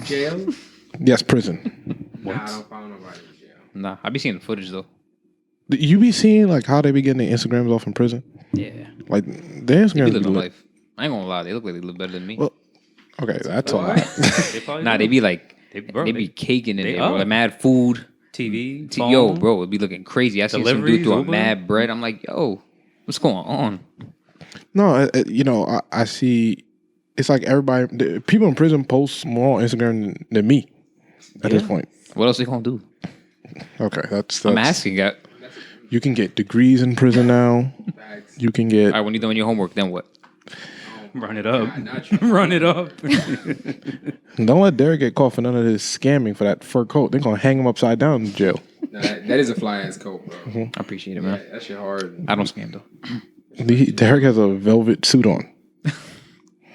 Jail? Yes, prison. Nah, I don't follow nobody in jail. Nah, I be seeing the footage though. You be seeing like how they be getting their Instagrams off in prison? Yeah. Like their They Instagrams be be living lit. life. I ain't gonna lie, they look like they live better than me. Well, okay, that's a What? lot. They probably Nah, do. they be like bro, they be caking in they there, bro. are. Like mad food. TV, Yo, phone. bro, it be looking crazy. I seen some dude Deliveries, throw a Uber. mad bread. I'm like, yo, what's going on? No, I see. It's like everybody, the people in prison post more on Instagram than me at this point. What else they gonna do? Okay, that's I'm asking. All You can get degrees in prison now. Facts. You can get. right, when you done your homework, then what? Run it up. Nah, not you. Run it up. Don't let Derek get caught for none of this scamming for that fur coat. They're gonna hang him upside down in jail. Nah, that is a fly ass coat, bro. I appreciate it, man. Yeah, that shit hard. I don't scam though. Derek has a velvet suit on.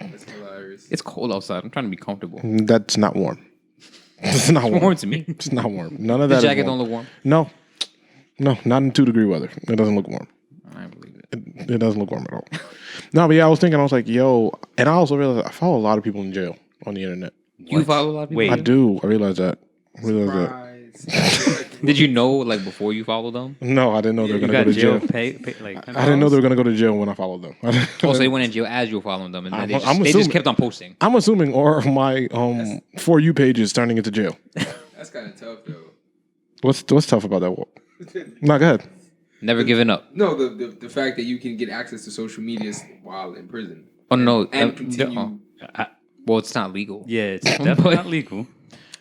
That's hilarious. It's cold outside. I'm trying to be comfortable. That's not warm. It's not warm. Warm to me. It's not warm. None of The that. jacket is warm. don't look warm. No, not in 2-degree weather. It doesn't look warm. I believe it. It doesn't look warm at all. No, but yeah, I was thinking. I was like, yo, and I also realized I follow a lot of people in jail on the internet. You follow a lot of people? Wait. I do. I realized that. Surprise. Did you know like before you followed them? No, I didn't know they were You gonna got go to jail. jail pay like I didn't know they were gonna go to jail when I followed them. Oh, so they went in jail as you were following them, and then they I'm just assuming- kept on posting. I'm assuming, or my For You page is turning into jail. That's kind of tough, though. What's tough about that? No, go ahead. Never giving up. No, the fact that you can get access to social media while in prison Oh no, and continue. well, it's not legal. Yeah, it's definitely not legal.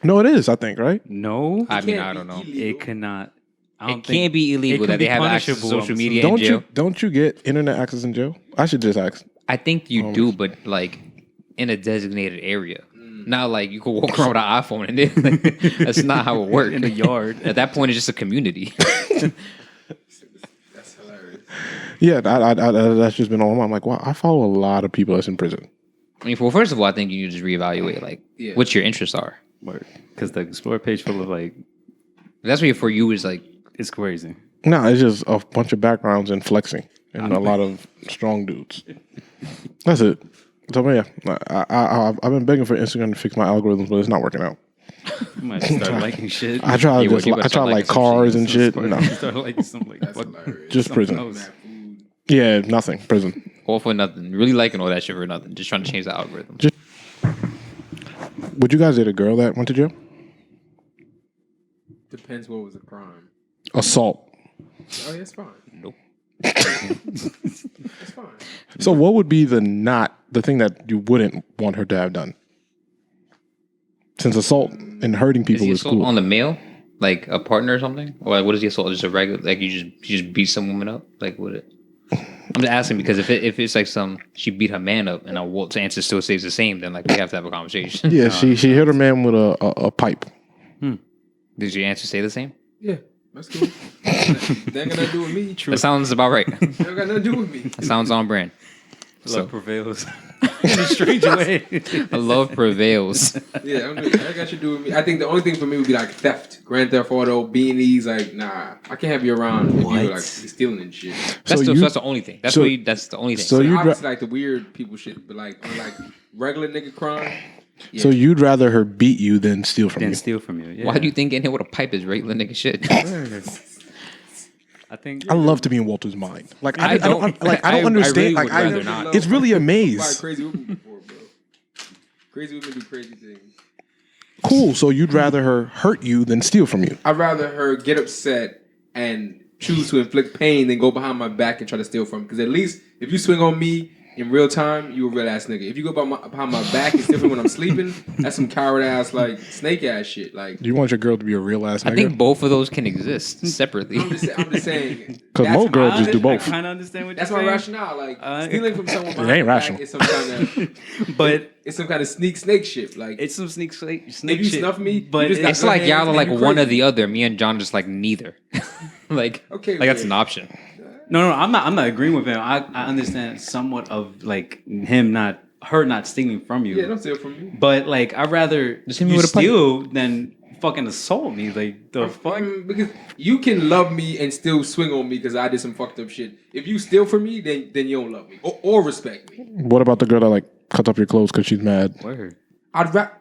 No, it is. I think right. No, I mean, can't I be don't know. illegal. it cannot. I don't It can't be illegal it can that they be have access to punishable, social I'm media in Don't jail. you get internet access in jail? I should just ask. I think you do, but like in a designated area. Not like you can walk around with an iPhone and then that's not how it works. in the yard. At that point, it's just a community. That's hilarious. Yeah, that's just been on my mind. I'm like, wow, I follow a lot of people that's in prison. I mean, well, first of all, I think you need to just reevaluate like Yeah. what your interests are. Because the explore page full of like, That's what for you is like. it's crazy. No, it's just a bunch of backgrounds and flexing and a lot of strong dudes. That's it. So yeah, I've been begging for Instagram to fix my algorithms, but it's not working out. You might start liking shit. I try Yeah, well, you better I try start like liking some cars shit. and shit. Start, No, start liking something like That's fuck, hilarious. just something prison. else. Mad food. Yeah, nothing. Prison. All for nothing. Really liking all that shit for nothing. Just trying to change the algorithm. Would you guys date a girl that went to jail? Depends what was the crime. Assault. Oh, yeah, it's fine. Nope. It's fine. So what would be the thing that you wouldn't want her to have done? Since assault and hurting Is people the is assault cool. on the male, like a partner or something, or like what is the assault? Just a regular, like you just beat some woman up, like would it? I'm just asking because if it's like she beat her man up and our answer still stays the same, then like we have to have a conversation. Yeah, she hit her man with a pipe. Did your answer stay the same? Yeah, that's cool. That ain't got nothing to do with me. That sounds about right. That ain't got nothing to do with me. That sounds on brand. Love prevails in a strange way. Love prevails. Yeah, I mean, that got to do with me. I think the only thing for me would be like theft, Grand Theft Auto, beanies. Like, nah, I can't have you around if you like stealing and shit. That's So that's the only thing. That's that's the only thing. So you Obviously, like the weird people shit, but like on like regular nigga crime. Yeah. So you'd rather her beat you than steal from Then you? steal from you. Yeah. Why do you think getting hit with a pipe is regular nigga shit? I think I love to be in Walter's mind. Like I I don't don't- understand. I really would rather not. It's really a Buy maze. crazy women before, bro. Crazy women do crazy things. Cool. So you'd rather her hurt you than steal from you? I'd rather her get upset and choose to inflict pain than go behind my back and try to steal from me. Because at least if you swing on me in real time, you a real ass nigga. If you go behind my back and steal from me when I'm sleeping, that's some coward ass, like snake ass shit. Like, Do you want your girl to be a real ass nigga? I think both of those can exist separately. I'm just saying. Because that's most girls my- just do I both. kind of understand what That's you're my saying. rationale. Like stealing from someone behind ain't my rational. back is some kind of, But it's some kind of snake shit. Like it's some snake if you shit. snuff me, but you just got It's like good y'all hands are and like you one or crazy. the other. Me and John just like neither. like Okay, that's yeah. an option. No, I'm not agreeing with him. I understand somewhat of like her not stealing from you. Yeah, don't steal from me. But like I'd rather Just hit me you with a pipe. steal than fucking assault me. Like the fuck. Because you can love me and still swing on me because I did some fucked up shit. If you steal from me, then you don't love me or respect me. What about the girl that like cuts up your clothes because she's mad? Word. I'd rather.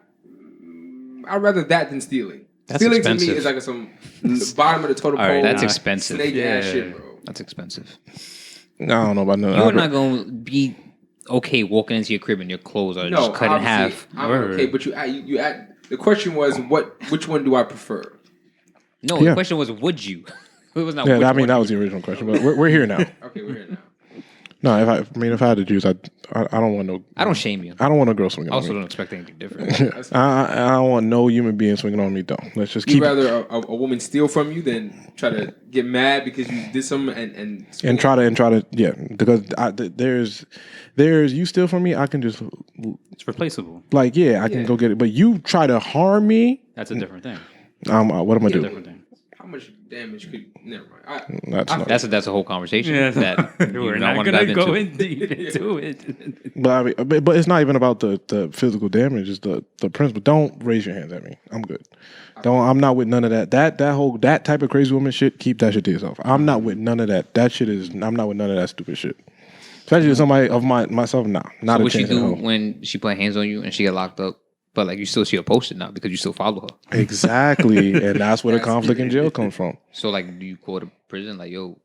I'd rather that than stealing. That's Stealing expensive. to me is like some bottom of the totem All pole. right, That's expensive. Snake ass Yeah. shit, bro. That's expensive. I don't know about none. You're not gonna be okay walking into your crib and your clothes are just cut in half. I'm Word. okay, but you the question was which one do I prefer? No, Yeah. the question was, would you? It was not. Yeah, which I mean one that you was the original question, but we're here now. Okay, we're here now. No, if I had to choose, I don't want no. I don't shame you. I don't want a girl swinging I on also me. don't expect anything different. I don't want no human being swinging on me though. Let's just You keep rather a woman steal from you than try to get mad because you did something and try to yeah, because there's you steal from me, I can just It's replaceable. like yeah, I can go get it. But you try to harm me, That's a different thing. what am I gonna do? Different thing. How much damage could? Never mind. That's That's a whole conversation. Yeah, that we're you not wanna gonna dive go into. in deep into it. But I mean, but it's not even about the physical damage. It's the principle. Don't raise your hands at me. I'm good. I'm not with none of that. That type of crazy woman shit. Keep that shit to yourself. I'm not with none of that. That shit is. I'm not with none of that stupid shit. Especially with somebody of myself. Nah, not So a what she chance in do hell. when she put hands on you and she get locked up, but like you still see her posted now because you still follow her. Exactly, and that's where the conflict in jail comes from. So like, do you call the prison like, yo,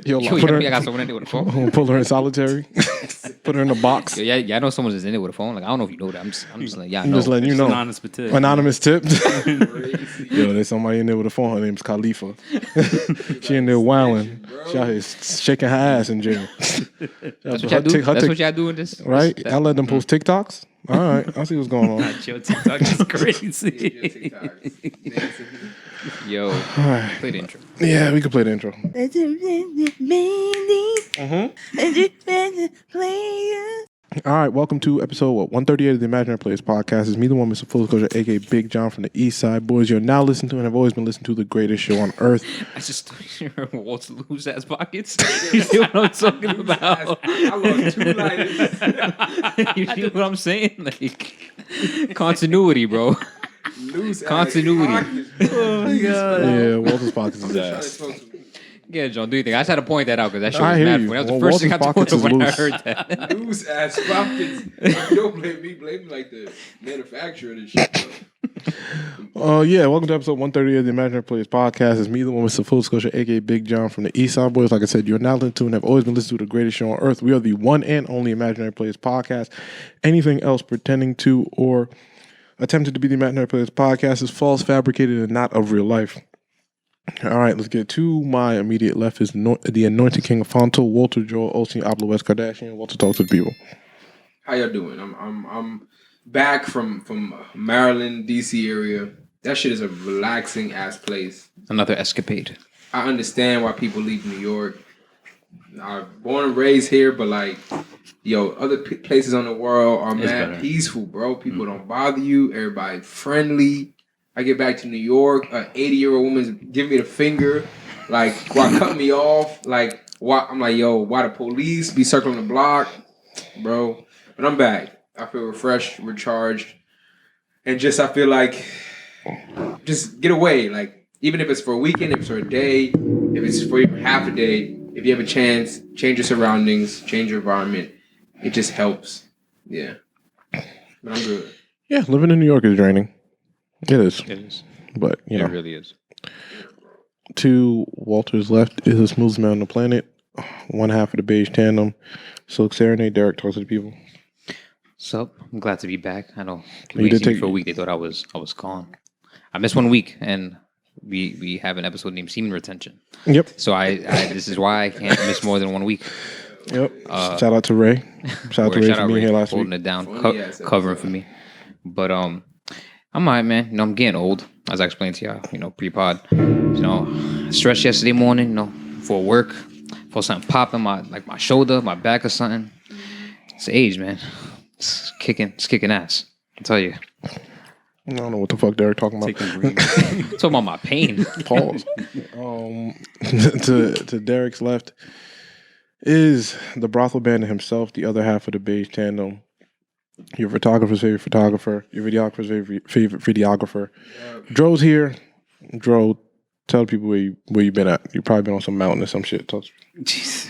Yo, yo, put I her, got someone in there with a phone? pull her in solitary, put her in a box. Yo, yeah, I know someone's in there with a phone. Like I don't know if you know that. I'm just like, yeah, I I'm know. just letting you know. Anonymous petition. Anonymous tip. Crazy. Yo, there's somebody in there with a phone. Her name's Khalifa. She in there wilding. She out here shaking her ass in jail. That's what y'all do. That's what y'all do in this, Right? That- I let them post TikToks. All right, I see what's going on. Your TikTok is crazy. Yo, right. play the intro. Yeah, we can play the intro. All right, welcome to episode 138 of the Imaginary Players podcast. It's me, the one, Mr. Full Disclosure, aka Big John from the East Side Boys. You're now listening to and have always been listening to the greatest show on earth. I just thought you were Walt's loose ass pockets. You see what I'm talking about? I lost 2 lighters. You see what I'm saying? Like continuity, bro. Loose ass Continuity. pockets. Oh my god. Yeah, Walter's pockets is I'm just trying to ass. smoke some Yeah, John, do you think? I just had to point that out because that shit I was hear mad you. funny. That was the Well, first thing I Walter's thought pockets of when I is heard that. loose ass pockets. If you don't blame me, blame like the manufacturer of this shit, bro. Yeah, welcome to episode 138 of the Imaginary Players podcast. It's me, the one, Mr. Full Disclosure, aka Big John from the East Side Boys. Like I said, you're now listening to and have always been listening to the greatest show on earth. We are the one and only Imaginary Players podcast. Anything else pretending to or attempted to be the Imaginary Players podcast is false, fabricated, and not of real life. All right, let's get to my immediate left is the anointed king of Fonto, Walter Joel Osteen, Abloh West Kardashian. Walter, talk to the people. How y'all doing? I'm back from Maryland, DC area. That shit is a relaxing ass place. Another escapade. I understand why people leave New York. I'm born and raised here, but like, yo, other places on the world are It's mad better. peaceful, bro. People don't bother you. Everybody friendly. I get back to New York, an 80-year-old woman's giving me the finger, like, why cut me off? Like, why? I'm like, yo, why the police be circling the block, bro? But I'm back. I feel refreshed, recharged, and just I feel like just get away. Like, even if it's for a weekend, if it's for a day, if it's for even half a day, if you have a chance, change your surroundings, change your environment. It just helps. Yeah. But I'm good. Yeah, living in New York is draining. It is. It is. But, you know, It really is. to Walter's left is the smoothest man on the planet. One half of the beige tandem. Silk Serenade, Derek, talk to the people. So I'm glad to be back. I know You we did did take take- for a week. They thought I was gone. I missed 1 week, and we have an episode named Semen Retention. Yep. So I this is why I can't miss more than 1 week. Yep. Shout out to Ray. Shout out to Ray for being here last holding week. it down, Funny ass covering episode. for me. But I'm alright, man. You know, I'm getting old, as I explained to y'all. You know, pre-pod. You know, stressed yesterday morning. You know, for work, for something popping my shoulder, my back, or something. It's age, man. It's kicking ass. I tell you. I don't know what the fuck Derek talking about. Take the green. Talking about my pain. Pause. To Derek's left is the brothel bandit himself, the other half of the beige tandem. Your photographer's favorite photographer, your videographer's favorite videographer. Dro's here. Dro, tell people where you been at. You probably been on some mountain or some shit. Jeez.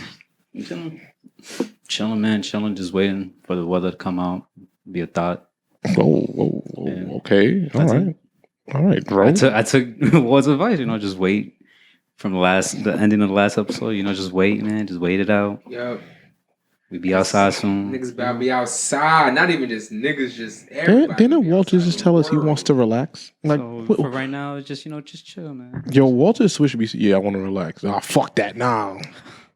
Chilling, man. Chilling. Just waiting for the weather to come out. Be a thought. Whoa. Okay. All right, bro. I took Ward's advice. Just wait from the ending of the last episode. Just wait, man. Just wait it out. Yep. We be outside soon. Niggas about to be outside. Not even just niggas, just everybody. Didn't Walter just tell us he wants to relax? Like, So for right now, it's just just chill, man. yo, Walter Swish should be. Yeah, I want to relax. Ah, fuck that. Nah.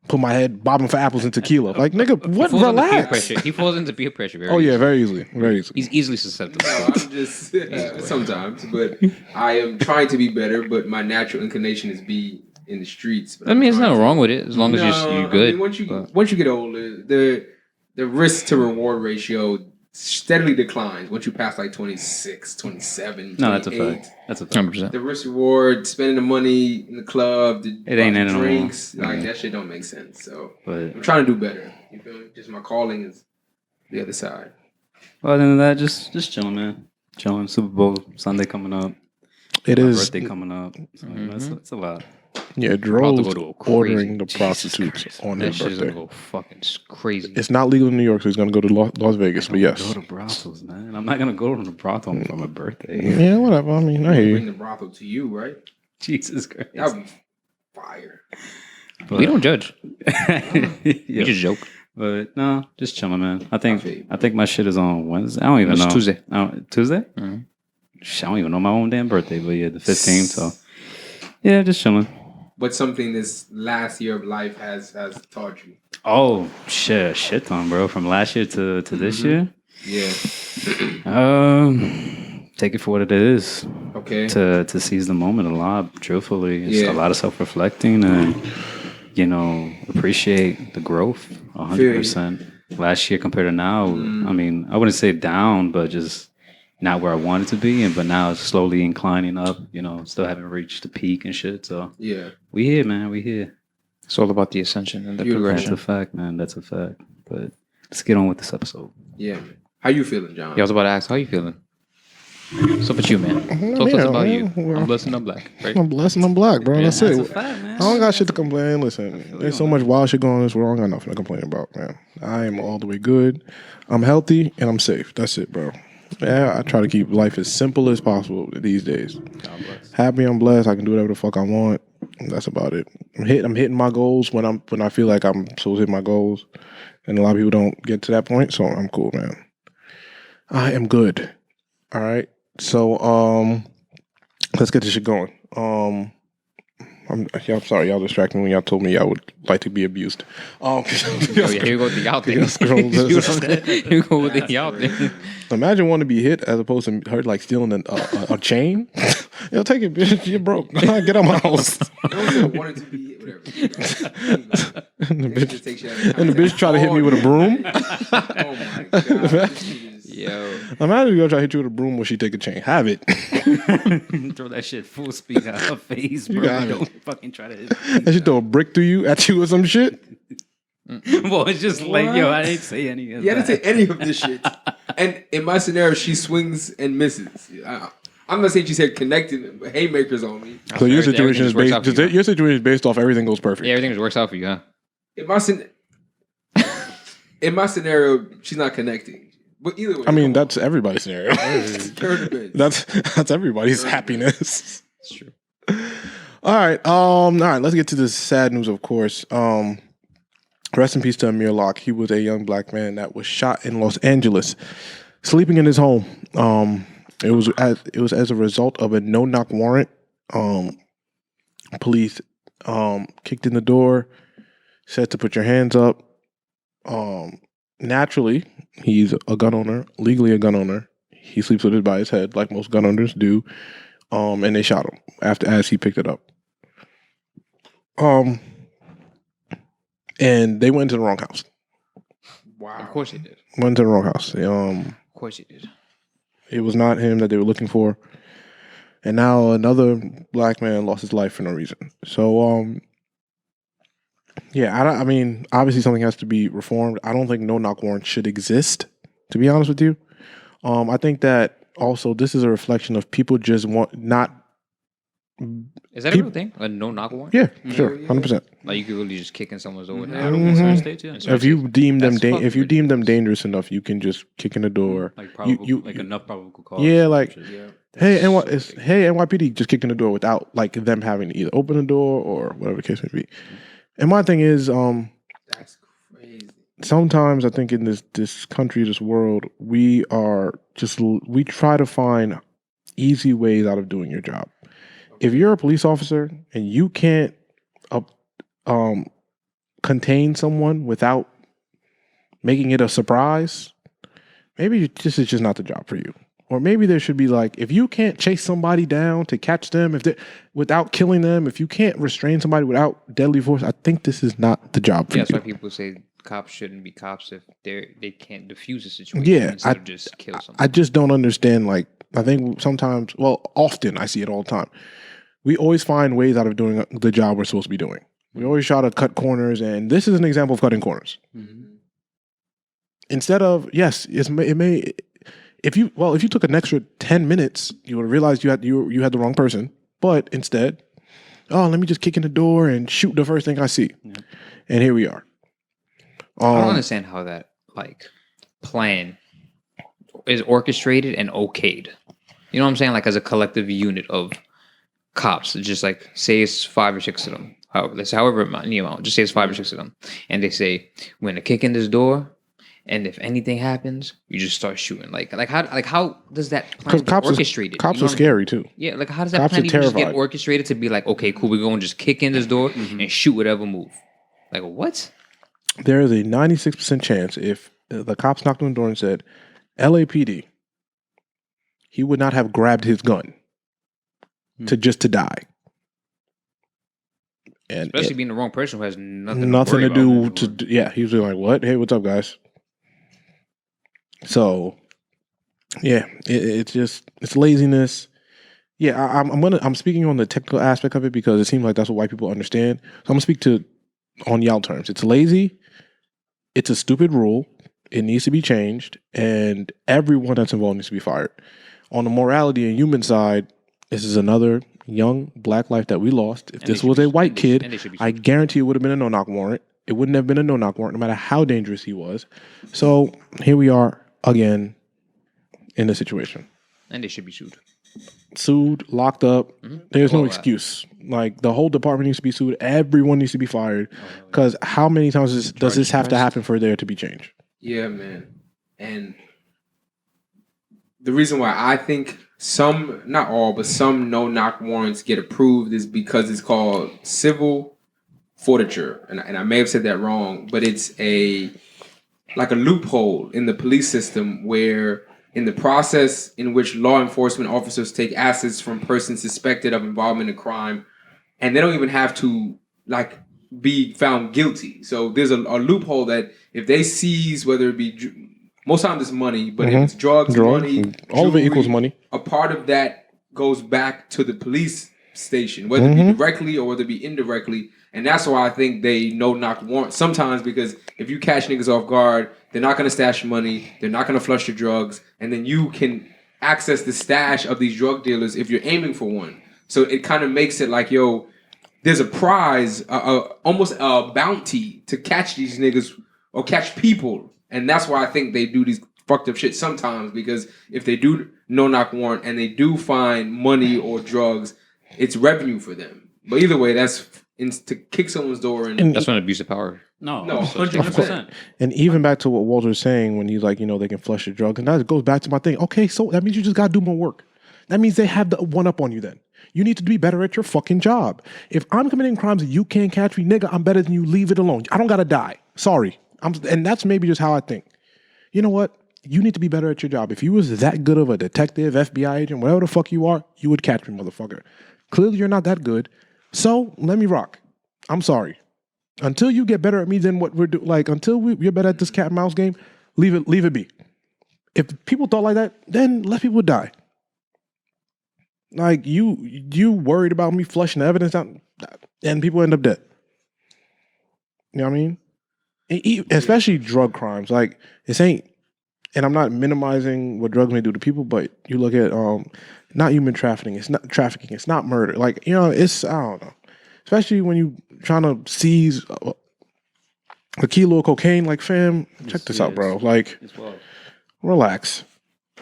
Put my head bobbing for apples and tequila. Like, nigga, what? He falls into peer Relax. pressure. He falls into peer pressure. Very Oh yeah, easily. very easily. Very easily. He's easily susceptible. No, I'm just sometimes, but I am trying to be better. But my natural inclination is be in the streets. But I mean, there's nothing wrong with it as long as you're good. I mean, once you get older, the risk to reward ratio steadily declines once you pass like 26, 27, 28. No, that's a fact. That's a fact. 100%. The risk reward, spending the money in the club, It ain't in no more. drinks, like that shit don't make sense. So But I'm trying to do better. You feel me? Just my calling is the other side. other than that, just chilling, man. Chilling. Super Bowl Sunday coming up. It My is. birthday coming up. So, it's a lot. Yeah, About to Dro's go to a crazy- ordering the Jesus prostitutes Christ. on That his shit is gonna birthday. go fucking crazy. It's not legal in New York, so he's gonna go to Las Vegas. But yes. Go to brothels, man. I'm not gonna go to the brothel for my birthday. Yeah, whatever. I mean, I hear Bring you. the brothel to you, right? Jesus Christ. That would be fire. We don't judge. Yeah. We just joke. But no, just chilling, man. I feel you. think my shit is on Wednesday. I don't even It's know. Tuesday. Tuesday? Mhm. Shit, I don't even know my own damn birthday, but yeah, the 15th. So yeah, just chilling. What's something this last year of life has taught you? Oh shit ton, bro. From last year to this year. Yeah. Take it for what it is. Okay. To seize the moment a lot, truthfully. It's Yeah. a lot of self-reflecting and, appreciate the growth 100%. Last year compared to now, I mean, I wouldn't say down, but just not where I wanted to be. But now it's slowly inclining up, still haven't reached the peak and shit. So Yeah. we here, man. We here. It's all about the ascension and the Beautiful. That's progression. a fact, man. That's a fact. But let's get on with this episode. Yeah. Man. How you feeling, John? Yeah, I was about to ask, how you feeling? What's up with you, man? Talk to us about you. I'm blessed and I'm black, right? I'm blessed and I'm black, bro. That's That's a it. fact, man. I don't got shit to complain. Listen, there's so much wild shit going on in this world. I don't got nothing to complain about, man. I am all the way good. I'm healthy and I'm safe. That's it, bro. Yeah, I try to keep life as simple as possible these days. God bless. Happy, I'm blessed. I can do whatever the fuck I want. That's about it. I'm hitting my goals when I feel like I'm supposed to hit my goals, and a lot of people don't get to that point. So I'm cool, man. I am good. All right. So let's get this shit going. I'm sorry, y'all distracted me when y'all told me y'all would like to be abused. Oh, yeah, here you go with the out thing. Scroll You know what I'm saying? Here you go with the out thing. Imagine wanting to be hit as opposed to her like stealing a chain. Yo, take it, bitch. You're broke. Get out my house. I don't say wanted to be whatever. And the It bitch, just takes you out of and the bitch try to hit me with a broom. Oh my god. This nigga is- Yo. Imagine you go try to hit you with a broom when she take a chain. Have it. Throw that shit full speed out her face, bro. got it. Don't fucking try to. And she throw a brick through you at you or some shit. Well, it's just like, yo, I didn't say any of You that. didn't say any of this shit. And in my scenario, she swings and misses. I'm not saying she said connected haymakers on me. So your Everything situation is just works out based. for you. Your situation is based off everything goes perfect. Yeah, everything just works out for you, huh? In my scenario, she's not connecting. But either way, I mean, that's everybody's scenario. turn the bitch. That's everybody's happiness. It's true. All right. Let's get to the sad news, of course. Rest in peace to Amir Locke. He was a young black man that was shot in Los Angeles, sleeping in his home. It was as a result of a no-knock warrant. Police kicked in the door, said to put your hands up. Naturally, he's a gun owner, legally a gun owner. He sleeps with it by his head, like most gun owners do. And they shot him as he picked it up. And they went to the wrong house. Wow. Of course he did. Went to the wrong house. Of course he did. It was not him that they were looking for. And now another black man lost his life for no reason. So, I mean, obviously something has to be reformed. I don't think no-knock warrants should exist, to be honest with you. I think that also this is a reflection of people just Is that a real thing? A no knock warrant? Yeah, sure, 100%. Like you could really just kick in someone's door. In certain states, yeah. If you deem them, That's fucking if you deem them ridiculous. dangerous enough, you can just kick in the door. Like probable, like enough probable cause. Yeah, or like some shit. hey, That's so hey NYPD, just kick in the door without like them having to either open the door or whatever the case may be. And my thing is, That's crazy. sometimes I think in this country, this world, we try to find easy ways out of doing your job. If you're a police officer and you can't contain someone without making it a surprise, maybe this is just not the job for you. Or maybe there should be like, if you can't chase somebody down to catch them, without killing them, if you can't restrain somebody without deadly force, I think this is not the job for you. That's why people say cops shouldn't be cops if they can't diffuse a situation instead of just kill someone. I just don't understand. Like, I think sometimes, often I see it all the time. We always find ways out of doing the job we're supposed to be doing. We always try to cut corners, and this is an example of cutting corners. Mm-hmm. Instead of, yes, if you took an extra 10 minutes, you would have realized you had the wrong person. But instead, let me just kick in the door and shoot the first thing I see. Yeah. And here we are. I don't understand how that plan is orchestrated and okayed. You know what I'm saying? Like as a collective unit of cops, just like say it's 5 or 6 of them. However many amount, just say it's 5 or 6 of them, and they say we're gonna kick in this door, and if anything happens, you just start shooting. Like how does that plan get orchestrated? Cops are scary too. Yeah, like how does that plan even just get orchestrated to be like, okay, cool, we're going to just kick in this door and shoot whatever move? Like what? There is a 96% chance if the cops knocked on the door and said, LAPD, he would not have grabbed his gun to die. And especially being the wrong person who has nothing to do. Yeah, he was like, "What? Hey, what's up, guys?" So, yeah, it's laziness. Yeah, I'm speaking on the technical aspect of it because it seems like that's what white people understand. So I'm gonna speak on y'all terms. It's lazy. It's a stupid rule. It needs to be changed, and everyone that's involved needs to be fired. On the morality and human side, this is another young black life that we lost. If this was a white kid, I guarantee it would have been a no-knock warrant. It wouldn't have been a no-knock warrant, no matter how dangerous he was. So here we are again in the situation. And they should be sued. Sued, locked up. There's no excuse. Like the whole department needs to be sued. Everyone needs to be fired. Because how many times does this have to happen for there to be change? Yeah, man. And the reason why I think some, not all, but some no-knock warrants get approved is because it's called civil forfeiture. And I may have said that wrong, but it's like a loophole in the police system where in the process in which law enforcement officers take assets from persons suspected of involvement in crime, and they don't even have to be found guilty. So there's a loophole that if they seize, whether it be most times it's money, but if it's drugs, money, all of it equals money. A part of that goes back to the police station, whether it be directly or whether it be indirectly. And that's why I think they no-knock warrant sometimes, because if you catch niggas off guard, they're not going to stash money, they're not going to flush the drugs, and then you can access the stash of these drug dealers if you're aiming for one. So it kind of makes it like, yo, there's a prize, almost a bounty to catch these niggas or catch people. And that's why I think they do these fucked up shit sometimes, because if they do no-knock warrant and they do find money or drugs, it's revenue for them. But either way, that's to kick someone's door in. That's not abuse of power. No, 100%. And even back to what Walter's saying when he's like, they can flush the drugs. And that goes back to my thing. Okay, so that means you just got to do more work. That means they have the one up on you then. You need to be better at your fucking job. If I'm committing crimes and you can't catch me, nigga, I'm better than you. Leave it alone. I don't got to die. Sorry. And that's maybe just how I think. You know what? You need to be better at your job. If you was that good of a detective, FBI agent, whatever the fuck you are, you would catch me, motherfucker. Clearly you're not that good. So let me rock. I'm sorry. Until you get better at me than what we're doing, until you're better at this cat and mouse game, leave it be. If people thought like that, then let people die. Like you worried about me flushing the evidence out, and people end up dead. You know what I mean? Especially drug crimes. This ain't, and I'm not minimizing what drugs may do to people, but you look at not human trafficking. It's not trafficking. It's not murder. Like, you know, it's, I don't know. Especially when you trying to seize a kilo of cocaine. Like, fam, check this out, bro. Like, relax.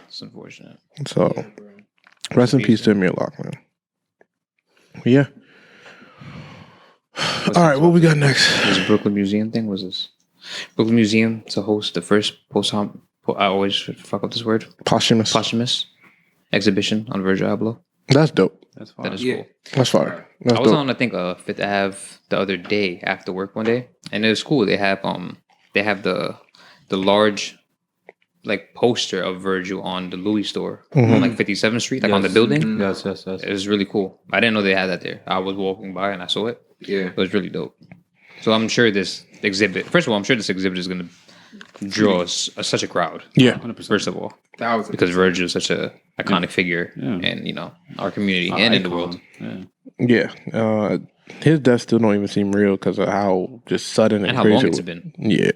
It's unfortunate. So, rest in peace to Amir Locke, man. But yeah. All right, what we got next? This Brooklyn Museum thing was this. Brooklyn Museum to host the first I always fuck up this word. Posthumous exhibition on Virgil Abloh. That's dope. That's fine. That is cool. That's fire. That's I was dope. on, I think, Fifth Ave the other day after work one day, and it was cool. They have the large like poster of Virgil on the Louis store on like 57th Street, like on the building. Yes. It was really cool. I didn't know they had that there. I was walking by and I saw it. Yeah. It was really dope. So I'm sure this exhibit, first of all, I'm sure this exhibit is going to draw such a crowd. Yeah. 100%. First of all, Thousands. because Virgil is such a iconic figure in, you know, our community and in the world. Yeah. His death still don't even seem real because of how just sudden and And how crazy long it it's was. been. Yeah.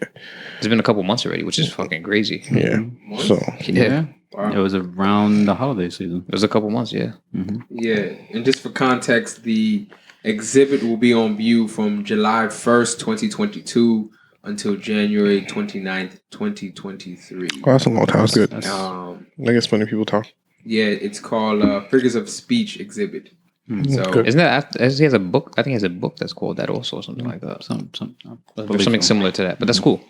It's been a couple months already, which is fucking crazy. Yeah. So, Yeah. Wow. It was around the holiday season. It was a couple months, yeah. Yeah, and just for context, the exhibit will be on view from July 1st, 2022 until January 29th, 2023. oh, that's a long time. That's good. I guess plenty of people talk. Yeah, it's called Figures of Speech Exhibit. So Good. Isn't that, he has a book? I think he has a book that's called that also, or something like that. Something similar to that, but that's cool.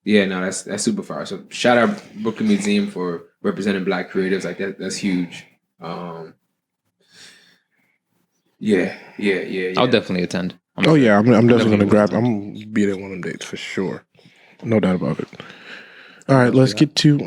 yeah, no, that's super fire. So shout out Brooklyn Museum for representing Black creatives. Like that's huge. Yeah. I'll definitely attend. Oh, yeah. I'm definitely going to grab. I'm going to be there one of them dates for sure. No doubt about it. All right, let's get to.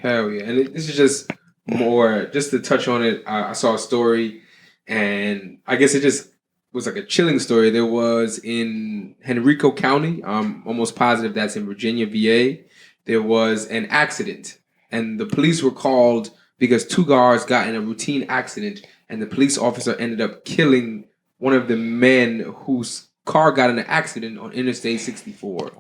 Hell yeah. And this is just more, just to touch on it. I saw a story and I guess it just was like a chilling story. There was in Henrico County, I'm almost positive that's in Virginia, VA. There was an accident and the police were called because two guards got in a routine accident and the police officer ended up killing one of the men whose car got in an accident on Interstate 64.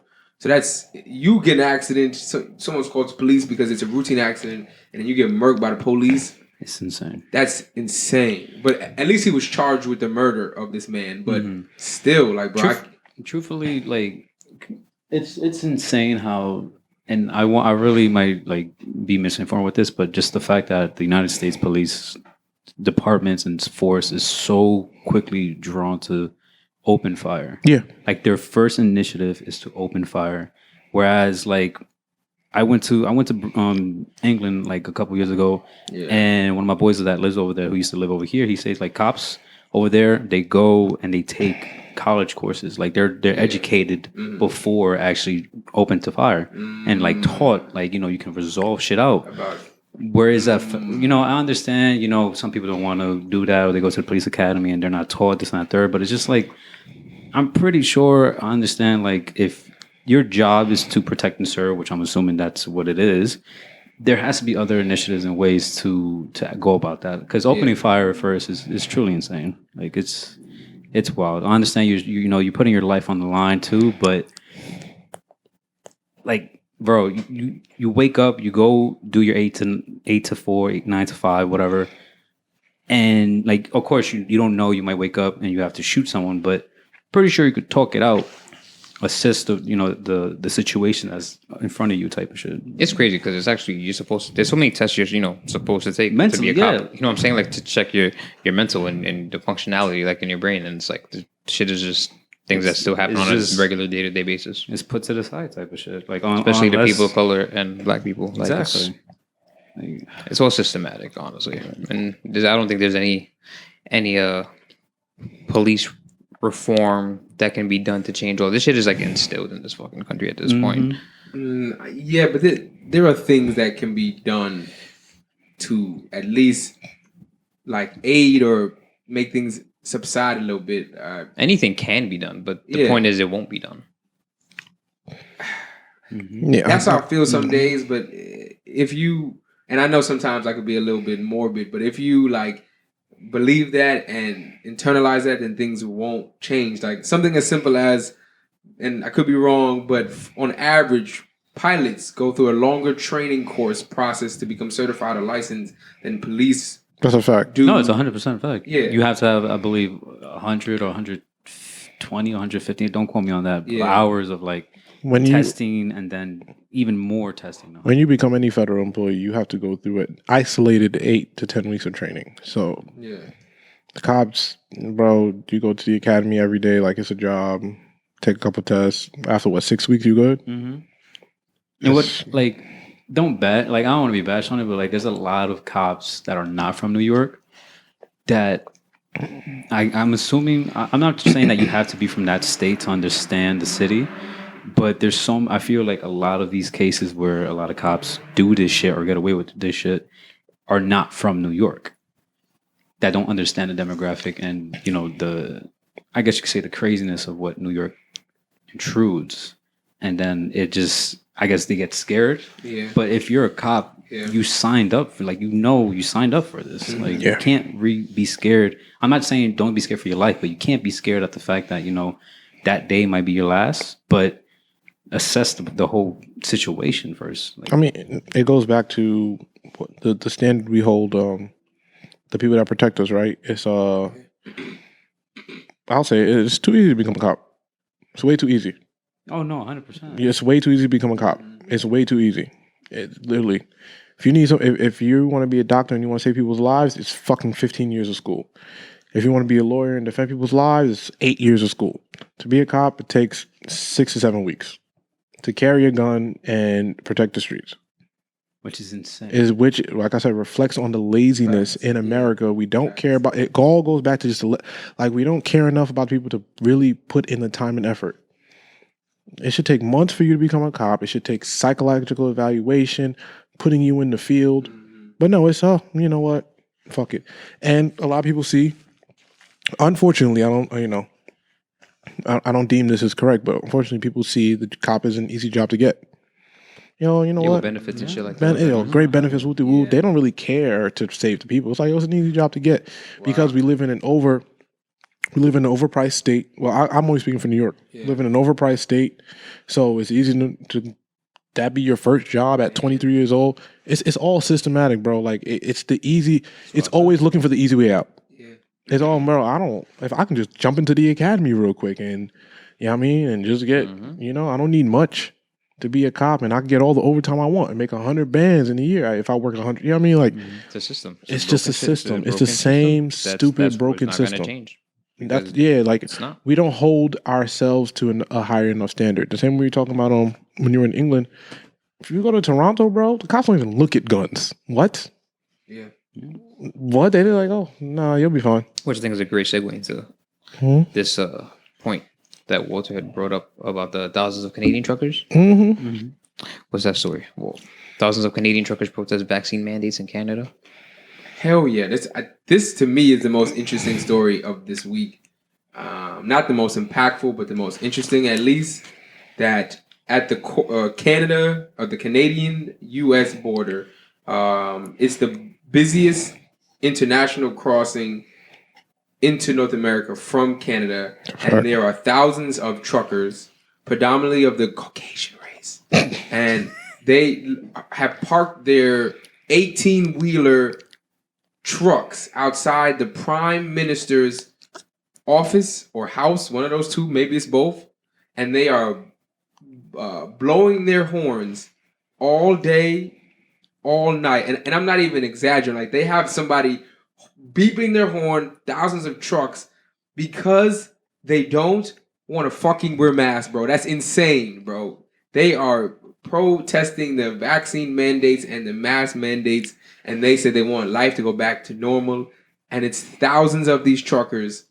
So that's, you get an accident, so someone's called the police because it's a routine accident, and then you get murked by the police. It's insane. That's insane. But at least he was charged with the murder of this man. But still, like, bro, Truthfully, like, it's insane how, and I really might like be misinformed with this, but just the fact that the United States police departments and force is so quickly drawn to open fire. Yeah. Like their first initiative is to open fire, whereas like I went to England like a couple years ago, and one of my boys that lives over there who used to live over here, he says like cops over there, they go and they take college courses, like they're educated before actually open to fire and like taught like, you know, you can resolve shit out. Whereas you know, I understand, you know, some people don't want to do that or they go to the police academy and they're not taught this and that third, but it's just like, I'm pretty sure I understand, like, if your job is to protect and serve, which I'm assuming that's what it is, there has to be other initiatives and ways to go about that. Because opening fire first is truly insane. Like, it's wild. I understand you know, you're putting your life on the line too, but like, bro, you wake up, you go do your 8 to 4, 9 to 5, whatever. And like, of course, you don't know, you might wake up and you have to shoot someone, but pretty sure you could talk it out, assist the, you know, the situation that's in front of you type of shit. It's crazy because it's actually, you're supposed to, there's so many tests you're, you know, supposed to take Mentally, to be a cop. yeah. You know what I'm saying? Like to check your mental and the functionality like in your brain. And it's like, the shit is just things that still happen on a regular day-to-day basis. It's put to the side type of shit. Like Especially the people of color and Black people. Like Exactly. It's all systematic, honestly. And I don't think there's any police reform that can be done to change all this shit is like instilled in this fucking country at this point. yeah, but there are things that can be done to at least like aid or make things subside a little bit. Anything can be done, but the point is it won't be done. Yeah. That's how I feel some days, but if you, and I know sometimes I could be a little bit morbid, but if you like believe that and internalize that, then things won't change. Like something as simple as, and I could be wrong, but on average, pilots go through a longer training course process to become certified or licensed than police That's a fact. No, it's 100% fact. Yeah. You have to have, I believe, 100 or 120 or 150. Don't quote me on that. Yeah. Hours of like When you testing and then even more testing. when you become any federal employee, you have to go through an isolated 8 to 10 weeks of training. So Yeah. the cops, bro, you go to the academy every day like it's a job. Take a couple tests. After what, 6 weeks, you good? Mm-hmm. And what, like, don't bet. Like, I don't want to be bashed on it, but like, there's a lot of cops that are not from New York that I'm assuming. I'm not saying that you have to be from that state to understand the city, but there's some. I feel like a lot of these cases where a lot of cops do this shit or get away with this shit are not from New York. That don't understand the demographic and I guess you could say the craziness of what New York intrudes, and then it just. I guess they get scared. Yeah. But if you're a cop, you signed up for you signed up for this. Like you can't be scared. I'm not saying don't be scared for your life, but you can't be scared at the fact that that day might be your last. But assess the whole situation first. Like, I mean, it goes back to the standard we hold. The people that protect us, right? It's I'll say it's too easy to become a cop. It's way too easy. oh no, 100%. It's way too easy to become a cop. It's way too easy. It literally. If you need if you want to be a doctor and you want to save people's lives, it's fucking 15 years of school. If you want to be a lawyer and defend people's lives, it's 8 years of school. To be a cop, it takes 6 to 7 weeks. To carry a gun and protect the streets. Which is insane. Which, like I said, reflects on the laziness in America. We don't care about it. All goes back to just we don't care enough about people to really put in the time and effort. It should take months for you to become a cop. It should take psychological evaluation, putting you in the field. But no, it's you know what? Fuck it. And a lot of people see. Unfortunately, I don't deem this as correct, but unfortunately, people see the cop is an easy job to get. You know what? Benefits and shit like that. Great benefits. Woo woo. They don't really care to save the people. It's like it's an easy job to get because we live in an overpriced state. Well, I'm only speaking for New York. We live in an overpriced state, so it's easy to that be your first job at 23 years old. It's all systematic, bro. Like it's the easy. It's always looking for the easy way out. Yeah. It's all, bro. If I can just jump into the academy real quick and and just get I don't need much to be a cop, and I can get all the overtime I want and make 100 bands in a year if I work 100. You know what I mean? Like it's a system. It's just a system. It's the same stupid broken system. It's not. We don't hold ourselves to a higher enough standard. The same way we were talking about when you were in England. If you go to Toronto, bro, the cops don't even look at guns. What? Yeah. What? They're like, oh, no, you'll be fine. Which I think is a great segue into this point that Walter had brought up about the thousands of Canadian truckers. What's that story? Well, thousands of Canadian truckers protest vaccine mandates in Canada. Hell yeah. This to me is the most interesting story of this week. Not the most impactful, but the most interesting, at least, that at the Canada or the Canadian-U.S. border, it's the busiest international crossing into North America from Canada, and there are thousands of truckers, predominantly of the Caucasian race, and they have parked their 18-wheeler trucks outside the Prime Minister's office or house, one of those two, maybe it's both, and they are blowing their horns all day, all night, and I'm not even exaggerating. Like they have somebody beeping their horn, thousands of trucks, because they don't want to fucking wear masks, bro. That's insane, bro. They are protesting the vaccine mandates and the mask mandates, and they said they want life to go back to normal, and it's thousands of these truckers.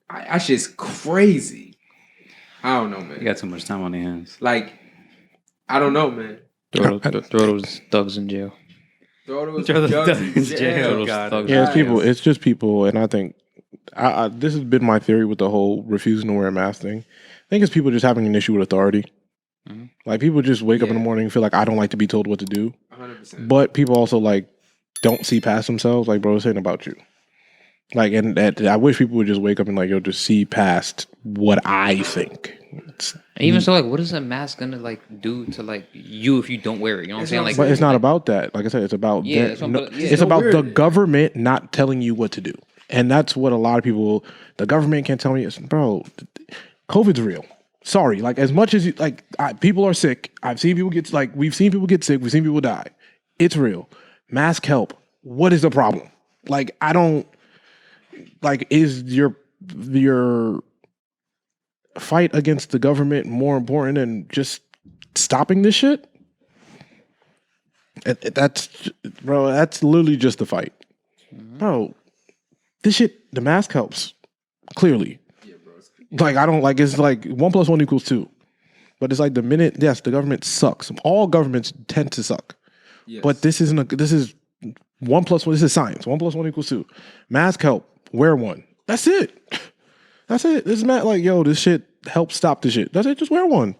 That's just crazy. I don't know, man. You got too much time on your hands. Like, I don't know, man. Throw those thugs in jail. Throw those thugs in jail. Yeah, it's just people, and I think this has been my theory with the whole refusing to wear a mask thing. I think it's people just having an issue with authority. Like people just wake up in the morning and feel like I don't like to be told what to do. 100%. But people also like don't see past themselves. Like, bro, this ain't about you. Like, and that, I wish people would just wake up and like, yo, just see past what I think. Even so, like, what is a mask gonna like do to like you if you don't wear it? You know what I'm saying? Like, But it's not about that. Like I said, it's about it's about the government not telling you what to do, and that's what a lot of people. The government can't tell me, bro. COVID's real. Sorry, like as much as you, like people are sick. I've seen people get like we've seen people get sick. We've seen people die. It's real. Mask help. What is the problem? Like I don't. Like, is your fight against the government more important than just stopping this shit? That's literally just the fight. Bro, this shit, the mask helps. Clearly. Yeah, bro. Like, I don't, like, it's like 1 + 1 = 2. But it's like the minute, yes, the government sucks. All governments tend to suck. Yes. But this is 1 + 1, this is science. 1 + 1 = 2. Mask help. Wear one. That's it. That's it. This is not like, yo, this shit helps stop the shit. That's it. Just wear one.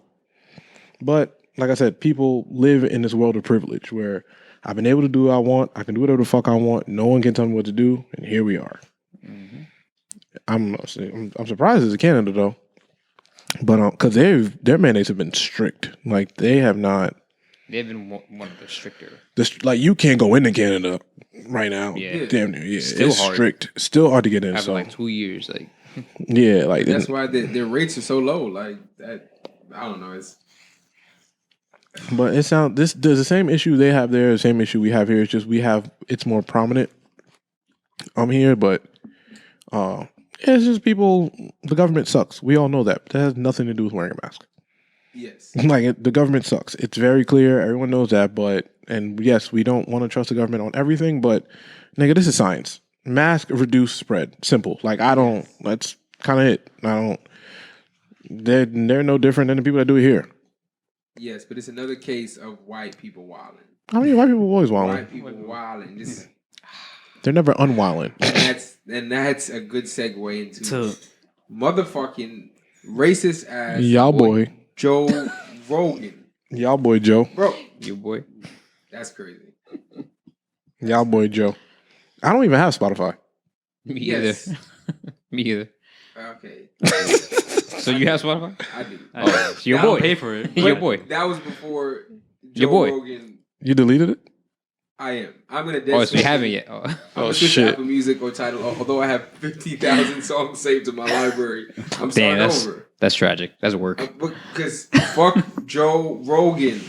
But like I said, people live in this world of privilege where I've been able to do what I want. I can do whatever the fuck I want. No one can tell me what to do. And here we are. Mm-hmm. I'm surprised it's Canada though. But because their mandates have been strict. Like they have not. They've been one of the stricter. Like you can't go into Canada right now. Yeah. Damn near. Yeah. Still it's hard. strict. Still hard to get in. After like 2 years. Like yeah, like that's why their rates are so low. Like that I don't know. But it sounds there's the same issue they have there, the same issue we have here. It's just it's more prominent here, but it's just people the government sucks. We all know that. That has nothing to do with wearing a mask. Yes. Like the government sucks. It's very clear. Everyone knows that. And yes, we don't want to trust the government on everything. But nigga, this is science. Mask reduce spread. Simple. Like I don't. That's kind of it. I don't. They're no different than the people that do it here. Yes, but it's another case of white people wilding. How many white people always wilding? White people wilding. They're never unwilding. And that's a good segue into motherfucking racist ass y'all boy. Joe Rogan. Y'all boy Joe. Bro. Your boy. That's crazy. Y'all boy Joe. I don't even have Spotify. Me either. Me either. Okay. So you have Spotify? I do. Oh, so your boy. Pay for it. Your boy. That was before Joe your boy. Rogan. You deleted it? I am. I'm gonna. Oh, so you haven't yet? I'm shit. Apple Music or Tidal. Although I have 50,000 songs saved in my library, I'm starting over. That's tragic. That's work. Because fuck Joe Rogan.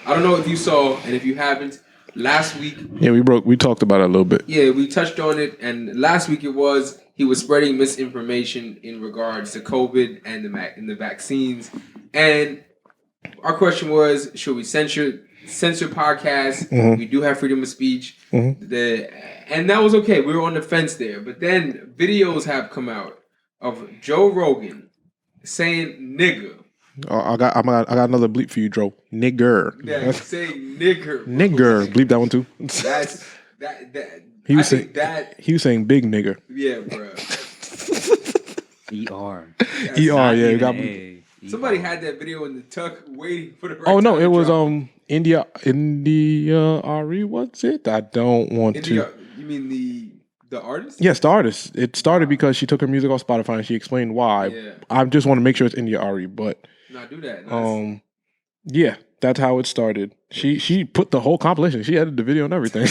I don't know if you saw, and if you haven't, last week. Yeah, we talked about it a little bit. Yeah, we touched on it, and last week he was spreading misinformation in regards to COVID and the vaccines. And our question was, should we censor podcasts? Mm-hmm. We do have freedom of speech. Mm-hmm. And that was okay. We were on the fence there. But then videos have come out of Joe Rogan saying nigga. I got another bleep for you, Joe. Nigger. Yeah, saying nigger. Nigger. Bleep that one too. That's that. He was saying big nigger. Yeah, bro. ER. ER. Yeah, you got me. Somebody had that video in the tuck waiting for the right Oh no, time it was drop. India Ari, what's it? I don't want to. You mean the artist? Yes, the artist. It started because she took her music off Spotify and she explained why. Yeah. I just want to make sure it's India Ari, but do that. Yeah, that's how it started. She put the whole compilation. She edited the video and everything.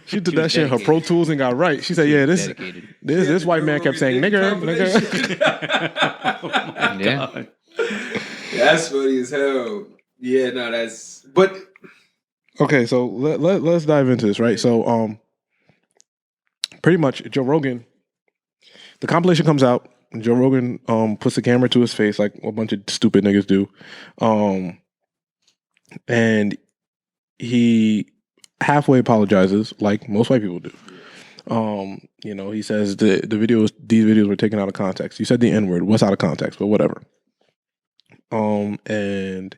She did that shit in her Pro Tools and got right. She said, "Yeah, this white man kept saying nigger." Oh my God. That's funny as hell. Yeah, no, that's but okay. So let's dive into this, right? So pretty much Joe Rogan. The compilation comes out. Joe Rogan puts the camera to his face like a bunch of stupid niggas do. And he halfway apologizes like most white people do. He says these videos were taken out of context. You said the N-word. What's out of context? But whatever. And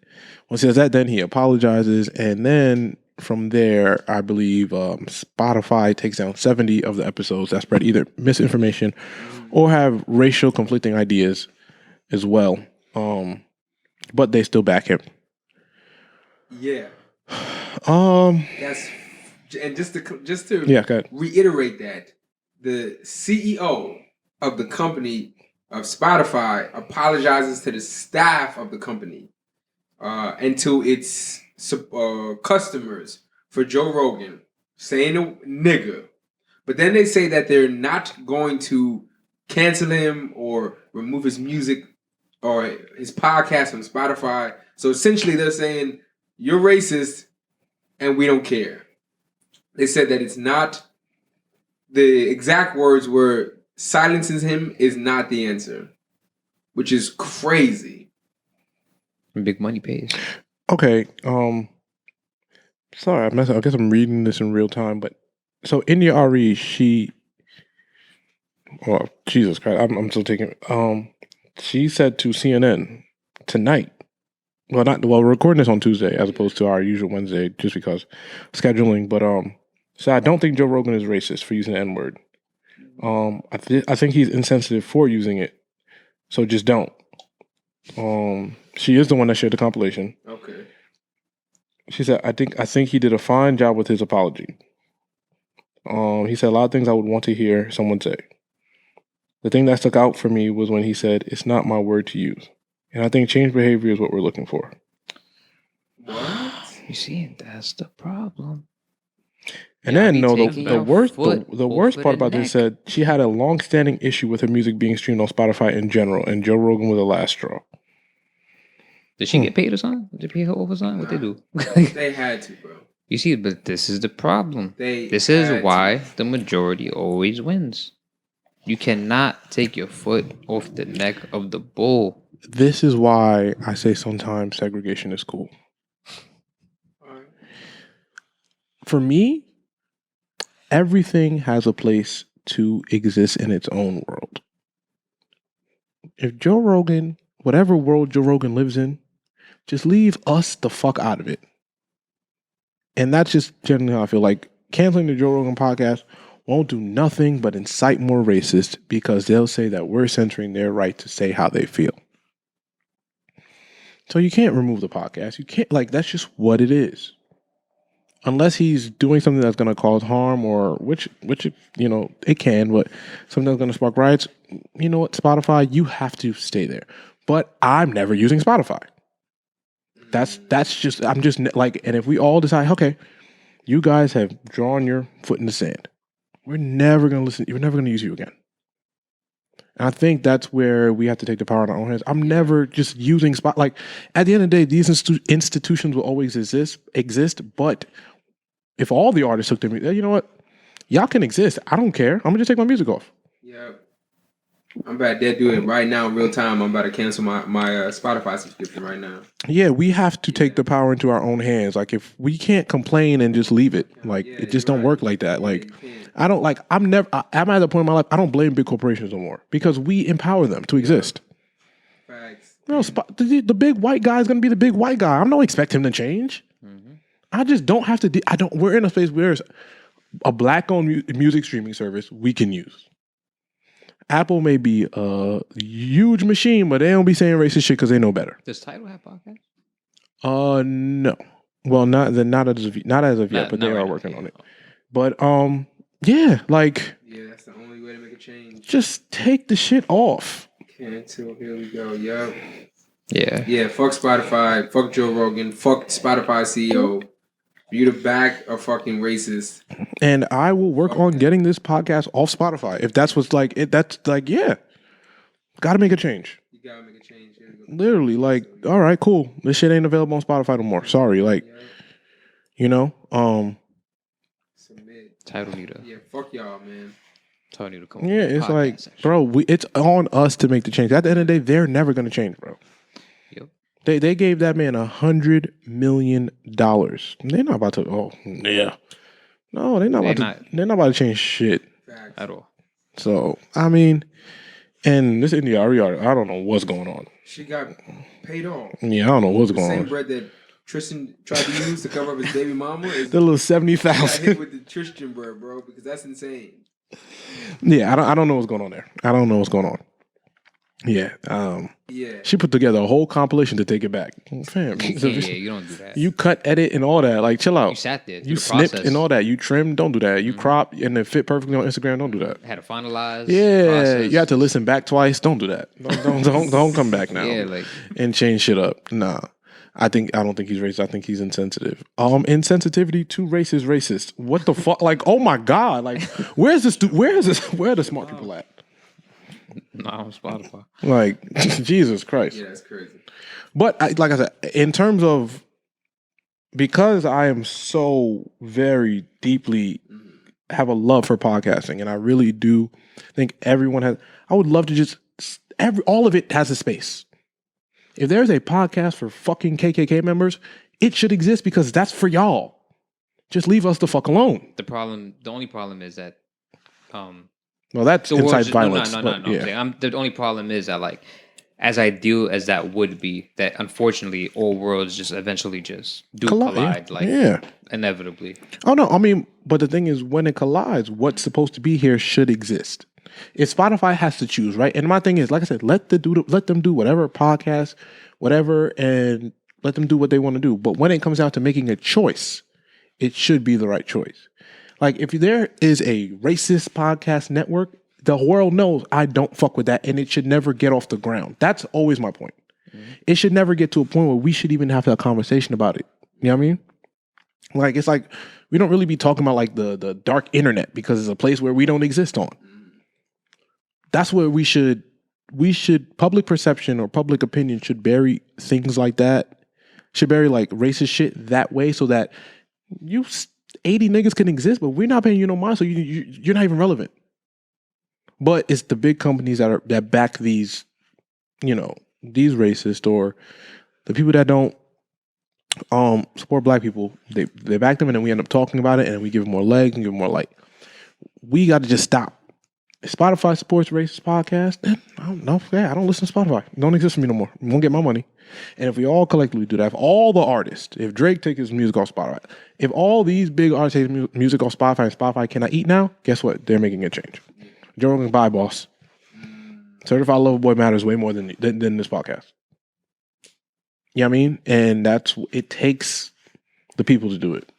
once he says that, then he apologizes. And then from there, I believe Spotify takes down 70 of the episodes that spread either misinformation or have racial conflicting ideas as well. But they still back him. Yeah. That's and just to yeah, go ahead. reiterate that the CEO of the company of Spotify apologizes to the staff of the company and to its customers for Joe Rogan saying a nigga. But then they say that they're not going to cancel him or remove his music or his podcast from Spotify. So essentially they're saying, you're racist and we don't care. They said that it's not, the exact words were, silencing him is not the answer, which is crazy. Big money pays. Okay. Sorry, I guess I'm reading this in real time, but so India Ari, Jesus Christ, I'm still taking. She said to CNN tonight. Well, we're recording this on Tuesday as opposed to our usual Wednesday, just because scheduling. But so I don't think Joe Rogan is racist for using the N-word. I think he's insensitive for using it, so just don't. She is the one that shared the compilation. Okay. She said, I think he did a fine job with his apology. He said a lot of things I would want to hear someone say. The thing that stuck out for me was when he said, "It's not my word to use." And I think change behavior is what we're looking for. What? You see, that's the problem. And Yeah, then, the worst part about this neck. said she had a long-standing issue with her music being streamed on Spotify in general, and Joe Rogan was the last straw. Did she get paid or something? Did they pay her over something? What they do? They had to, bro. You see, but this is the problem. This This is why the majority always wins. You cannot take your foot off the neck of the bull. This is why I say sometimes segregation is cool. For me, everything has a place to exist in its own world. If Joe Rogan, whatever world Joe Rogan lives in, just leave us the fuck out of it. And that's just generally how I feel. Like, canceling the Joe Rogan podcast won't do nothing but incite more racists, because they'll say that we're censoring their right to say how they feel. So you can't remove the podcast. You can't, that's just what it is. Unless he's doing something that's going to cause harm, or which it can, but something that's going to spark riots. You know what, Spotify, you have to stay there. But I'm never using Spotify. That's just, I'm just like, and if we all decide, okay, you guys have drawn your foot in the sand, we're never going to listen. We're never going to use you again. And I think that's where we have to take the power in our own hands. I'm never just using Like, at the end of the day, these institutions will always exist. But if all the artists took their music, you know what? Y'all can exist. I don't care. I'm going to just take my music off. Yeah. I'm about to do it right now in real time. I'm about to cancel my Spotify subscription right now. Yeah, we have to take the power into our own hands. Like, if we can't complain and just leave it, it just don't work like that. Like, I don't I'm at the point in my life, I don't blame big corporations no more, because we empower them to exist. Facts. The big white guy is going to be the big white guy. I'm not expecting him to change. Mm-hmm. I just don't have to. We're in a space where there's a black-owned music streaming service we can use. Apple may be a huge machine, but they don't be saying racist shit because they know better. Does Tidal have podcasts? No. Well, not as of yet, but they are working on it. But yeah, that's the only way to make a change. Just take the shit off. Cancel. Here we go. Yup. Yeah. Fuck Spotify. Fuck Joe Rogan. Fuck Spotify CEO. You the back are fucking racist. And I will work on getting this podcast off Spotify. If that's what's yeah. Gotta make a change. You gotta make a change. Literally, all right, cool. This shit ain't available on Spotify no more. Sorry, Submit. Tidal need to. Yeah, fuck y'all, man. Tidal need to come. Yeah, it's like, section. Bro, it's on us to make the change. At the end of the day, they're never gonna change, bro. Yep. They gave that man $100 million. They're not about to. Oh yeah. No, they're not about to change shit at all. So I mean, and this India Ari, I don't know what's going on. She got paid off. Yeah, I don't know what's going on. The same bread that Tristan tried to use to cover up his baby mama. The little 70,000. Got hit with the Tristan bread, bro, because that's insane. Yeah, I don't know what's going on there. I don't know what's going on. Yeah. Yeah. She put together a whole compilation to take it back. Fam, You don't do that. you cut, edit, and all that. Like, chill out. You sat there. You snipped and all that. You trimmed. Don't do that. You crop and it fit perfectly on Instagram. Don't do that. Had to finalize. Yeah, process. you have to listen back twice. Don't do that. Don't come back now. Yeah, like and change shit up. Nah. I don't think he's racist. I think he's insensitive. Insensitivity to race is racist. What the fuck? Like, oh my God. Like, where are the smart people at? no, on Spotify. Like, Jesus Christ. Yeah, that's crazy. But like I said, in terms of, because I am so very deeply have a love for podcasting, and I really do think everyone has, I would love to just, all of it has a space. If there's a podcast for fucking KKK members, it should exist because that's for y'all. Just leave us the fuck alone. The only problem is that, Well, that's incites violence. No. Yeah. The only problem is that, like, as ideal as that would be, that unfortunately all worlds just eventually just do collide, inevitably. Oh no, I mean, but the thing is, when it collides, what's supposed to be here should exist. If Spotify has to choose, right? And my thing is, like I said, let them do whatever podcast, whatever, and let them do what they want to do. But when it comes down to making a choice, it should be the right choice. Like, if there is a racist podcast network, the world knows I don't fuck with that, and it should never get off the ground. That's always my point. Mm-hmm. It should never get to a point where we should even have to have a conversation about it. You know what I mean? Like, it's like we don't really be talking about like the dark internet because it's a place where we don't exist on. That's where we should public perception or public opinion should bury things like that. Should bury like racist shit that way so that 80 niggas can exist, but we're not paying you no mind, so you're not even relevant. But it's the big companies that back these, these racist, or the people that don't support black people. They back them, and then we end up talking about it, and we give them more legs and give them more light. We got to just stop. If Spotify supports racist podcasts, then I don't listen to Spotify. It don't exist for me no more. You won't get my money. And if we all collectively do that, if all the artists, if Drake takes his music off Spotify, if all these big artists take his music off Spotify and Spotify cannot eat now, guess what? They're making a change. Joe Rogan, bye, boss. Certified Lover Boy matters way more than this podcast. You know what I mean? And it takes the people to do it.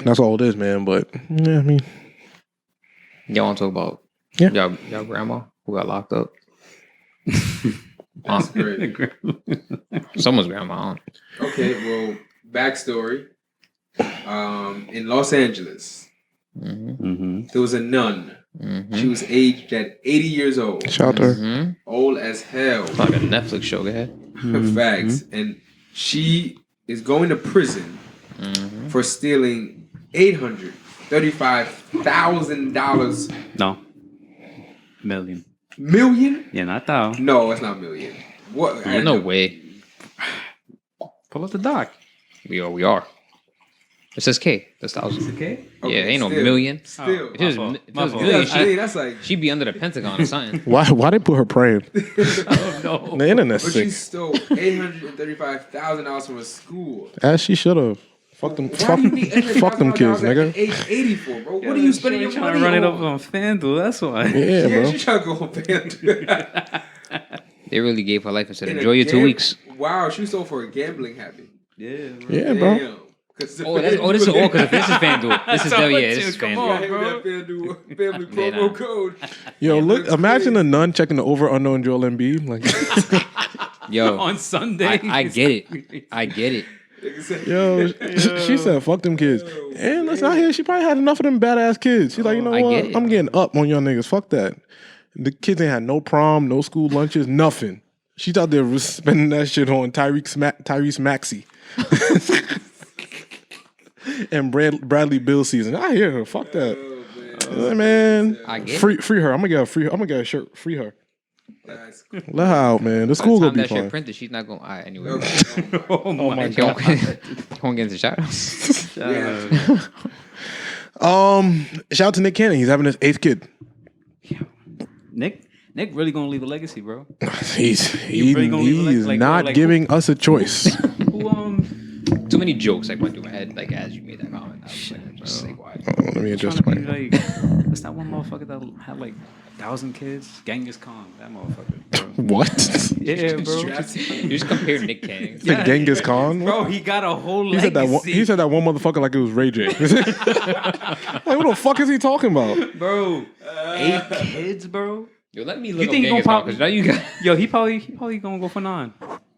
That's all it is, man. But, yeah, I mean. Y'all want to talk about y'all grandma who got locked up? That's great. Someone's grandma. Okay, well, backstory. In Los Angeles, there was a nun. She was aged at 80 years old. Shout out to her. Old as hell. Like a Netflix show, go ahead. Facts. And she is going to prison for stealing $835,000. No. Million. Million? Yeah, not thou. No, it's not million. What? No way. Pull up the doc. We are. It says K. That's thousand. Okay. Yeah, ain't no million. Still. If it was fault. million, That's like. she'd be under the Pentagon or something. Why they put her praying? Oh, no. The internet's But sick. she stole $835,000 from a school. As she should have. Fuck them. Why do you need Fuck them kids, $835,000 nigga. at age 84, bro? What are you spending your trying money to run on? it up on FanDuel? That's why. Yeah, bro. She trying to go on FanDuel. They really gave her life and said, enjoy your 2 weeks. Wow, she sold for a gambling habit. Yeah, bro. Yeah, bro. Damn. This is all because this is FanDuel. This is this is Come FanDuel. on, bro. That FanDuel family Yeah, promo nah. code. Yo, look, That's imagine crazy. a nun checking the over under on Joel Embiid. Like, Yo, On Sunday. I get it. I get it. yo, she said, fuck them kids. And listen, out here, she probably had enough of them badass kids. She's like, you know I what? get it. I'm getting up on y'all niggas. Fuck that. The kids ain't had no prom, no school lunches, nothing. She's out there spending that shit on Tyrese Maxey. And Bradley Bill season. I hear her. Fuck that. Man. I get Free her. I'm gonna get a shirt. Free her. That's Let her out, man. The school By gonna the time be that shit fine. printed, she's not going. All right, anyway. Oh my You god. won't get into shout outs. Shout out to Nick Cannon. He's having his 8th kid. Nick really gonna leave a legacy, bro. He's really gonna leave he's like not like giving us a choice. Who Too many jokes like went through my head like as you made that comment. I was like, just like why? Let me adjust trying to my. be like a What's that one motherfucker that had like 1,000 kids? Genghis Khan. That motherfucker. Bro. What? Yeah, bro. You just compare Nick Cannon. The Genghis Khan? Bro, he got a whole He said that one motherfucker like it was Ray J. Like, what the fuck is he talking about? Bro, 8 kids, bro. Yo, let me You look up think he Genghis gonna Khan, because now you got... Yo, he probably gonna go for 9.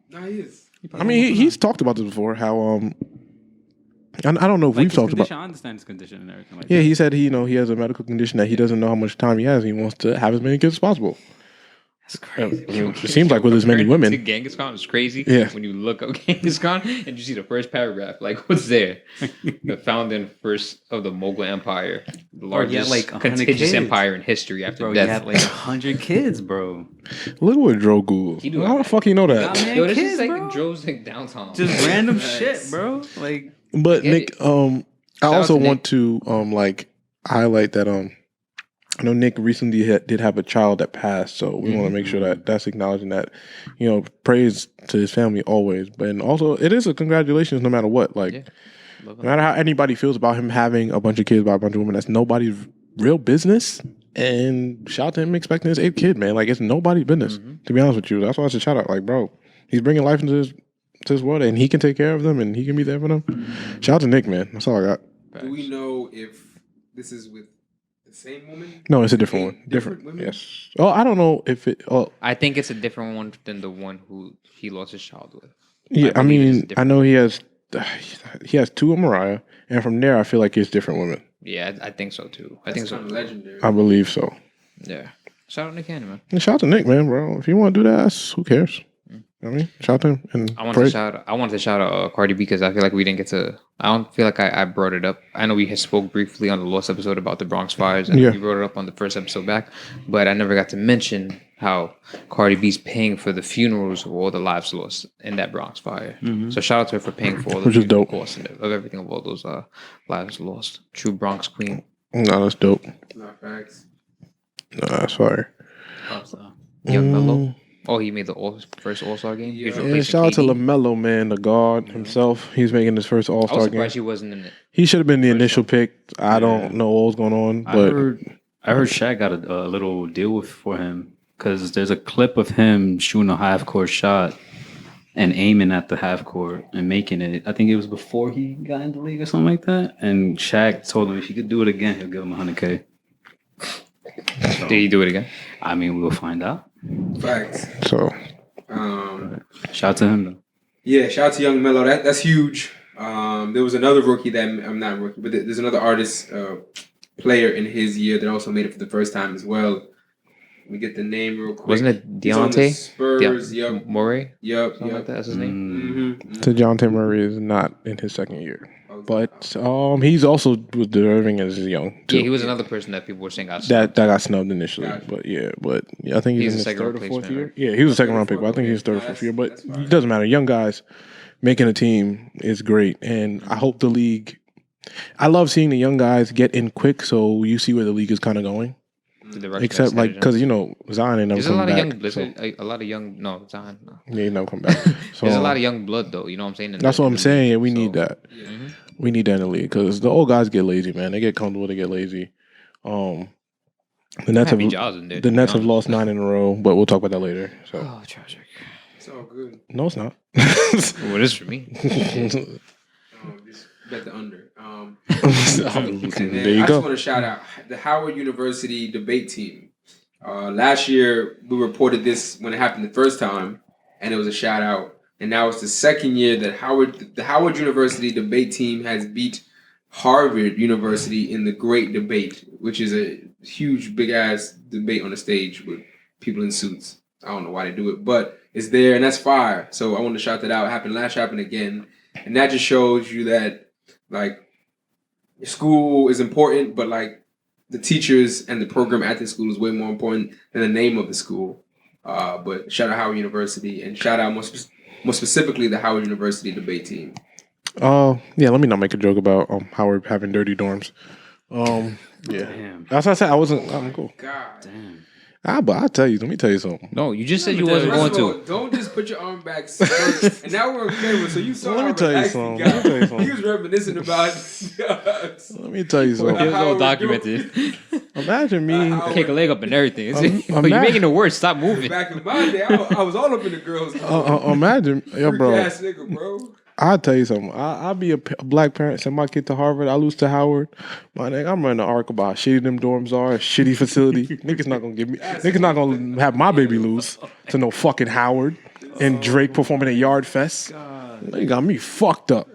Nah, he is. I mean, he's talked about this before. How I don't know if we've talked about. I understand his condition and everything. Like Yeah, that. he said he has a medical condition that he doesn't know how much time he has. He wants to have as many kids as possible. That's crazy. I mean, it seems like with as many Comparing to women. Genghis Khan is crazy. Yeah. When you look up Genghis Khan and you see the first paragraph, like, what's there? The founding first of the Mughal Empire, the largest like 100 contiguous kids. empire in history after Bro, he death. had like 100 kids, bro. Look what Dro Google. He do How the have- fuck he know Nah, that? man, Yo, this kids, is like bro. Joe's like downtown. Just random Nice. shit, bro. Like, But get Nick, it. I out also to want to like highlight that I know Nick recently did have a child that passed, so we want to make sure that that's acknowledging that, praise to his family always. But also, it is a congratulations no matter what. Like, Yeah. no matter how anybody feels about him having a bunch of kids by a bunch of women, that's nobody's real business. And shout out to him expecting his 8th kid, man. Like, it's nobody's business, to be honest with you. That's why I said shout out. Like, bro, he's bringing life into his world, and he can take care of them, and he can be there for them. Shout out to Nick, man. That's all I got. Do we know if this is with the same woman? No, it's a different one. Different Different. women? Yes. Oh, I don't know if it. Oh, I think it's a different one than the one who he lost his child with. yeah. I believe it is mean, I know he has 2 of Mariah, and from there, I feel like it's different women. Yeah, I think so too. I That's think so. kind of legendary. I believe so. Yeah. Shout out Nick Cannon, man. And shout out to Nick, man, bro. If you want to do that, who cares? I mean, shout out to him and I wanted praise. to shout out Cardi B because I feel like we didn't get to. I don't feel like I brought it up. I know we had spoke briefly on the Lost episode about the Bronx fires, and Yeah. we brought it up on the first episode back, but I never got to mention how Cardi B's paying for the funerals of all the lives lost in that Bronx fire. So shout out to her for paying for all the Which is funeral dope. costs of everything of all those lives lost. True Bronx queen. No, that's dope. Not facts. No, that's fire. Young Mello. Oh, he made the first All-Star game. He was Yeah, Yeah, replacing shout out to KD. LaMelo, man, the God himself. He's making his first I was All-Star game. surprised he wasn't in it. He should have been the initial pick. I don't know what was going on, I but heard Shaq got a little deal for him because there's a clip of him shooting a half court shot and aiming at the half court and making it. I think it was before he got in the league or something like that. And Shaq told him if he could do it again, he'll give him $100K. So, Did he do it again? I mean, we'll find out. Facts. so Shout out to him though. Yeah, shout out to Young Mello. That's huge. There was another rookie that I'm not a rookie, but there's another artist, player in his year that also made it for the first time as well. Let me get the name real quick. Wasn't it He's on the Deontay? Spurs. Yup. Morey? Yup. Something like that. That's his name. Mm-hmm. DeJounte Murray is not in his second year. But he's also with the Irving as young too. Yeah, he was another person that people were saying got that got snubbed initially. Gotcha. But I think he's He's a in his second 3rd or 4th replacement, year. right? Yeah, he was a second round pick, but I think he's 3rd or 4th year. But That's fine. it doesn't matter. Young guys making a team is great, and I hope the league. I love seeing the young guys get in quick, so you see where the league is kind of going. Except like because Zion ain't never there's a come lot back. of young so, a lot of young no Zion. No. yeah, he never come back. So There's a lot of young blood though. You know what I'm saying? that's what I'm saying. Yeah, we need So, that. We need that in the league because the old guys get lazy, man. They get comfortable. They get lazy. The Nets Happy have Jaws in there. the Nets have lost 9 in a row, but we'll talk about that later. So Oh, tragic. It's all good. no, it's not. Well, it is for me. Just bet the under. There And you then I just go. want to shout out the Howard University debate team. Last year, we reported this when it happened the first time, and it was a shout out. And now it's the second year that the Howard University debate team has beat Harvard University in the Great Debate, which is a huge, big-ass debate on the stage with people in suits. I don't know why they do it, but it's there, and that's fire. So I want to shout that out. It happened last year, happened again. And that just shows you that, like, school is important, but, like, the teachers and the program at the school is way more important than the name of the school. But shout out Howard University, and shout out more specifically the Howard University debate team. Yeah, let me not make a joke about Howard having dirty dorms. Yeah, Damn. that's what I said. I'm cool. God. Damn. But I'll tell you. Let me tell you something. No, you just said you First wasn't of going all, to. don't just put your arm back. First. And now we're on camera, so you saw Let me how tell you relaxed something. he Let me tell you got. something. He was reminiscing about Let me tell you something. It was all Howard documented. Imagine me. Kick a leg up and everything. I'm You're mad. making it worse. Stop moving. Back in my day, I was all up in the girls' Imagine, yo, bro. ass nigga, bro. I'll tell you something. I'll be a black parent, send my kid to Harvard. I lose to Howard. My nigga, I'm running an arc about how shitty them dorms are, a shitty facility. Niggas not gonna give me. Niggas not gonna have my baby lose to no fucking Howard and Drake performing at Yard Fest. You got me fucked up.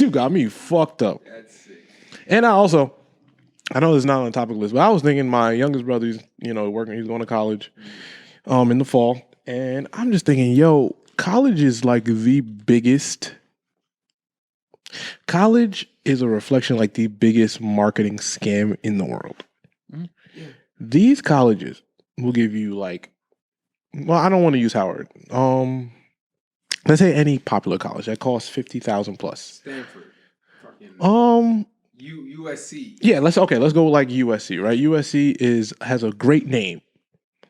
You got me fucked up. That's sick. And I know this is not on the topic list, but I was thinking my youngest brother's, working. He's going to college, in the fall, and I'm just thinking, yo. College is like the biggest. College is a reflection like the biggest marketing scam in the world. Mm-hmm. Yeah. These colleges will give you like, well, I don't want to use Howard. Let's say any popular college that costs $50,000 plus. Stanford. Fucking USC. Yeah, let's go like USC, right? USC has a great name.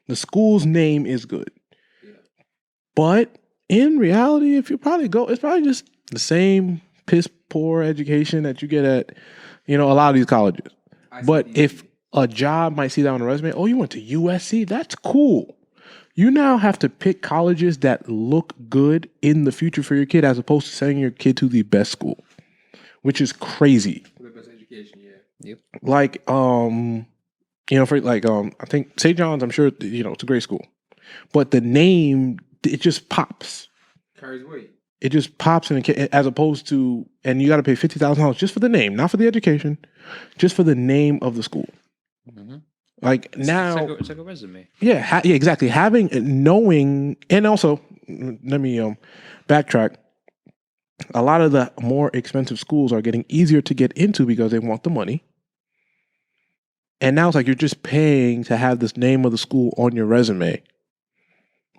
The school's name is good. Yeah. But in reality, if you probably go, it's probably just the same piss poor education that you get at, a lot of these colleges. But if a job might see that on the resume, oh, you went to USC, that's cool. You now have to pick colleges that look good in the future for your kid, as opposed to sending your kid to the best school, which is crazy. For the best education, yeah. Yep. Like, I think St. John's, I'm sure, it's a great school, but the name. It just pops. Carries weight. It just pops as opposed to, and you got to pay $50,000 just for the name, not for the education, just for the name of the school. Mm-hmm. Like now, it's like a resume. Yeah, exactly. Knowing, and also, let me backtrack. A lot of the more expensive schools are getting easier to get into because they want the money. And now it's like you're just paying to have this name of the school on your resume.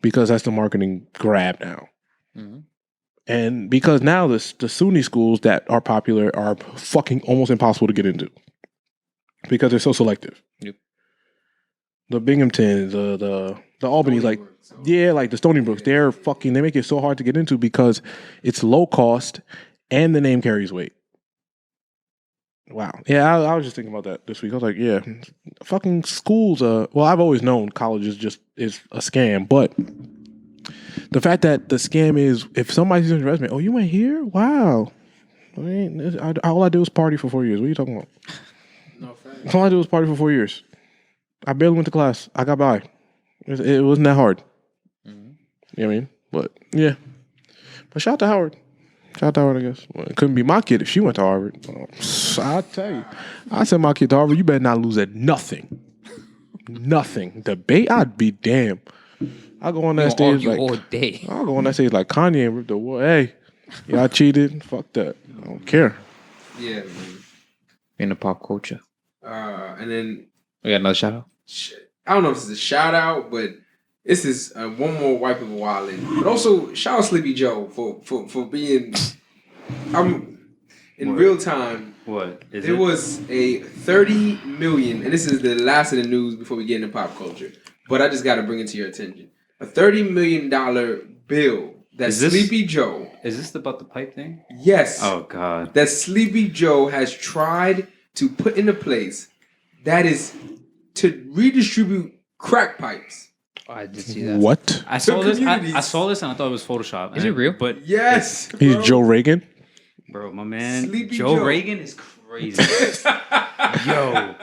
Because that's the marketing grab now. Mm-hmm. And because now the SUNY schools that are popular are fucking almost impossible to get into. Because they're so selective. Yep. The Binghamtons, the Albany's, like the Stony Brooks, they make it so hard to get into because it's low cost and the name carries weight. Wow. Yeah, I was just thinking about that this week. I was like, yeah, fucking schools. Well, I've always known college is a scam, but the fact that the scam is if somebody's on your resume, oh, you went here? Wow. All I did was party for 4 years. What are you talking about? No fact. All I did was party for 4 years. I barely went to class. I got by. It wasn't that hard. Mm-hmm. You know what I mean? But yeah. But shout out to Howard. Shout out to Howard, I guess. Well, it couldn't be my kid if she went to Harvard. I'll tell you. I sent my kid to Harvard. You better not lose at nothing. Nothing. Debate, I'd be damned. I'll go on that stage like all day. I'll go on that stage like Kanye and rip the war. Hey, y'all cheated. Fuck that. I don't care. Yeah, man. In the pop culture. And then we got another shout out. I don't know if this is a shout out, but this is one more white people wilding. But also shout out Sleepy Joe for being. In real time. What is there was a 30 million, and this is the last of the news before we get into pop culture. But I just got to bring it to your attention. A $30 million bill that Sleepy Joe. Is this about the pipe thing? Yes. Oh, God. That Sleepy Joe has tried to put into place that is to redistribute crack pipes. Oh, I did see that. What? I saw this. I saw this and I thought it was Photoshop. Is it real? But yes. He's Joe Reagan. Bro, my man. Sleepy Joe Joe. Reagan is crazy. Yo.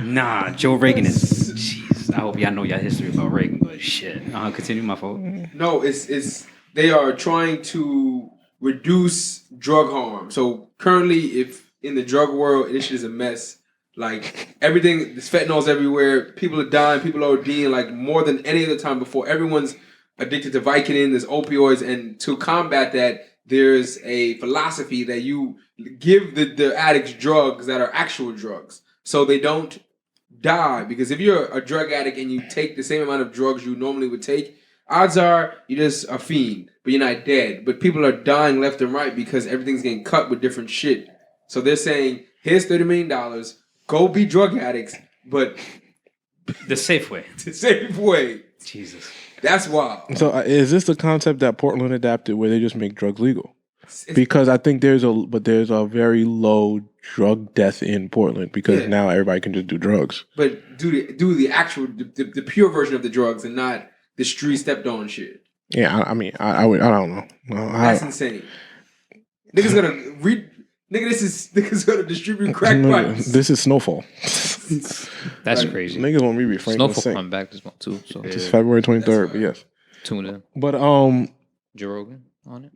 Nah, Joe Reagan is. Jeez. I hope y'all know y'all history about Reagan, but shit. Continue my fault. No, it's they are trying to reduce drug harm. So currently, if in the drug world, this shit is a mess. Like everything, there's fentanyls everywhere. People are dying. People are ODing like more than any other time before. Everyone's addicted to Vicodin. There's opioids, and to combat that, there's a philosophy that you give the addicts drugs that are actual drugs, so they don't die. Because if you're a drug addict and you take the same amount of drugs you normally would take, odds are you're just a fiend, but you're not dead. But people are dying left and right because everything's getting cut with different shit. So they're saying, here's $30 million. Go be drug addicts, but the safe way. The safe way. Jesus. That's wild. So is this the concept that Portland adapted where they just make drugs legal? because I think there's a very low drug death in Portland because now everybody can just do drugs. But do the actual the pure version of the drugs and not the street stepped on shit. Yeah, I mean, I don't know. That's insane. Niggas gonna niggas gonna distribute crack pipes. This is Snowfall. That's crazy. Niggas want me to refrain. Snowfall coming back this month too. So it's February 23rd. But yes. Tune in. But Joe Rogan on it.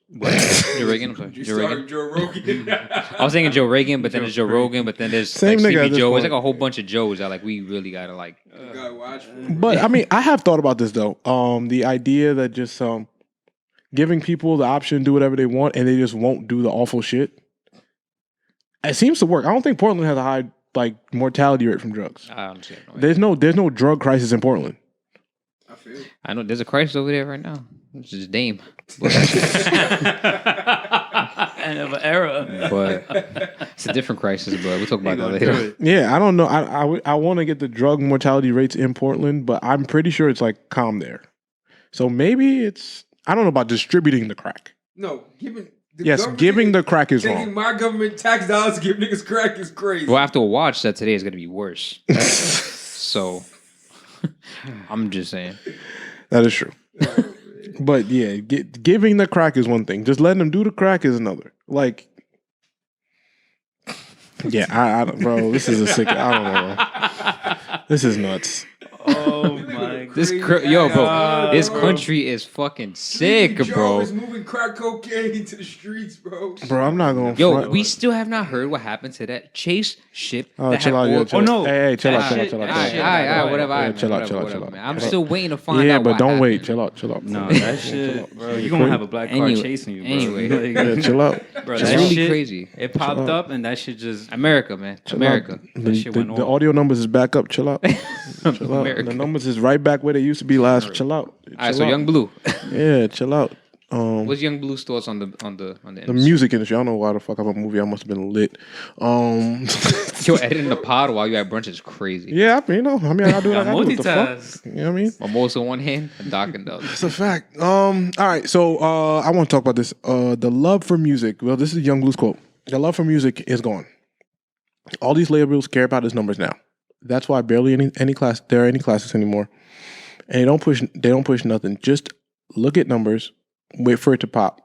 What? Joe Rogan. I'm sorry. Joe Rogan. I was thinking Joe Rogan, but then there's Joe Rogan, but then there's Same like nigga at Sleepy this Joe. point. It's like a whole bunch of Joes that like we really gotta like. Gotta watch. But I mean, I have thought about this though. The idea that just giving people the option to do whatever they want and they just won't do the awful shit. It seems to work. I don't think Portland has a high like mortality rate from drugs. I understand. There's no drug crisis in Portland. I feel. I know there's a crisis over there right now. It's just Dame. End of an era. But it's a different crisis, but we'll talk about that later. Yeah, I don't know. I want to get the drug mortality rates in Portland, but I'm pretty sure it's like calm there. So maybe it's, I don't know about distributing the crack. No, giving the crack is taking wrong. my government tax dollars to give niggas crack is crazy. Well, after a watch that today is going to be worse. So I'm just saying. That is true. But yeah, giving the crack is one thing. Just letting them do the crack is another. Like, yeah, I don't, bro. This is a sick. I don't know. This is nuts. Oh my god. Bro, this country is fucking sick, Joe bro. is moving crack cocaine into the streets, bro. Bro, I'm not going to Yo, we still have not heard what happened to that Chase ship. Oh, that chill had out, all- yo, chill Oh, no. out. Hey, chill out. Alright, whatever. Yeah, Alright, chill out, man, chill out, whatever, chill out. man. I'm still waiting to find out. Yeah, but what don't wait. happened. Chill out. No, that shit, bro. You're gonna have a black car Anyway- chasing you, bro. anyway. Yeah, chill out. Bro, It's that really shit, crazy. It popped up and that shit just America, man. America. That shit went The off. audio numbers is back up. Chill out. Chill out. America. The numbers is right back where they used to be last. Chill out. Alright, so Young Blue. Yeah, chill out. What's Young Blue's thoughts on the The industry? music industry. I don't know why the fuck I'm a movie. I must have been lit. Yo, editing the pod while you at brunch is crazy. Yeah, I mean, I gotta do what I gotta do. What the fuck? Multitask. You know what I mean? Mimosa one hand and Doc in the other. It's a fact. All right. So I want to talk about this. The love for music. Well, this is Young Blue's quote. The love for music is gone. All these labels care about is numbers now. That's why barely any class there are any classes anymore, and they don't push nothing. Just look at numbers, wait for it to pop.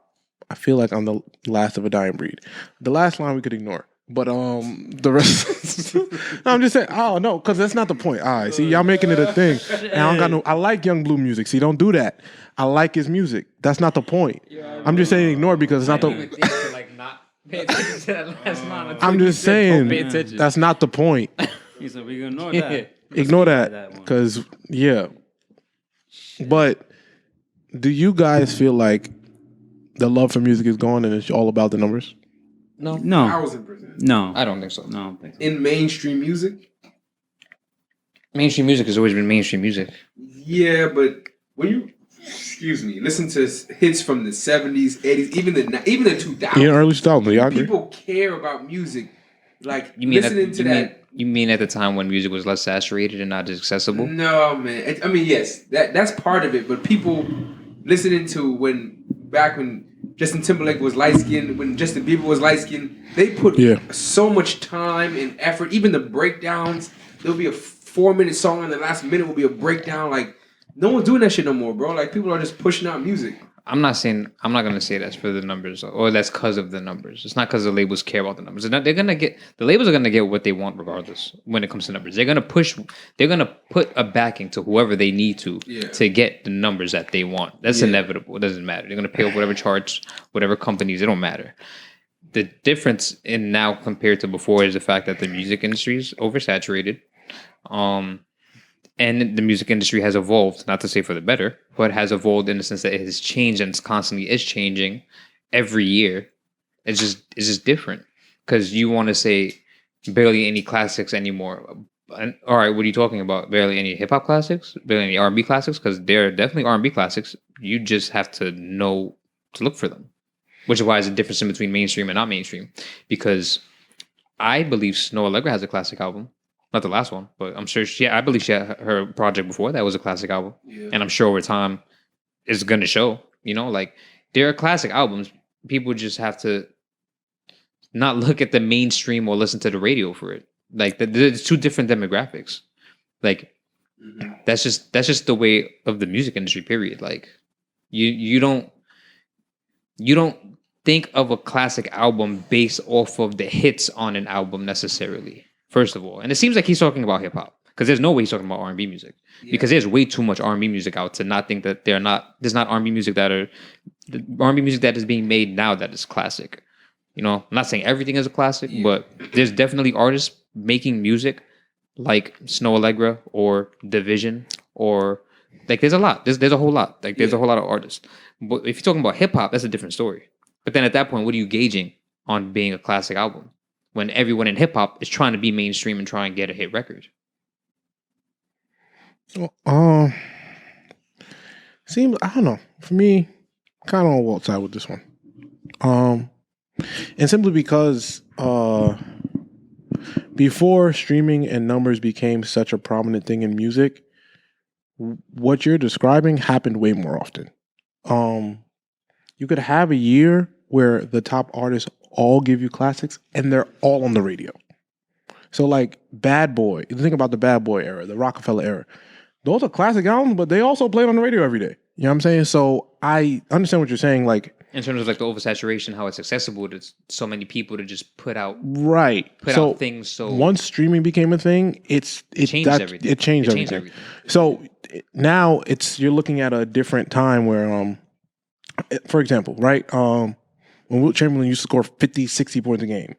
I feel like I'm the last of a dying breed. The last line we could ignore, but the rest. No, I'm just saying. Oh no, because that's not the point. All right, see, y'all making it a thing. And I don't got no. I like Young Blue music. See, don't do that. I like his music. That's not the point. I'm just saying ignore it because it's not the. I'm just saying that's not the point. He said we can ignore that. Ignore that one. because yeah. But do you guys feel like the love for music is gone and it's all about the numbers? No, 1000%. no, I don't think so. no, I don't think so. In mainstream music, Mainstream music has always been mainstream music. yeah, but when you listen to hits from the 70s, 80s, even the 2000s. Yeah, early 2000s. Yeah, I agree. People care about music. Like You mean listening to that. You mean at the time when music was less saturated and not as accessible? No, man. I mean, yes, that's part of it. But people listening to back when Justin Timberlake was light skinned, when Justin Bieber was light skinned, they put so much time and effort. Even the breakdowns, there'll be a 4-minute song and the last minute will be a breakdown. Like, no one's doing that shit no more, bro. Like, people are just pushing out music. I'm not gonna say that's for the numbers or that's because of the numbers. It's not because the labels care about the numbers. The labels are gonna get what they want regardless when it comes to numbers. They're gonna put a backing to whoever they need to get the numbers that they want. That's inevitable. It doesn't matter. They're gonna pay off whatever charts, whatever companies. It don't matter. The difference in now compared to before is the fact that the music industry is oversaturated. And the music industry has evolved, not to say for the better, but has evolved in the sense that it has changed and it's constantly is changing every year. It's just different because you want to say barely any classics anymore. And, all right, what are you talking about? Barely any hip hop classics? Barely any R&B classics? Because there are definitely R&B classics. You just have to know to look for them, which is why there's a difference in between mainstream and not mainstream. Because I believe Snow Allegra has a classic album. Not the last one, but I'm sure I believe she had her project before that was a classic album. Yeah. And I'm sure over time it's going to show, like there are classic albums, people just have to not look at the mainstream or listen to the radio for it. Like there's two different demographics. Like that's just the way of the music industry. Period. Like you don't think of a classic album based off of the hits on an album necessarily. First of all, and it seems like he's talking about hip hop because there's no way he's talking about R&B music because there's way too much R&B music out to not think that there's not R&B music that is being made now that is classic. You know, I'm not saying everything is a classic, but there's definitely artists making music like Snow Allegra or Division or like there's a lot. There's a whole lot. Like there's a whole lot of artists. But if you're talking about hip hop, that's a different story. But then at that point, what are you gauging on being a classic album when everyone in hip hop is trying to be mainstream and try and get a hit record? Seems I don't know. For me, kind of on Walt's side with this one. And simply because before streaming and numbers became such a prominent thing in music, what you're describing happened way more often. You could have a year where the top artists all give you classics and they're all on the radio. So like Bad Boy, you think about the Bad Boy era, the Rockefeller era. Those are classic albums, but they also played on the radio every day. You know what I'm saying? So I understand what you're saying. Like in terms of like the oversaturation, how it's accessible to so many people to just put out things. So once streaming became a thing, it changed everything. It changed everything. So now you're looking at a different time where, for example, right? When Wilt Chamberlain used to score 50, 60 points a game,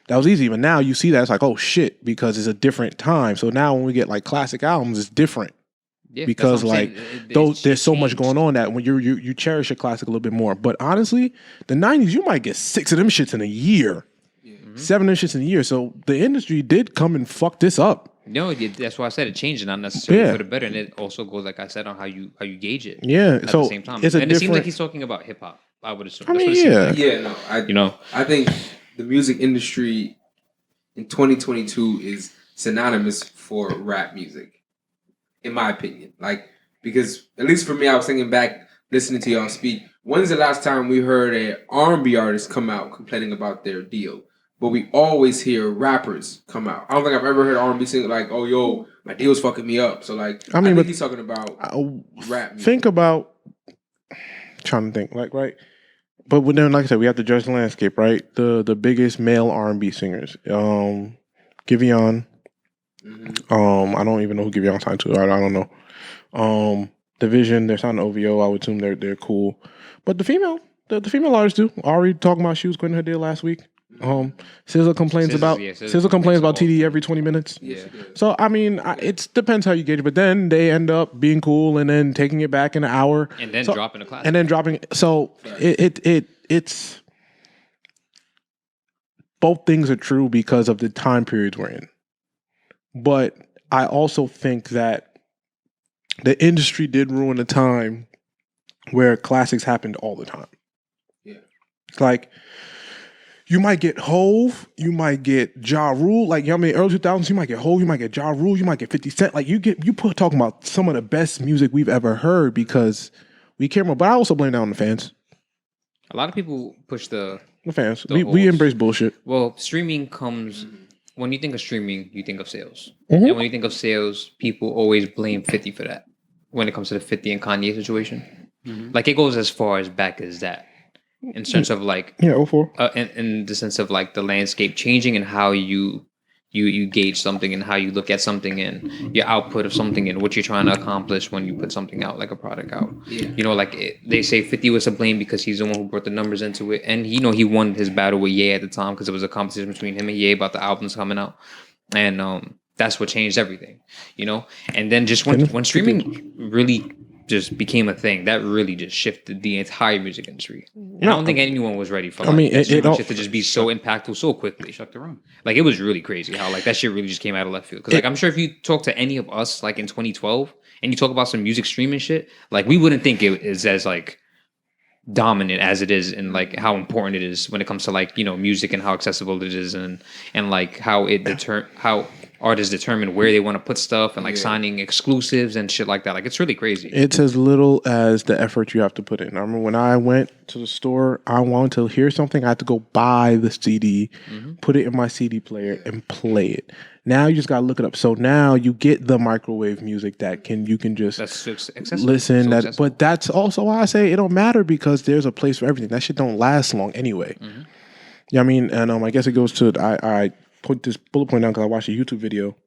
that was easy. But now you see that it's like, oh shit, because it's a different time. So now when we get like classic albums, it's different. Yeah, because like there's so much going on that when you cherish a classic a little bit more. But honestly, the 90s, you might get 6 of them shits in a year, 7 of them shits in a year. So the industry did come and fuck this up. No, that's why I said it changed, not necessarily for the better. And it also goes, like I said, on how you gauge it. Yeah, at the same time. And it seems like he's talking about hip hop. I would assume. I think the music industry in 2022 is synonymous for rap music. In my opinion, like, because at least for me, I was thinking back, listening to y'all speak. When's the last time we heard an R&B artist come out complaining about their deal? But we always hear rappers come out. I don't think I've ever heard R&B sing like, "Oh, yo, my deal's fucking me up." So like, I think he's talking about rap music. Think about trying to think, like, right? But then, like I said, we have to judge the landscape, right? The biggest male R&B singers, Giveon. I don't even know who Giveon signed to. I don't know. Division, they're signed to OVO. I would assume they're cool. But the female artists do. Ari talking about she was quitting her deal last week. SZA complains about TD every 20 minutes. Yeah. So I mean, it depends how you gauge it. But then they end up being cool and then taking it back in an hour and then dropping a class and then dropping. So it's both things are true because of the time periods we're in. But I also think that the industry did ruin a time where classics happened all the time. Yeah. Like, you might get Hove, you might get Ja Rule, like, you know what I mean, early 2000s, you might get Hove, you might get Ja Rule, you might get 50 Cent. Like, talking about some of the best music we've ever heard because we care more. But I also blame that on the fans. A lot of people push the fans. We embrace bullshit. Well, streaming comes... When you think of streaming, you think of sales. And when you think of sales, people always blame 50 for that. When it comes to the 50 and Kanye situation. Like, it goes as far as back as that. In sense of like... Yeah, 04. In the sense of like the landscape changing and how you gauge something and how you look at something and your output of something and what you're trying to accomplish when you put something out, like a product out. Yeah. You know, like they say 50 was to blame because he's the one who brought the numbers into it. And, you know, he won his battle with Ye at the time because it was a competition between him and Ye about the albums coming out. And that's what changed everything, you know? And then just when streaming really just became a thing, that really just shifted the entire music industry. And I don't think anyone was ready for it to just be so impactful so quickly. Shut the room. Like, it was really crazy how like that shit really just came out of left field. Because like I'm sure if you talk to any of us like in 2012 and you talk about some music streaming shit, like we wouldn't think it is as like dominant as it is and like how important it is when it comes to like, you know, music and how accessible it is and like how it artists determine where they want to put stuff and like signing exclusives and shit like that. Like it's really crazy. It's as little as the effort you have to put in. I remember when I went to the store, I wanted to hear something, I had to go buy the CD, put it in my CD player, and play it. Now you just gotta look it up. So now you get the microwave music that you can just listen. But that's also why I say it don't matter, because there's a place for everything. That shit don't last long anyway. Yeah, I mean, and I guess it goes to I put this bullet point down because I watched a YouTube video.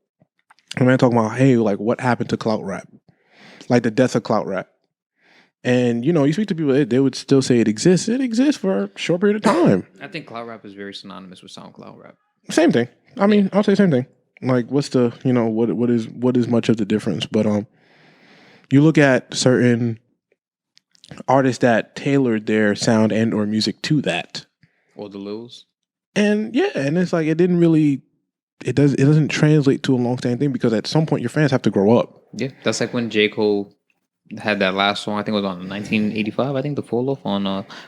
A man talking about, hey, like what happened to clout rap, like the death of clout rap. And you know, you speak to people, they would still say it exists. It exists for a short period of time. I think clout rap is very synonymous with Soundcloud rap. Same thing. I mean, I'll say same thing. Like, what's the, you know, what is much of the difference? But you look at certain artists that tailored their sound and or music to that. Or the Lils. And yeah, and it's like it doesn't translate to a long-standing thing, because at some point your fans have to grow up. Yeah, that's like when J. Cole had that last song. I think it was on 1985. I think the Fall Off on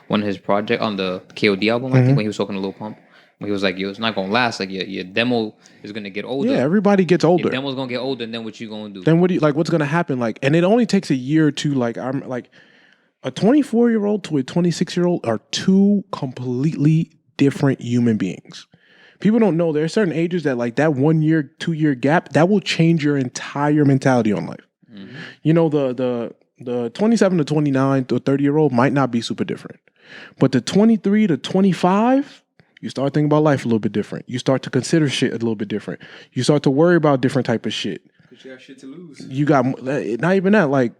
one of his project on the KOD album. I think when he was talking to Lil Pump, when he was like, "Yo, it's not gonna last. Like your demo is gonna get older. Yeah, everybody gets older. Your demo's gonna get older, and then what you gonna do? Then what do you like? What's gonna happen? Like, and it only takes a year or two. Like, I'm like a 24-year-old to a 26-year-old are two completely different human beings. People don't know there are certain ages that like that 1 year, 2 year gap that will change your entire mentality on life. You know, the 27 to 29 to 30-year-old might not be super different, but the 23 to 25, you start thinking about life a little bit different. You start to consider shit a little bit different. You start to worry about different type of shit. Because you got shit to lose. You got not even that, like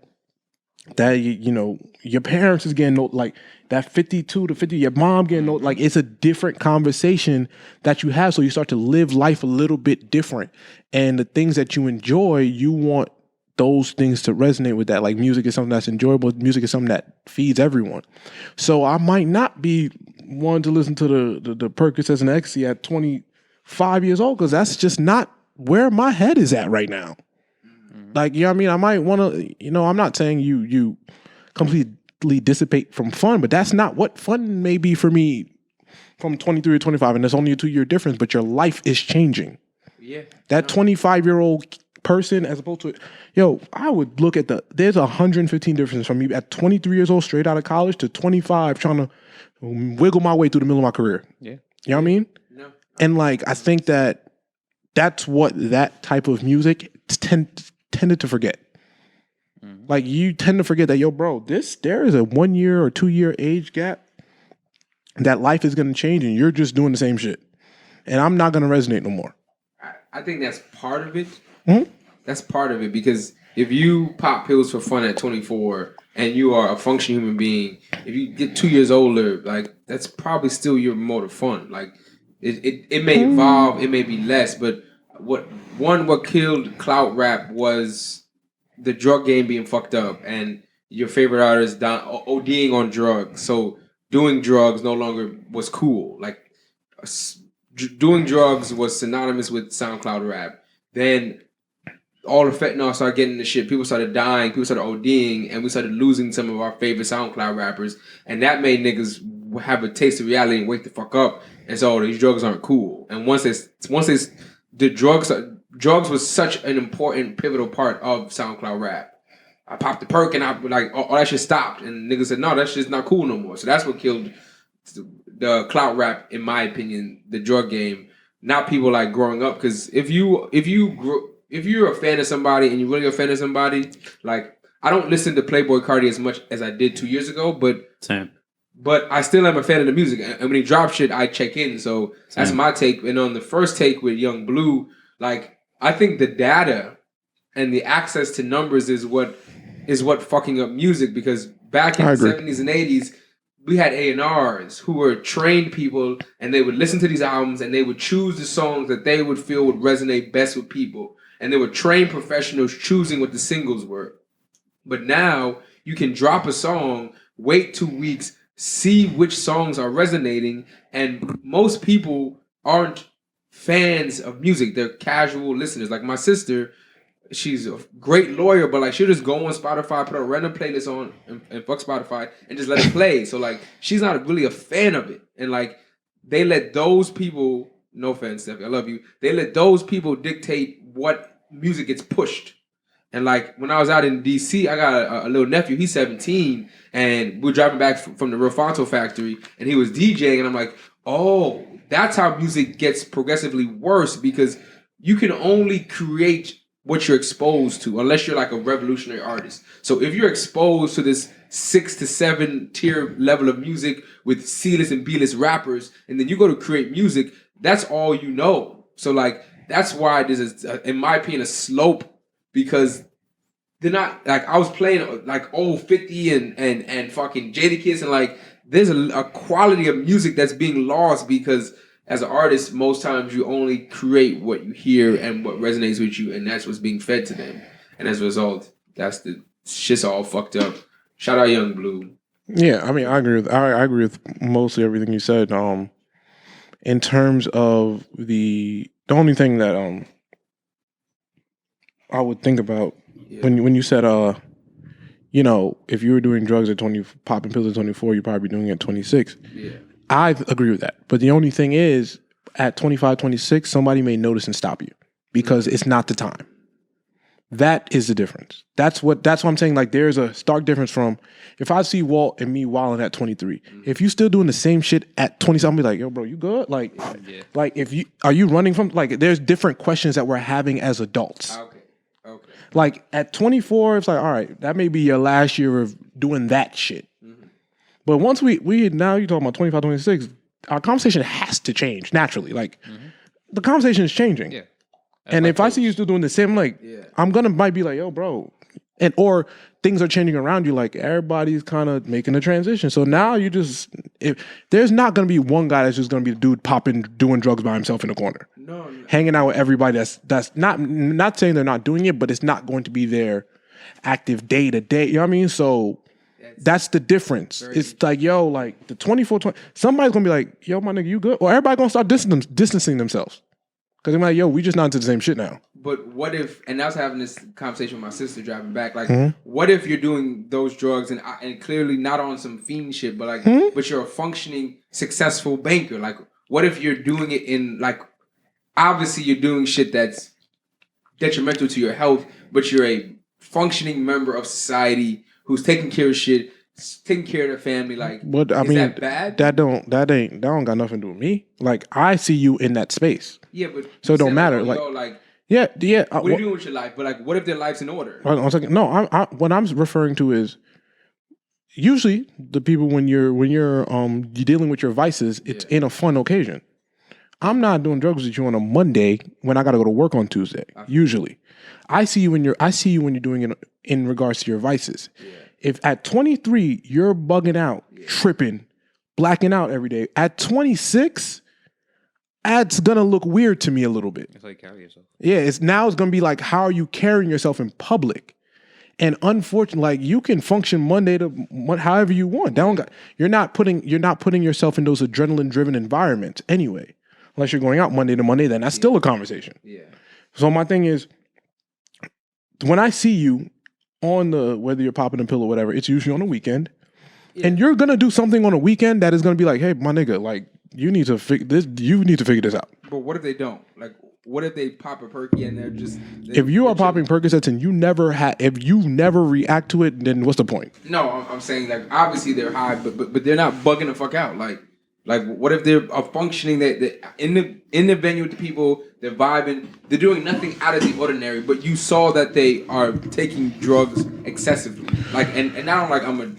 that. You know, your parents is getting like that 52 to 50. Your mom getting like it's a different conversation that you have. So you start to live life a little bit different, and the things that you enjoy, you want those things to resonate with that. Like music is something that's enjoyable. Music is something that feeds everyone. So I might not be one to listen to the Percocets and Ecstasy at 25 years old, because that's just not where my head is at right now. Like, you know what I mean? I might want to, you know, I'm not saying you completely dissipate from fun, but that's not what fun may be for me from 23 to 25. And there's only a 2-year difference, but your life is changing. Yeah. That 25-year-old person, as opposed to, I would look at there's 115 differences from me at 23 years old, straight out of college, to 25, trying to wiggle my way through the middle of my career. Yeah. You know what I mean? No. And like, I think that's what that type of music tended to forget. Like, you tend to forget that, there is a 1 year or 2 year age gap that life is going to change, and you're just doing the same shit. And I'm not going to resonate no more. I think that's part of it. That's part of it, because if you pop pills for fun at 24 and you are a functioning human being, if you get 2 years older, like, that's probably still your mode of fun. Like, it may evolve, it may be less, but what killed clout rap was the drug game being fucked up and your favorite artist ODing on drugs. So doing drugs no longer was cool. Like, doing drugs was synonymous with SoundCloud rap. Then all the fentanyl started getting the shit. People started dying. People started ODing, and we started losing some of our favorite SoundCloud rappers. And that made niggas have a taste of reality and wake the fuck up. And so these drugs aren't cool. And drugs was such an important, pivotal part of SoundCloud rap. I popped the perk and I like all that shit stopped, and niggas said, no, that shit's not cool no more. So that's what killed the clout rap, in my opinion, the drug game. Not people like growing up, because if you're a fan of somebody and you're really a fan of somebody, like, I don't listen to Playboi Carti as much as I did 2 years ago, but Same. But I still am a fan of the music. And when he drops shit, I check in. So that's my take. And on the first take with Young Bleu, like, I think the data and the access to numbers is what fucking up music, because back in the 70s and 80s, we had A&Rs who were trained people, and they would listen to these albums and they would choose the songs that they would feel would resonate best with people. And they were trained professionals choosing what the singles were. But now you can drop a song, wait 2 weeks, see which songs are resonating, and most people aren't fans of music. They're casual listeners. Like my sister, she's a great lawyer, but like she'll just go on Spotify, put a random playlist on and fuck Spotify and just let it play. So like she's not really a fan of it. And like they let those people, no offense, Steph, I love you. They let those people dictate what music gets pushed. And like when I was out in DC, I got a little nephew. He's 17, and we're driving back from the Real Fonto factory, and he was DJing, and I'm like, oh, that's how music gets progressively worse, because you can only create what you're exposed to, unless you're like a revolutionary artist. So if you're exposed to this 6 to 7 tier level of music with C-list and B-list rappers, and then you go to create music, that's all you know. So like that's why there's in my opinion a slope, because they're not like, I was playing like old 50 and fucking Jadakiss, and like there's a quality of music that's being lost, because as an artist, most times you only create what you hear and what resonates with you, and that's what's being fed to them. And as a result, that's the shit's all fucked up. Shout out Young Bleu. Yeah, I mean, I agree with mostly everything you said. In terms of the only thing that I would think about when you said you know, if you were doing drugs at 20, popping pills at 24, you're probably doing it at 26. Yeah. I agree with that. But the only thing is, at 25, 26, somebody may notice and stop you because it's not the time. That is the difference. That's what I'm saying. Like, there's a stark difference from if I see Walt and me wilding at 23. If you still doing the same shit at 20, I'm be like, yo, bro, you good? Like, like are you running from, like, there's different questions that we're having as adults. Okay. Like at 24, it's like, all right, that may be your last year of doing that shit. But once we now you're talking about 25, 26, our conversation has to change naturally. Like the conversation is changing. Yeah. And if I see you still doing the same, like I'm might be like, yo, bro. And or things are changing around you, like everybody's kind of making a transition. So now you just there's not gonna be one guy that's just gonna be the dude popping, doing drugs by himself in the corner. No. Hanging out with everybody that's not saying they're not doing it, but it's not going to be their active day to day. You know what I mean? So that's the difference. It's like, yo, like the 24, somebody's gonna be like, yo, my nigga, you good? Or everybody gonna start distancing themselves. Because they're like, yo, we just not into the same shit now. But what if, and I was having this conversation with my sister driving back, like, what if you're doing those drugs and clearly not on some fiend shit, but like, but you're a functioning, successful banker? Like, what if you're doing it in, like, obviously you're doing shit that's detrimental to your health, but you're a functioning member of society who's taking care of shit, taking care of their family, like, but I mean, that bad? That don't got nothing to do with me. Like, I see you in that space. Yeah, but so it don't matter. Like, yeah. What are you doing with your life? But like, what if their life's in order? No, what I'm referring to is usually the people when you're dealing with your vices, it's in a fun occasion. I'm not doing drugs with you on a Monday when I got to go to work on Tuesday. Usually, I see you when you're doing it in regards to your vices. Yeah. If at 23 you're bugging out, tripping, blacking out every day, at 26, that's gonna look weird to me a little bit. It's like carry yourself. Yeah, it's gonna be like, how are you carrying yourself in public? And unfortunately, like, you can function Monday to however you want. You're not putting yourself in those adrenaline-driven environments anyway. Unless you're going out Monday to Monday, then that's still a conversation. Yeah. So my thing is, when I see you on whether you're popping a pill or whatever, it's usually on a weekend. Yeah. And you're gonna do something on a weekend that is gonna be like, hey, my nigga, like, you need to figure this out. But what if they don't? Like, what if they pop a perky and they're just... If you are popping Percocets and if you never react to it, then what's the point? No, I'm saying, like, obviously they're high, but they're not bugging the fuck out. Like what if they're functioning that in the venue with the people, they're vibing, they're doing nothing out of the ordinary, but you saw that they are taking drugs excessively. Like, and not like I'm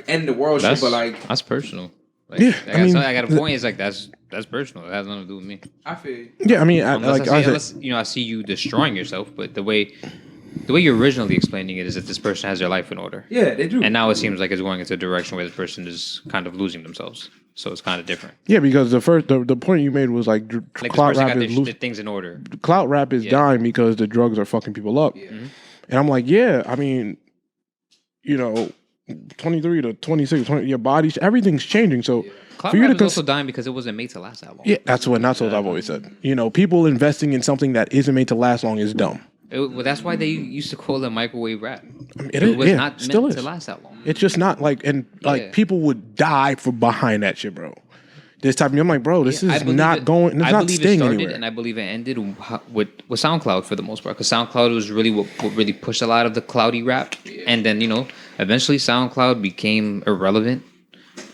end the world shit, but like... That's personal. Like, yeah, I got a point. It's like that's personal. It has nothing to do with me. I feel you. Yeah, I mean, unless I see you destroying yourself, but the way you're originally explaining it is that this person has their life in order. Yeah, they do. And now it seems like it's going into a direction where this person is kind of losing themselves. So it's kind of different. Yeah, because the point you made was like clout rap is losing things in order. Clout rap is dying because the drugs are fucking people up. Yeah. Mm-hmm. And I'm like, yeah, I mean, 23 to 26, your body, everything's changing. So clout rap is also dying because it wasn't made to last that long. Yeah, that's what I've always said. People investing in something that isn't made to last long is dumb. That's why they used to call it microwave rap. I mean, it was not meant to last that long. It's just not like, people would die behind that shit, bro. this type of. I'm like, bro, this I is believe not it- going. It's I not believe it staying started, anywhere. and I believe it ended with SoundCloud for the most part, because SoundCloud was really what really pushed a lot of the cloudy rap, and then eventually SoundCloud became irrelevant,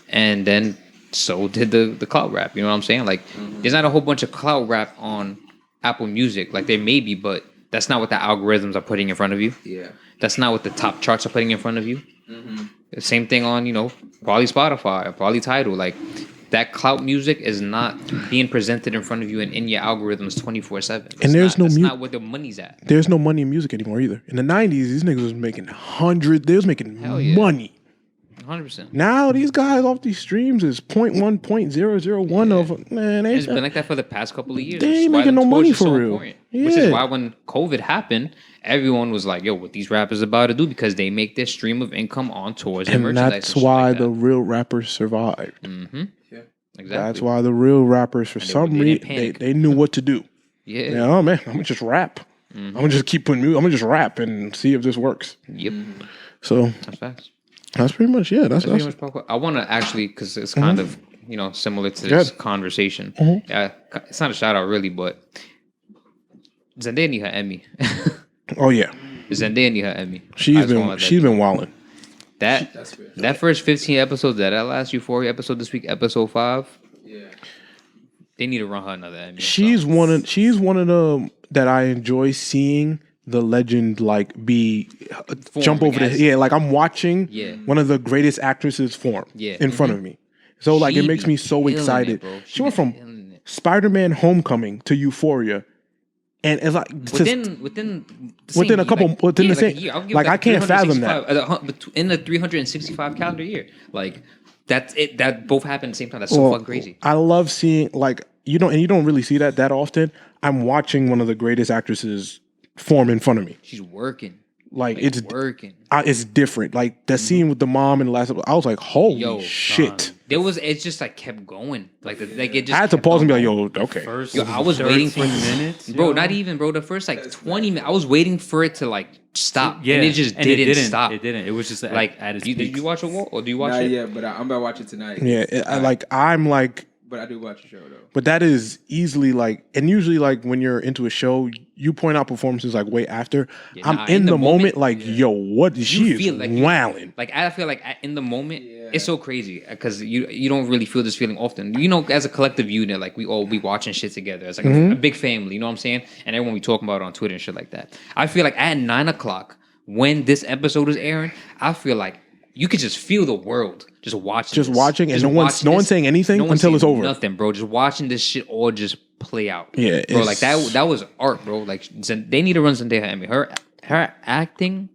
and then so did the cloud rap. You know what I'm saying? Like, there's not a whole bunch of cloud rap on Apple Music. Like, there may be, but that's not what the algorithms are putting in front of you. Yeah. That's not what the top charts are putting in front of you. The same thing on, probably Spotify or probably Tidal. Like, that clout music is not being presented in front of you and in your algorithms 24/7. And there's that's not where the money's at. There's no money in music anymore either. In the 90s, these niggas was making hundreds. They was making Hell yeah. money. 100%. Now these guys off these streams is 0.1, 0.001 of man. It's been like that for the past couple of years. They Which is ain't why making the no tours money are so for real. important. Which is Yeah. why when COVID happened, everyone was like, yo, what these rappers about to do, because they make their stream of income on tours and, And merchandise. that's and shit why like the that. real rappers survived. Yeah. Exactly. That's why the real rappers, for some they didn't reason, panic. they knew what to do. Yeah. Yeah, oh man, I'm gonna just rap. I'm gonna just keep putting music. I'm gonna just rap and see if this works. Yep. So That's facts. that's pretty much That's Pretty much Paco. I want to actually, because it's kind of similar to this conversation. It's not a shout out really, but Zendaya need her Emmy. oh yeah, Zendaya need her Emmy. I she's just wanna been let she's that been wilding. That's fair. that first 15 episodes, that last Euphoria episode this week, episode 5. Yeah. They need to run her another Emmy. She's one of them that I enjoy seeing the legend like be jump over the as- like I'm watching Yeah. one of the greatest actresses form Yeah. in front of me. So like She it makes be me so killing excited. it, bro. She went from killing it. Spider-Man Homecoming to Euphoria, and it's like within within a couple- within the same- a year. I'll give like, I can't fathom that. 365 in the 365 calendar year. Like, that's it. That both happened at the same time. That's so fucking crazy. I love seeing like you don't really see that often. I'm watching one of the greatest actresses form in front of me. She's working. Like Like, it's working. it's different. Like the scene with the mom in the last episode, I was like, holy Yo, shit. It's just like kept going. Like it just I had to kept pause and be on like, going. yo, okay. First Yo, I was waiting for 13 minutes, bro. yo. Not even, bro. The first like 20 minutes, I was waiting for it to like stop. Yeah, and it just didn't stop. It didn't. It was just Like, at its did peak. you watch it, or do you watch Not it? yet, but I'm about to watch it tonight. Yeah, I'm like, But I do watch the show though. but that is easily like, and usually like when you're into a show, you point out performances like way after. Yeah, I'm nah, in the moment, like, yo, what she feel is like wilding. Like, I feel like in the moment, it's so crazy because you don't really feel this feeling often. As a collective unit, like we all be watching shit together. It's like a big family, you know what I'm saying? And everyone be talking about it on Twitter and shit like that. I feel like at 9:00 when this episode is airing, I feel like you could just feel the world just watching. Just this. watching, and Just no one's watching this. saying anything No one until saying it's over. Nothing, bro. Just watching this shit all just play out. Yeah, bro. Like it's- that was art, bro. Like they need to run Zendaya Emmy. Her acting.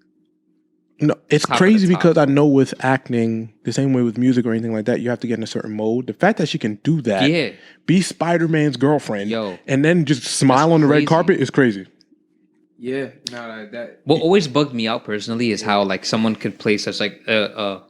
No, it's Top of crazy the top. because I know with acting, the same way with music or anything like that, you have to get in a certain mode. The fact that she can do that, Yeah. be Spider-Man's girlfriend, Yo. and then just smile on the red crazy. carpet is crazy. Yeah, no, like that. What always bugged me out personally is how like someone could play such like a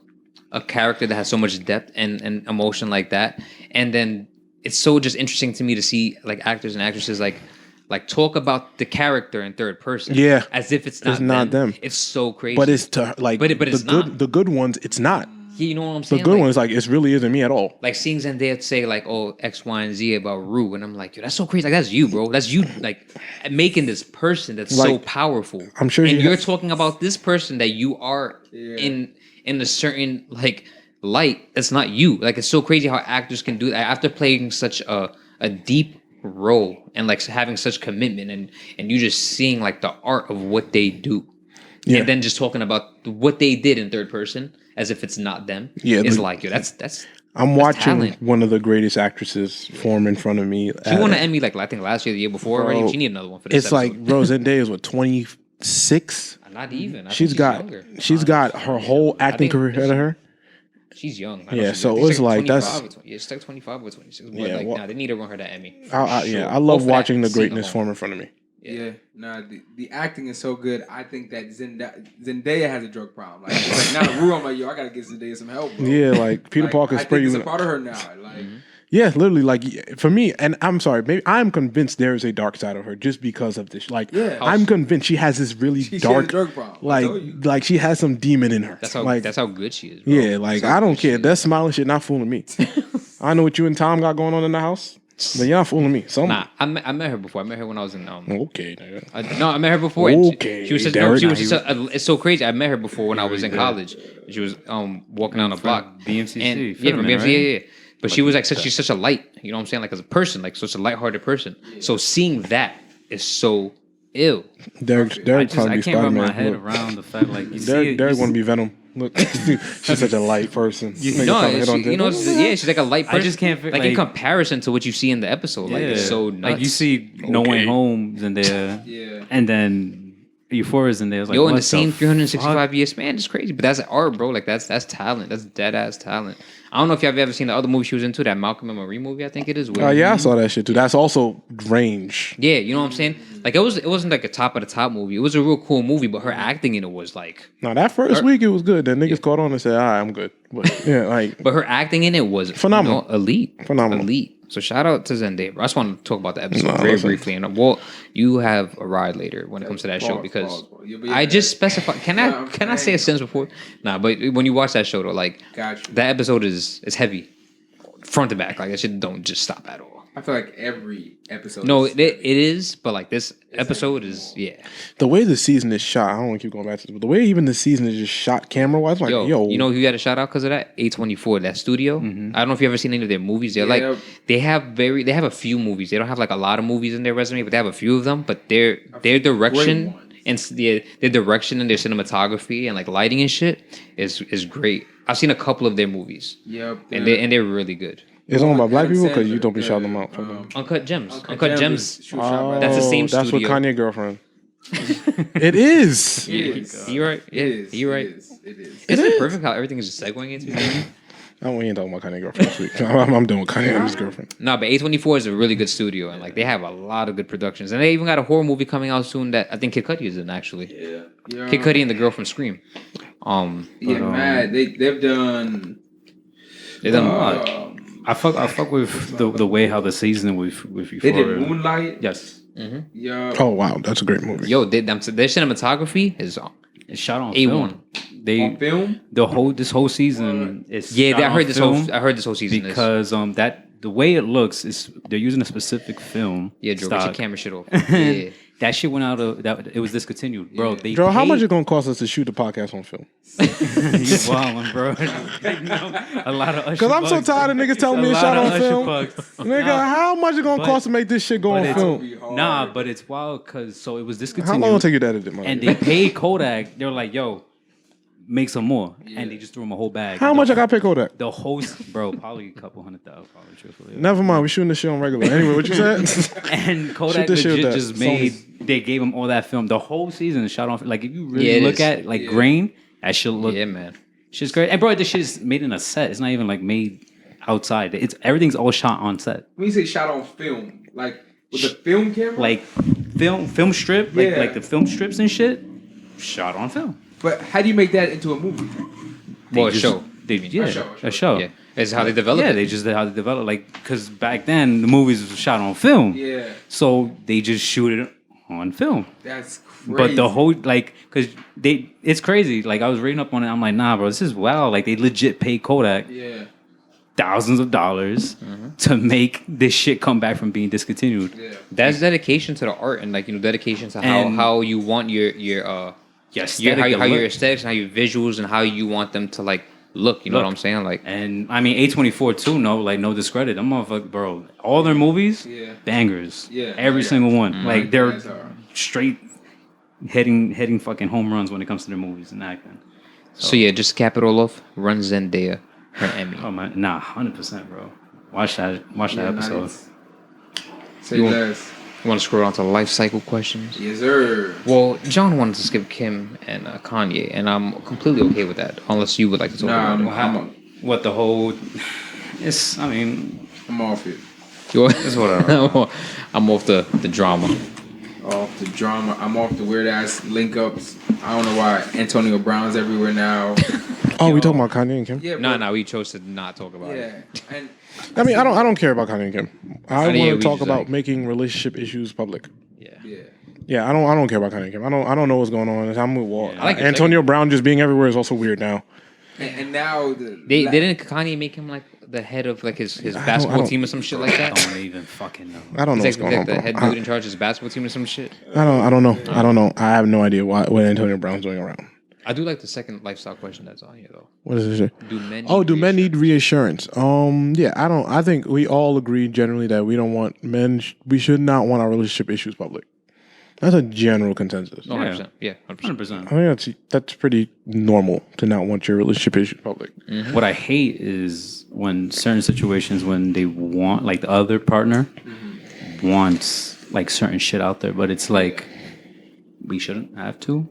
character that has so much depth and emotion like that, and then it's so just interesting to me to see like actors and actresses like talk about the character in third person, Yeah. as if it's not them. It's so crazy, But it's to like, But it's not. the good ones. It's not you know what I'm the saying. good Like, ones. Like it really isn't me at all. like seeing Zendaya say like, oh, X, Y, and Z about Rue, and I'm like, yo, that's so crazy. Like that's you, bro. That's you, like making this person that's so Like, powerful. I'm sure and you you're have- talking about this person that you are in a certain like light. That's not you. Like it's so crazy how actors can do that after playing such a deep role and like having such commitment, and you just seeing like the art of what they do, Yeah. and then just talking about what they did in third person as if it's not them. Yeah, it's the- like yo, that's. I'm watching talent. one of the greatest actresses form in front of me. She won an Emmy like I think last year, the year before already. Bro, She needed another one for this. It's like bro, Zendaya is what 26. not even. I She's think got younger. her whole acting think career ahead of her. She's young. I know Yeah, she's so young. it She's was like, 25 that's- or 20 yeah, she's like 25 or 26. But Yeah, like, well- nah, they need to run her that Emmy. Yeah, I Sure. love Both for watching the that scene greatness alone. form in front of me. Yeah, nah, the acting is so good. I think that Zendaya has a drug problem. Like now, Rue, I'm like, yo, I gotta get Zendaya some help, bro. Yeah, like Peter Like, Parker I spray think you. it's a part of her now. Like, Yeah, literally, like for me, and I'm sorry, maybe I'm convinced there is a dark side of her just because of this. Like, Yeah. I'm convinced she has this really she has dark, a drug problem. I told you. like she has some demon in her. That's how like, that's how good she is. Bro. yeah, like That's how I don't good she care. is. That smiling shit not fooling me. I know what you and Tom got going on in the house. But y'all fooling me. Nah, I met her before. I met her when I was in Okay, nigga. no, I met her before. And Okay, she was such, Derek. she was just it's so crazy. I met her before when I was in college. She was walking down the block. BMCC, And, yeah, from Fetterman, BMCC, right? yeah. But she was like she's such a light, you know what I'm saying? Like as a person, like such a lighthearted person. So seeing that is so ill. Derek I probably can't wrap my Spider-Man. head Look, around the fact like you see Derek want to be Venom. Look, she's such a light person. Nigga No, probably hit on you know, she's like a light person. I just can't like in comparison to what you see in the episode. Like it's so nuts. Like you see No Way Home in there, Yeah. and then Euphoria's in there. It's like, Yo, in what the same fuck? 365 year span, it's crazy. But that's art, bro. Like that's talent. That's dead ass talent. I don't know if y'all have ever seen the other movie she was into, that Malcolm and Marie movie. I think it is. Oh yeah, I saw that shit too. That's also range. Yeah, you know what I'm saying? Like it wasn't like a top of the top movie. It was a real cool movie, but her acting in it was like. No, that first week it was good. Then niggas caught on and said, "All right, I'm good." But yeah, like. But her acting in it was Phenomenal. Elite. Phenomenal. Elite. So shout out to Zendaya. Bro. I just want to talk about the episode No, very listen. briefly. And Walt, you have a ride later when it comes to that show because I just specify. Can I say a sentence before? Nah, but when you watch that show though, like Got you. that episode is heavy, front to back. Like that shit don't just stop at all. I feel like every episode. No, is it is, but like this episode is The way the season is shot, I don't want to keep going back to this, but the way even the season is just shot camera wise, like, yo, you know who you got a shout out because of that? A24, that studio. Mm-hmm. I don't know if you ever seen any of their movies. They're Yeah. like they have a few movies. They don't have like a lot of movies in their resume, but they have a few of them. But their direction ones. and their direction and their cinematography and like lighting and shit is great. I've seen a couple of their movies. Yep. And they're really good. it's on about black Adam people because Sandler, you don't be the, shouting them out. From them. Uncut Gems. Uncut Gems. She was shot by That's the same That's what studio. Kanye girlfriend. It is. It is. You right? Yeah, It is. you right. It is. Isn't it perfect how everything is just segueing into it? We ain't talking about Kanye girlfriend this week. I'm done with Kanye and his girlfriend. No, but A24 is a really good studio, and like they have a lot of good productions, and they even got a horror movie coming out soon that I think Kid Cudi is in actually. Yeah. Kid Cudi and the girl from Scream. Mad. They've done. They done a lot. I fuck with the way how the season with They Euphoria. did Moonlight. Yes, Yeah. Oh wow, that's a great movie. Yo, their cinematography is it's shot on A1. film. They On film. this whole season is yeah. shot I on heard this film whole season is. because that the way it looks is they're using a specific film. Yeah, Joe, get your stock. camera shit off. Yeah. That shit went out of that. It was discontinued, bro. They Joe, how paid- much it gonna cost us to shoot the podcast on film? You wildin', bro. A lot of Because I'm so tired of niggas telling me it's shot on film. Nigga, how much it gonna but- cost to make this shit go on film? Nah, but it's wild because so it was How discontinued. long will it take you to edit it, man? And they paid Kodak. They were like, "Yo, make some more," and they just threw him a whole bag. How much I got to pay Kodak? The host, bro, probably a couple $100,000, probably truthfully. Never mind, we shooting this shit on regular. Anyway, what you said? And Kodak this shit with legit that. just made. They gave him all that film. The whole season is shot on. Like if you Yeah, really it look is. at like grain, that shit look. Yeah, man. Shit's great. And bro, this shit is made in a set. It's not even like made outside. It's everything's all shot on set. When you say shot on film, like with the film camera. Like film strip, Yeah. like the film strips and shit, shot on film. But how do you make that into a movie? Well, a just- show. A show. Yeah, it's how they develop Yeah, it. they just did how they develop. Like, because back then the movies were shot on film. Yeah, So they just shoot it on film. that's crazy. But the whole like, cause it's crazy. Like I was reading up on it. I'm like, nah, bro, this is wild. Like they legit paid Kodak Yeah, thousands of dollars to make this shit come back from being discontinued. yeah. That's dedication to the art and like dedication to And- how you want your Yes, how your aesthetics and how your visuals and how you want them to like look. You know what I'm saying? Like And I mean, A24 too. No discredit. Them motherfuckers, bro. All their movies, Yeah. bangers. Yeah. every Yeah. single one. Like they're That's hard. straight hitting fucking home runs when it comes to their movies and acting. so yeah, just to cap it all off. Run Zendaya her Emmy. Oh my, nah, 100%, bro. Watch that episode. Nice. Say You want- less. You want to scroll down to life cycle questions? Yes, sir. Well, John wanted to skip Kim and Kanye, and I'm completely okay with that. Unless you would like to talk Nah, about it. What the whole? It's. I mean, I'm off it. It's whatever. I'm off the drama. Off the drama. I'm off the weird ass link ups. I don't know why Antonio Brown's everywhere now. Oh, we talking about Kanye and Kim? Yeah, No, we chose to not talk about Yeah, it. and I mean, I don't care about Kanye and Kim. I yeah, want we to talk just, about like- making relationship issues public. Yeah. yeah. Yeah, I don't care about Kanye and Kim. I don't know what's going on. I'm with Walt. I like it. Antonio Brown just being everywhere is also weird now. And now They didn't Kanye make him like the head of like his basketball team or some shit like that? I don't even fucking know. I don't know He's what's like, going on, the bro. head dude in charge of his basketball team or some shit. I don't know. I have no idea what Antonio Brown's doing around. I do like the second lifestyle question that's on here though. What is this shit? Do men? Do men need reassurance? Yeah, I don't. I think we all agree generally that we don't want men. We should not want our relationship issues public. That's a general consensus. No, 100%. Yeah, 100%. 100%. I think that's pretty normal to not want your relationship issues public. What I hate is when certain situations when they want like the other partner wants like certain shit out there, but it's like we shouldn't have to.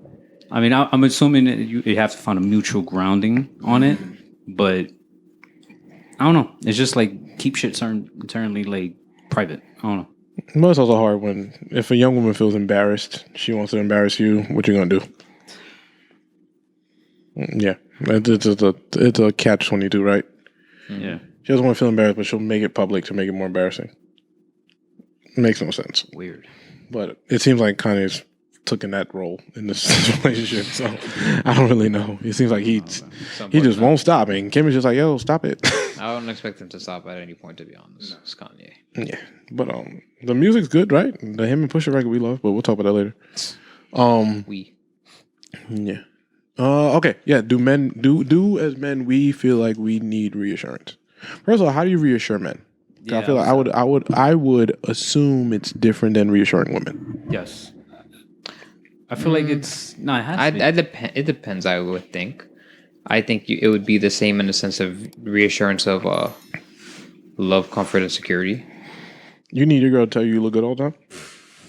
I mean, I'm assuming that you have to find a mutual grounding on it, but I don't know. It's just like keep shit internally like private. I don't know. But it's also hard if a young woman feels embarrassed, she wants to embarrass you. What you gonna do? Yeah, it's a catch-22, right? Yeah, She doesn't want to feel embarrassed, but she'll make it public to make it more embarrassing. Makes no sense. weird. But it seems like Kanye's taking that role in this relationship, so I don't really know. It seems like he just won't stop, and Kim is just like, "Yo, stop it." I don't expect him to stop at any point, to be honest. It's Kanye. Yeah, but the music's good, right? The him and Pusha record we love, but we'll talk about that later. Yeah. Okay. Yeah. Do as men we feel like we need reassurance? First of all, how do you reassure men? 'Cause I feel like I would assume it's different than reassuring women. Yes, I feel like it's no. It has to be. It depends. I would think. I think it would be the same in the sense of reassurance of love, comfort, and security. You need your girl to tell you look good all the time.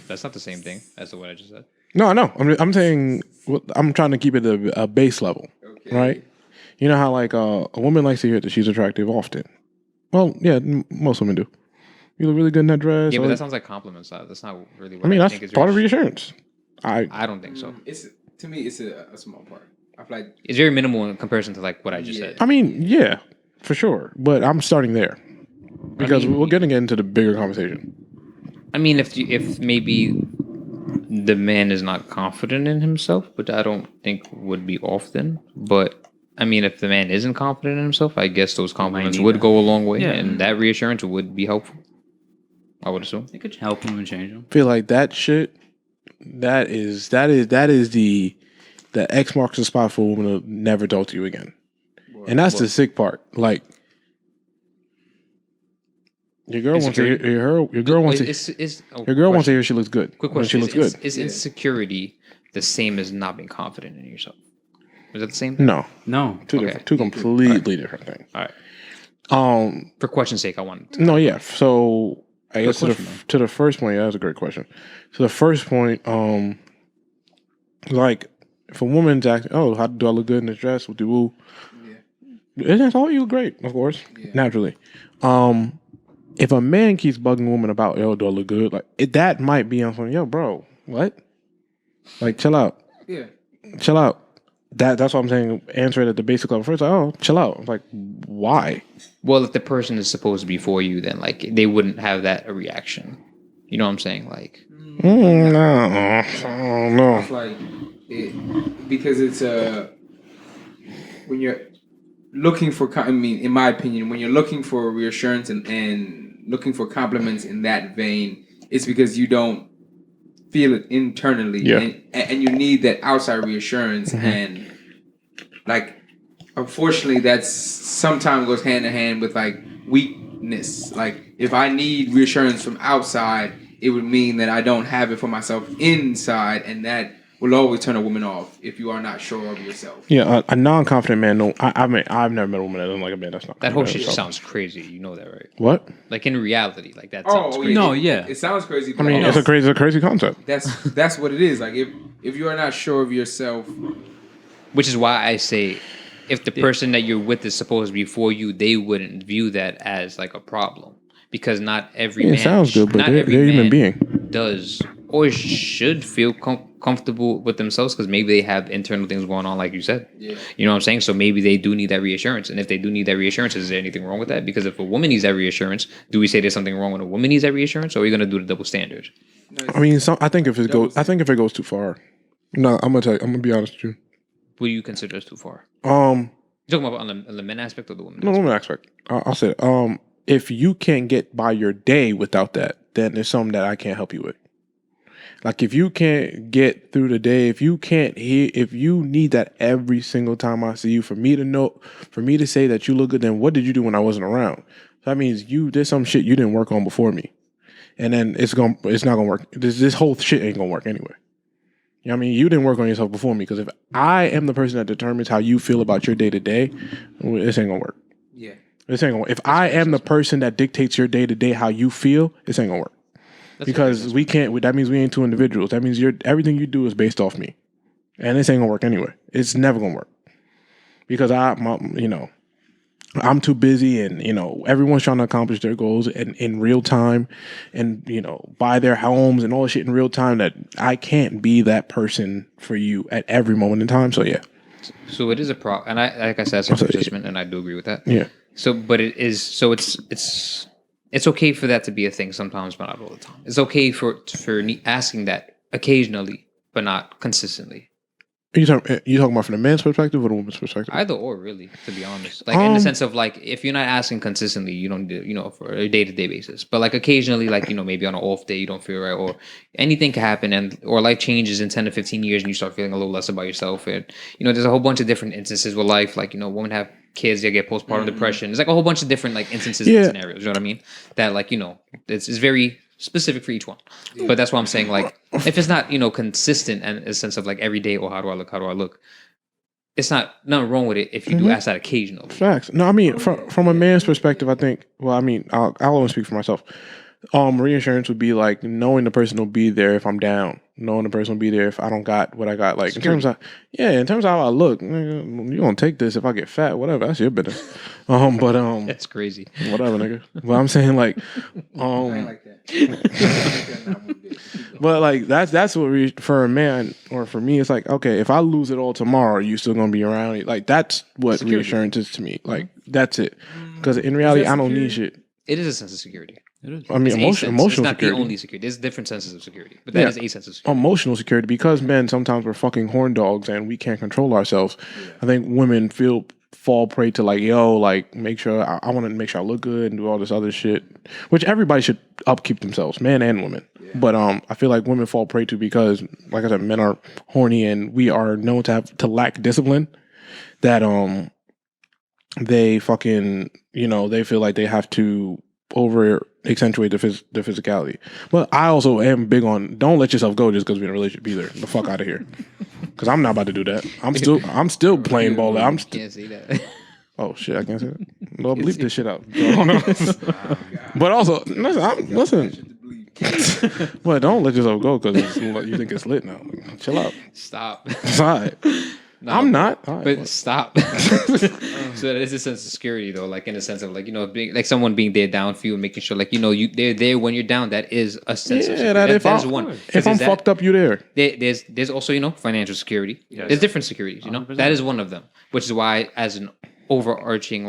That's not the same thing as what I just said. No, I know. I'm saying I'm trying to keep it a base level, right? You know how like a woman likes to hear that she's attractive often. Well, yeah, most women do. You look really good in that dress. Yeah, but that sounds like compliments. That's not really what I mean, I that's think is part of reassurance. I don't think so. To me, it's a small part. I feel like It's very minimal in comparison to like what I just said. I mean, yeah, for sure. But I'm starting there because we're going to get into the bigger conversation. I mean, if maybe the man is not confident in himself, which I don't think would be often, but I mean, if the man isn't confident in himself, I guess those compliments would go a long way, and that reassurance would be helpful. I would assume It could help him and change him. I feel like that shit. That is the X marks the spot for a woman to never talk to you again, and that's the sick part. Like your girl wants to hear your girl wants to hear she looks good. Quick when question: she looks good. Is insecurity the same as not being confident in yourself? Is that the same thing? No, two completely different things. All right. For question's sake, I wanted to. No, yeah. So I guess to the first point, yeah, that's a great question. So the first point, like if a woman's acting, oh, how do I look good in this dress? Woo woo. Yeah. That's all you look great, of course, naturally. If a man keeps bugging a woman about, yo, do I look good? Like that might be on something. Yo, bro, what? Like, chill out. Yeah. Chill out. That's what I'm saying. Answer it at the basic level first. Like, oh, chill out. I'm like, why? Well, if the person is supposed to be for you, then like they wouldn't have that reaction. You know what I'm saying? Like, no, I don't know. It's like because it's when you're looking for. I mean, in my opinion, when you're looking for reassurance and looking for compliments in that vein, it's because you don't feel it internally, and you need that outside reassurance, and like unfortunately that's sometimes goes hand in hand with like weakness. Like if I need reassurance from outside, it would mean that I don't have it for myself inside, and that will always turn a woman off if you are not sure of yourself. Yeah, a non-confident man. No, I mean I've never met a woman that doesn't like a man that's not. That whole shit sounds crazy. You know that, right? What? Like in reality, like that sounds crazy. No, yeah. It sounds crazy. But I mean, it's a crazy concept. That's what it is. Like if you are not sure of yourself, which is why I say, if the person that you're with is supposed to be for you, they wouldn't view that as like a problem, because not every man. It sounds good, but they're a human being. Does or should feel comfortable with themselves, because maybe they have internal things going on, like you said. Yeah. You know what I'm saying? So maybe they do need that reassurance. And if they do need that reassurance, is there anything wrong with that? Because if a woman needs that reassurance, do we say there's something wrong when a woman needs that reassurance, or are we going to do the double standard? I mean, I think if it goes too far. No, I'm gonna be honest with you. What do you consider is too far? You talking about on the men aspect or the women? No, woman aspect. I'll say it. If you can't get by your day without that, then there's something that I can't help you with. Like if you can't get through the day, if you need that every single time I see you, for me to say that you look good, then what did you do when I wasn't around? So that means you did some shit you didn't work on before me, and then it's not gonna work. This whole shit ain't gonna work anyway. You know what I mean? You didn't work on yourself before me, because if I am the person that determines how you feel about your day to day, this ain't gonna work. Yeah. This ain't gonna work. If I am the person that dictates your day to day how you feel, this ain't gonna work. Because we can't. That means we ain't two individuals. That means everything you do is based off me, and this ain't gonna work anyway. It's never gonna work because I'm too busy, and everyone's trying to accomplish their goals in real time, and buy their homes and all the shit in real time. That I can't be that person for you at every moment in time. So yeah. So it is a problem, and I like I said, it's a judgment, and I do agree with that. Yeah. So, but it is. So it's okay for that to be a thing sometimes, but not all the time. It's okay for asking that occasionally, but not consistently. You talking about from the man's perspective or the woman's perspective? Either or, really, to be honest. Like in the sense of like, if you're not asking consistently, you don't do, for a day-to-day basis. But like occasionally, like maybe on an off day you don't feel right, or anything can happen, or life changes in 10 to 15 years, and you start feeling a little less about yourself. And there's a whole bunch of different instances with life. Like women have kids, they get postpartum depression. There's like a whole bunch of different like instances and scenarios. You know what I mean? That like it's very specific for each one. Yeah. But that's why I'm saying, like, if it's not consistent and in a sense of like every day, how do I look, it's nothing wrong with it if you do ask that occasionally. Facts. No, I mean from a man's perspective, I think. Well, I mean, I'll only speak for myself. Reassurance would be like knowing the person will be there if I'm down, knowing the person will be there if I don't got what I got. Like security. in terms of how I look, you gonna take this if I get fat, whatever. That's your business. That's crazy. Whatever, nigga. But I'm saying like, I ain't like that. But like that's what for a man or for me, it's like, okay, if I lose it all tomorrow, you still gonna be around. Like that's what security. Reassurance is to me. Like that's it. Because in reality, I don't need shit. It is a sense of security. It is. I mean, emotional it's not security. The only security. There's different senses of security, but that is a sense of security. Emotional security, because men sometimes we're fucking horn dogs and we can't control ourselves. Yeah. I think women fall prey to like, make sure I want to make sure I look good and do all this other shit, which everybody should upkeep themselves, men and women. Yeah. But I feel like women fall prey to because, like I said, men are horny and we are known to lack discipline. That they fucking they feel like they have to over accentuate the physicality. But I also am big on don't let yourself go just because we're in a relationship either. The fuck out of here, because I'm not about to do that. I'm still playing ball. Can't say that. Oh shit, I can't say that. Well, bleep this shit out. But also, listen. But don't let yourself go because you think it's lit now. Chill out. Stop. It's all right. No, I'm not. But stop. So that is a sense of security, though, like in a sense of like being like someone being there down for you and making sure like they're there when you're down. That is a sense of security. That is one. If I'm fucked up, you there. There's also financial security. Yes. There's different securities. 100%. That is one of them. Which is why, as an overarching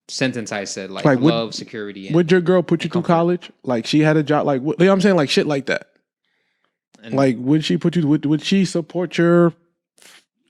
sentence, I said like love, security. Would your girl put you through college? Like she had a job? Like I'm saying like shit like that. And like would she put you? Would she support your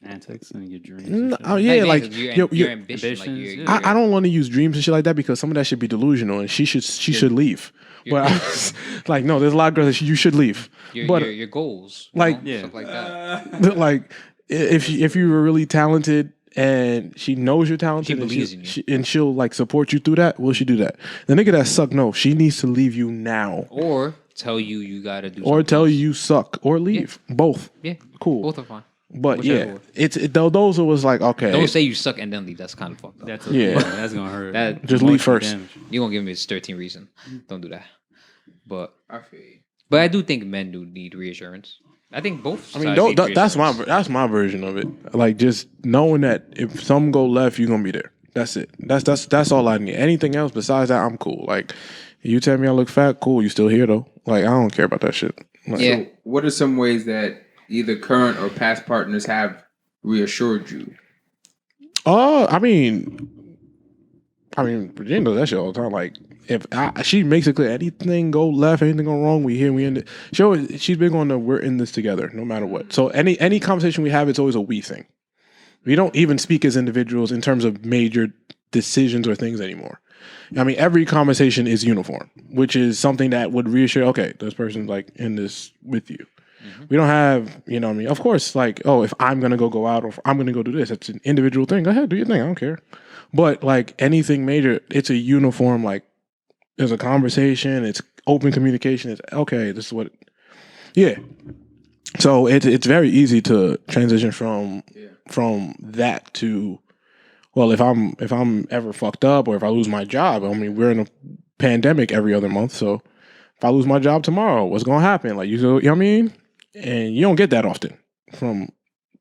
antics and your dreams? Your ambition. I don't want to use dreams and shit like that because some of that should be delusional and she should leave. But I was like, no, there's a lot of girls that you should leave. Your goals, stuff like that. Like if you were really talented and she knows you're talented, she believes in you, and she'll like support you through that. Will she do that? The nigga that suck, no, she needs to leave you now, or tell you gotta do, or tell you suck, or leave. Both. Yeah, cool. Both are fine. But those was like, okay. Don't say you suck and then leave. That's kind of fucked up. That's that's gonna hurt. Just leave first. You gonna give me this 13 reason? Don't do that. But I do think men do need reassurance. I think both. I mean, that's my version of it. Like just knowing that if something go left, you're gonna be there. That's it. That's all I need. Anything else besides that, I'm cool. Like you tell me I look fat, cool. You still here though? Like I don't care about that shit. Like, So what are some ways that either current or past partners have reassured you? I mean, Virginia does that shit all the time. Like, if she makes it clear, anything go left, anything go wrong, we end it. She's big on the we're in this together, no matter what. So any conversation we have, it's always a we thing. We don't even speak as individuals in terms of major decisions or things anymore. I mean, every conversation is uniform, which is something that would reassure, okay, this person's like in this with you. We don't have, you know what I mean? Of course, like, oh, if I'm going to go out or if I'm going to go do this, it's an individual thing. Go ahead, do your thing. I don't care. But like anything major, it's a uniform, like there's a conversation, it's open communication. It's okay, this is what, yeah. So it's very easy to transition from that to, well, if I'm ever fucked up or if I lose my job, I mean, we're in a pandemic every other month. So if I lose my job tomorrow, what's going to happen? Like, you know what I mean? And you don't get that often from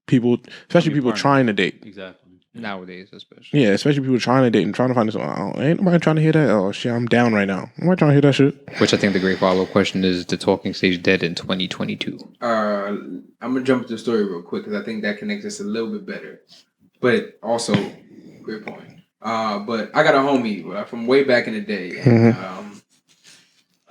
people, especially people trying to date. Exactly. Nowadays, especially. Yeah, especially people trying to date and trying to find this. Ain't nobody trying to hear that. Oh shit, I'm down right now. Nobody trying to hear that shit. Which I think the great follow-up question is: the talking stage dead in 2022? I'm gonna jump to the story real quick because I think that connects us a little bit better. But also, great point. But I got a homie from way back in the day. And,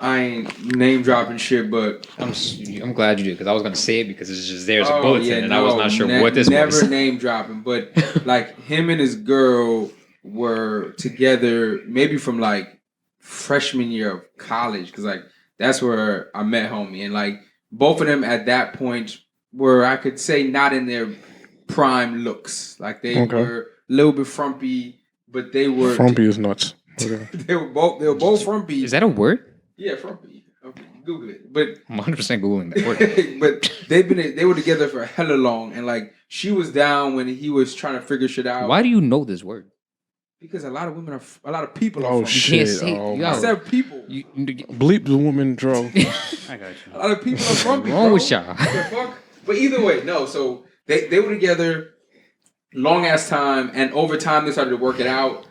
I ain't name dropping shit, but I'm glad you did because I was gonna say it because it's just there's a bulletin and I was not sure what this never was. Never name dropping, but like him and his girl were together maybe from like freshman year of college because like that's where I met homie, and like both of them at that point were, I could say, not in their prime looks. Like they were a little bit frumpy, but they were frumpy is nuts. Okay. They were both frumpy. Is that a word? Yeah, frumpy. Okay, Google it. But I'm 100% googling that word. but they were together for hella long, and like she was down when he was trying to figure shit out. Why do you know this word? Because a lot of people are. Oh frumpy. shit! You can't say it. Oh, You I gotta- said people. bleep the woman, Dro. I got you. A lot of people are frumpy. What's wrong bro. with y'all? What the fuck? But either way, no. So they were together long ass time, and over time they started to work out.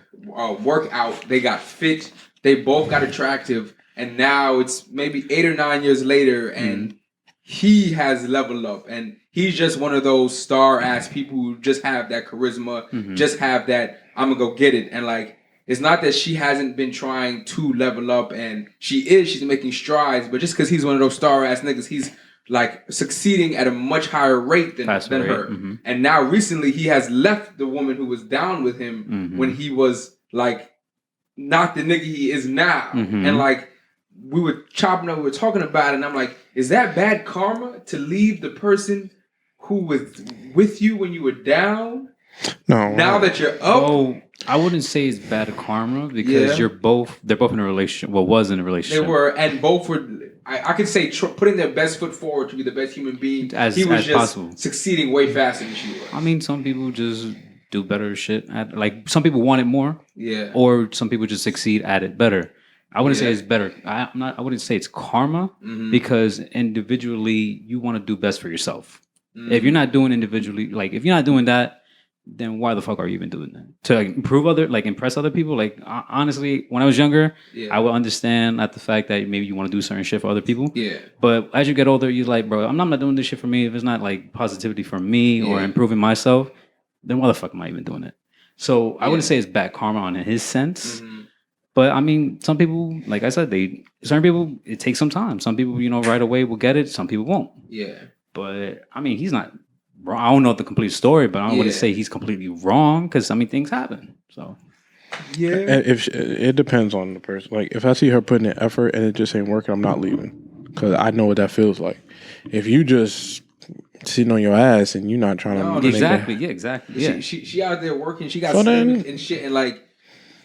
They got fit. They both got attractive. And now it's maybe 8 or 9 years later, and he has leveled up, and he's just one of those star-ass people who just have that charisma, just have that, I'm gonna go get it. And like, it's not that she hasn't been trying to level up, and she's making strides, but just because he's one of those star-ass niggas, he's like succeeding at a much higher rate than her. And now recently he has left the woman who was down with him when he was like not the nigga he is now. And like, we were chopping up, we were talking about it, and I'm like, is that bad karma to leave the person who was with you when you were down? No. Now that you're up? Oh, I wouldn't say it's bad karma because they're both in a relationship. Well, was in a relationship. They were, and both were, I could say, putting their best foot forward to be the best human being. As he was just possible. succeeding way faster than she was. I mean, some people just do better shit at, like, some people want it more. Yeah. Or some people just succeed at it better. I wouldn't say it's better. I wouldn't say it's karma because individually you want to do best for yourself. If you're not doing individually, like if you're not doing that, then why the fuck are you even doing that? To like impress other people? Like honestly, when I was younger, I would understand at the fact that maybe you want to do certain shit for other people. Yeah. But as you get older, you're like, bro, I'm not doing this shit for me. If it's not like positivity for me or improving myself, then why the fuck am I even doing it? So I wouldn't say it's bad karma on his sense. But I mean, some people, like I said, certain people, it takes some time. Some people, right away will get it. Some people won't. Yeah. But I mean, he's not wrong. I don't know the complete story, but I don't want to say he's completely wrong because I mean, things happen. So yeah, and if it depends on the person. Like if I see her putting in effort and it just ain't working, I'm not leaving because I know what that feels like. If you just sitting on your ass and you're not trying to exactly. She out there working. She got and shit, and like.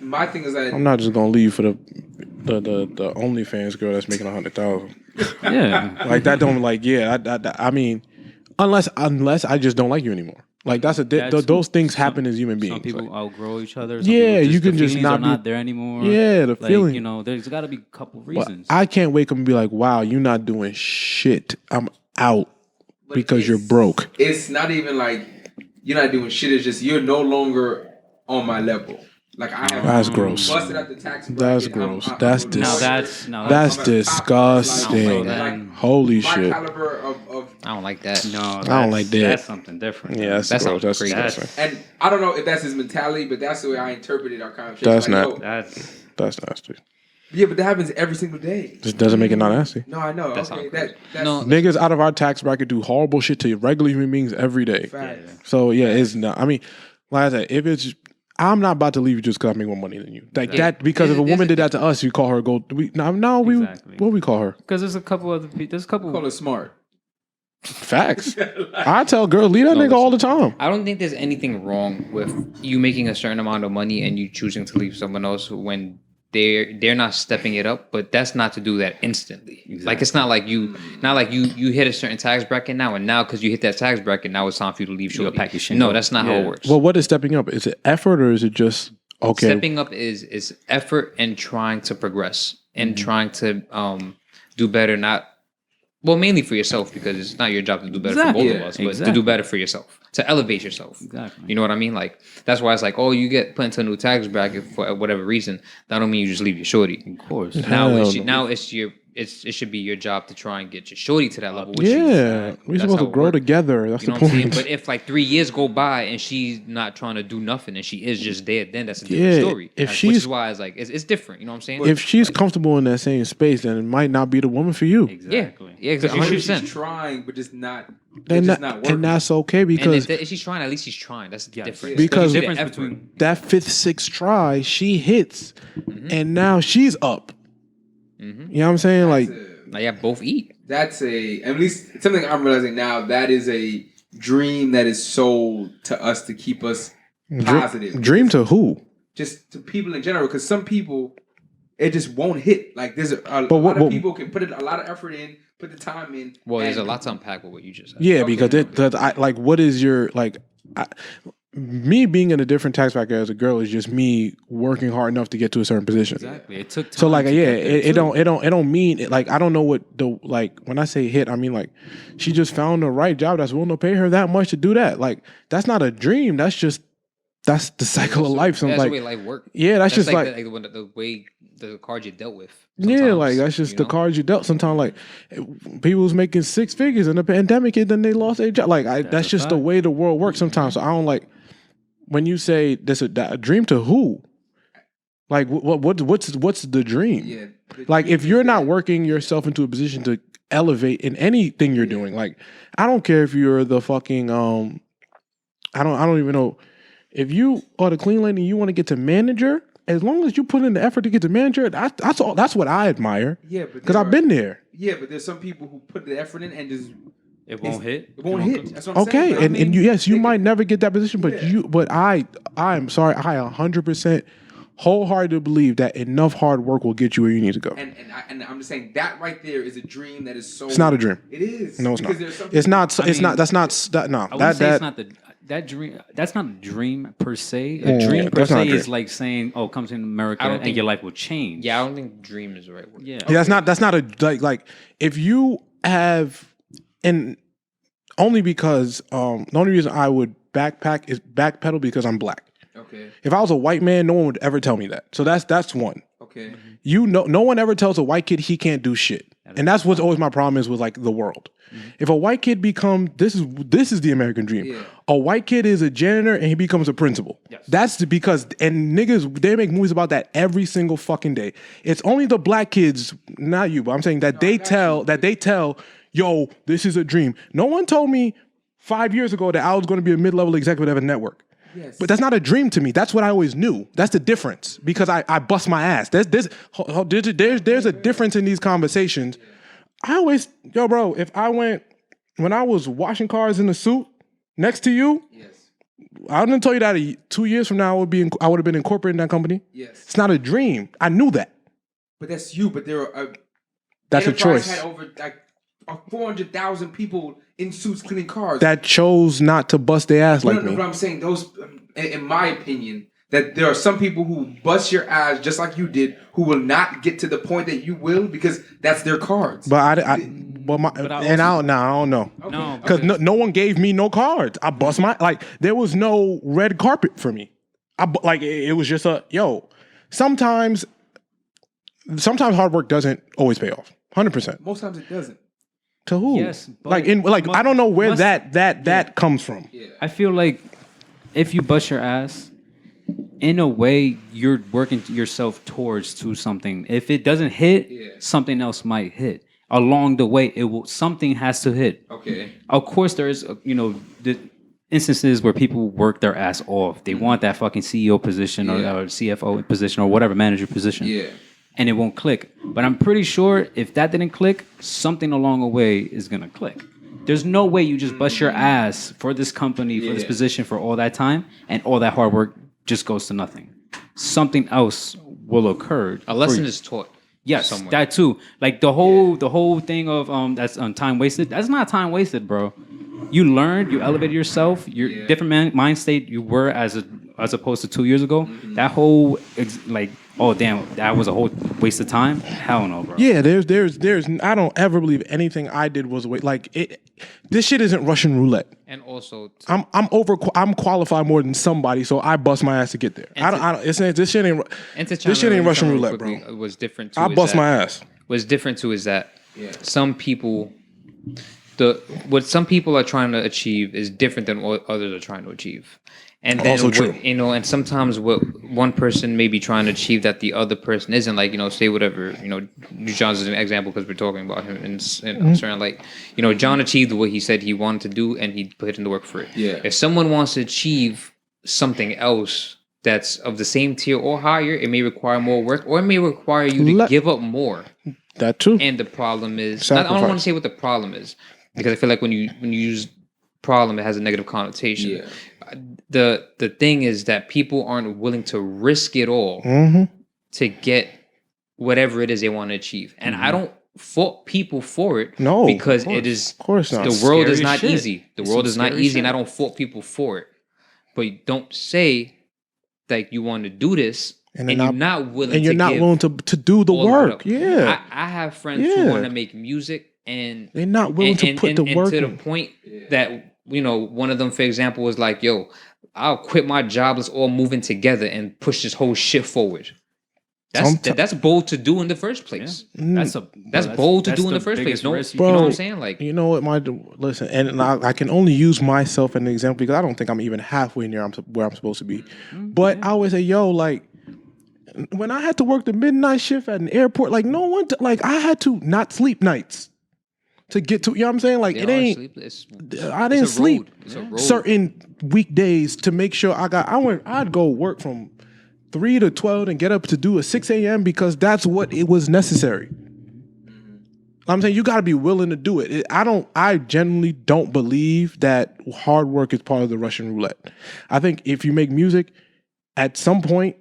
My thing is that I'm not just gonna leave for the OnlyFans girl that's making 100,000. Yeah, like that don't like I mean, unless I just don't like you anymore. Like those things happen as human beings. Some people like, outgrow each other. You can just not there anymore. Yeah, the feeling. There's got to be a couple reasons. But I can't wake up and be like, wow, you're not doing shit. I'm out because you're broke. It's not even like you're not doing shit. It's just you're no longer on my level. Like that's gross. Busted out the tax bracket. That's gross. That's disgusting. Holy shit. Caliber of I don't like that. No, I don't like that. That's something different. Yeah, that's gross. That's crazy. disgusting. And I don't know if that's his mentality, but that's the way I interpreted our conversation. That's like, not. That's nasty. Yeah, but that happens every single day. Just doesn't make it not nasty. No, I know. That's Okay, not that's No. Niggas out of our tax bracket do horrible shit to regular human beings every day. facts. So yeah, it's not. I mean, like I said, if it's, I'm not about to leave you just because I make more money than you. Like that, because if a woman did that to us, you call her gold. Exactly. What we call her? Because there's a couple other people. There's a couple. Call it smart. Facts. I tell girls, leave that nigga all the time. I don't think there's anything wrong with you making a certain amount of money and you choosing to leave someone else when they're not stepping it up, but that's not to do that instantly. Like it's not like you hit a certain tax bracket now, and now because you hit that tax bracket, now it's time for you to leave. Shortly. pack your shit No, up. that's not how it works. Well, what is stepping up? Is it effort or is it just okay? Stepping up is effort and trying to progress and trying to do better. Mainly for yourself, because it's not your job to do better for both of us, but to do better for yourself, to elevate yourself. Exactly. You know what I mean? Like that's why it's like, oh, you get put into a new tax bracket for whatever reason. That don't mean you just leave your shorty. Of course. It should be your job to try and get your shorty to that level. Which Yeah, we're that's supposed how to it grow works. together. That's You know the what I'm saying? point. But if like 3 years go by and she's not trying to do nothing and she is just dead, then that's a different story. If Which she's- is why it's like it's different. You know what I'm saying? If she's comfortable in that same space, then it might not be the woman for you. Exactly. yeah, exactly, Maybe 100%. she's trying, but just not. And, It's just not working. and that's okay because if she's trying, at least she's trying. That's the difference. Because- You the see the difference effort. between that fifth, sixth try, she hits, and now she's up. You know what I'm saying? Like, Like, yeah, both eat. That's at least something I'm realizing now. That is a dream that is sold to us to keep us positive. dream to who? Just to people in general, because some people it just won't hit. Like there's a lot what- of people can put a lot of effort in, put the time in. Well, there's a and- lot to unpack with what you just said. Yeah, Okay, because like, what is your like? Me being in a different tax bracket as a girl is just me working hard enough to get to a certain position. exactly. It took time. So like, to yeah, get there, it too. don't mean it, like I don't know what the like when I say hit, I mean like she just found the right job that's willing to pay her that much to do that. Like that's not a dream. That's the cycle of life. So That's like, the way life works. yeah, that's just like the way the cards you dealt with. yeah, sometimes, like that's just you the know? cards you dealt. Sometimes like people was making six figures in the pandemic and then they lost their job. Like that's a just the fact. way the world works sometimes. So I don't like when you say this a dream to who? Like what's the dream? Yeah, the Like dream if you're is not that- working yourself into a position to elevate in anything you're doing, like I don't care if you're the fucking I don't even know if you are the clean lady and you want to get to manager. As long as you put in the effort to get to manager, that's all. That's what I admire. Yeah, but Because there I've are- been there. Yeah, but there's some people who put the effort in and just It won't hit. it won't hit. That's what I'm saying. Okay, But I and mean, you yes, you they might can- never get that position, but Yeah. I'm sorry, I 100% wholeheartedly believe that enough hard work will get you where you need to go. And I'm just saying that right there is a dream that is so. It's not a dream. It is. No, it's not. Because there's some It's not. I It's not. mean, That's not. That, no. I wouldn't That say that. it's not that dream. That's not a dream per se. Yeah, A dream per that's not a se dream. is like saying, "Oh, come to America I don't and think- your life will change." Yeah, I don't think dream is the right word. Yeah. Yeah, that's not a like if you have and only because the only reason I would backpack is backpedal because I'm black. Okay. If I was a white man, no one would ever tell me that. So that's one. Okay. You know, no one ever tells a white kid he can't do shit, and that's what's always my problem is with like the world. If a white kid this is the American dream. Yeah. A white kid is a janitor and he becomes a principal. That's because and niggas they make movies about that every single fucking day. It's only the black kids, not you, but I'm saying that they tell, yo, this is a dream. No one told me 5 years ago that I was going to be a mid-level executive at a network. Yes. But that's not a dream to me. That's what I always knew. That's the difference because I bust my ass. There's a difference in these conversations. I always, yo, bro, when I was washing cars in the suit next to you, Yes. I didn't tell you that 2 years from now I would have been incorporated in that company. Yes. It's not a dream. I knew that. But that's you. But there are. That's a Enterprise choice. Had over like 400,000 people in suits cleaning cars. That chose not to bust their ass like no, me. but I'm saying those, in my opinion, that there are some people who bust your ass just like you did, who will not get to the point that you will because that's their cards. But I don't know. No, Because no one gave me no cards. I bust my there was no red carpet for me. It was just sometimes hard work doesn't always pay off. 100%. Most times it doesn't. To who? Yes, but I don't know where must- that comes from. I feel like if you bust your ass in a way, you're working yourself to something. If it doesn't hit, something else might hit. Along the way, something has to hit. Okay. Of course, there is, the instances where people work their ass off. They want that fucking CEO position or CFO position or whatever manager position. Yeah. And it won't click. But I'm pretty sure if that didn't click, something along the way is gonna click. There's no way you just bust your ass for this company, for this position, for all that time, and all that hard work just goes to nothing. Something else will occur. A lesson is taught. Yes, somewhere. that too. Like the whole thing of that's time wasted. That's not time wasted, bro. You learned, you elevated yourself. You're different mind state you were as opposed to 2 years ago. That whole oh damn, that was a whole waste of time. Hell no, bro. Yeah, there's. I don't ever believe anything I did was a waste. Like it. This shit isn't Russian roulette. And also, I'm qualified more than somebody, so I bust my ass to get there. This shit ain't Russian roulette, bro. Was different. Too, I bust my ass. What's different too is that some people, what some people are trying to achieve is different than what others are trying to achieve. And then, also true. And sometimes what one person may be trying to achieve that the other person isn't, like, say whatever, John's an example because we're talking about him and certain, John achieved what he said he wanted to do and he put in the work for it. Yeah. If someone wants to achieve something else that's of the same tier or higher, it may require more work or it may require you to give up more. That too. And the problem is, Sacrifice. I don't want to say what the problem is because I feel like when you use problem, it has a negative connotation. Yeah. The thing is that people aren't willing to risk it all to get whatever it is they want to achieve. And I don't fault people for it. No, because it is, of course not. The world is not Scary shit. easy. The It's world some is not scary easy, shit. and I don't fault people for it. But you don't say that you want to do this and you're not willing. And you're not willing to do the work. Yeah, I have friends who want to make music and they're not willing to put the work to in. the point that one of them, for example, was like, "Yo, I'll quit my job. Let's all move in together and push this whole shit forward." That's bold to do in the first place. Yeah. That's bold to do in the first place. No, you know what I'm saying? Like, you know what, listen, and I can only use myself as an example because I don't think I'm even halfway near where I'm supposed to be. But I always say, yo, like, when I had to work the midnight shift at an airport, like, I had to not sleep nights to get to, you know what I'm saying? Like, it ain't, I didn't sleep certain weekdays to make sure I'd go work from 3 to 12 and get up to do a 6 a.m. because that's what it was necessary. I'm saying you got to be willing to do it. I genuinely don't believe that hard work is part of the Russian roulette. I think if you make music, at some point,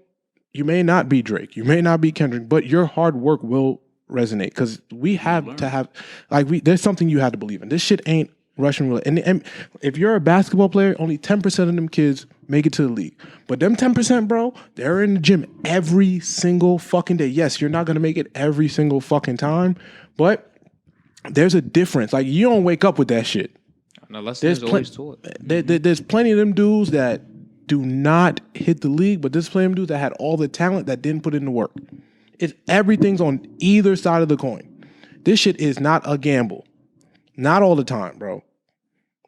you may not be Drake, you may not be Kendrick, but your hard work will resonate because we have to have, there's something you have to believe in. This shit ain't Russian roulette. And if you're a basketball player, only 10% of them kids make it to the league. But them 10%, bro, they're in the gym every single fucking day. Yes, you're not going to make it every single fucking time, but there's a difference. Like, you don't wake up with that shit. There's always taught. There's plenty of them dudes that do not hit the league, but there's plenty of them dudes that had all the talent that didn't put in the work. Everything's on either side of the coin. This shit is not a gamble. Not all the time, bro.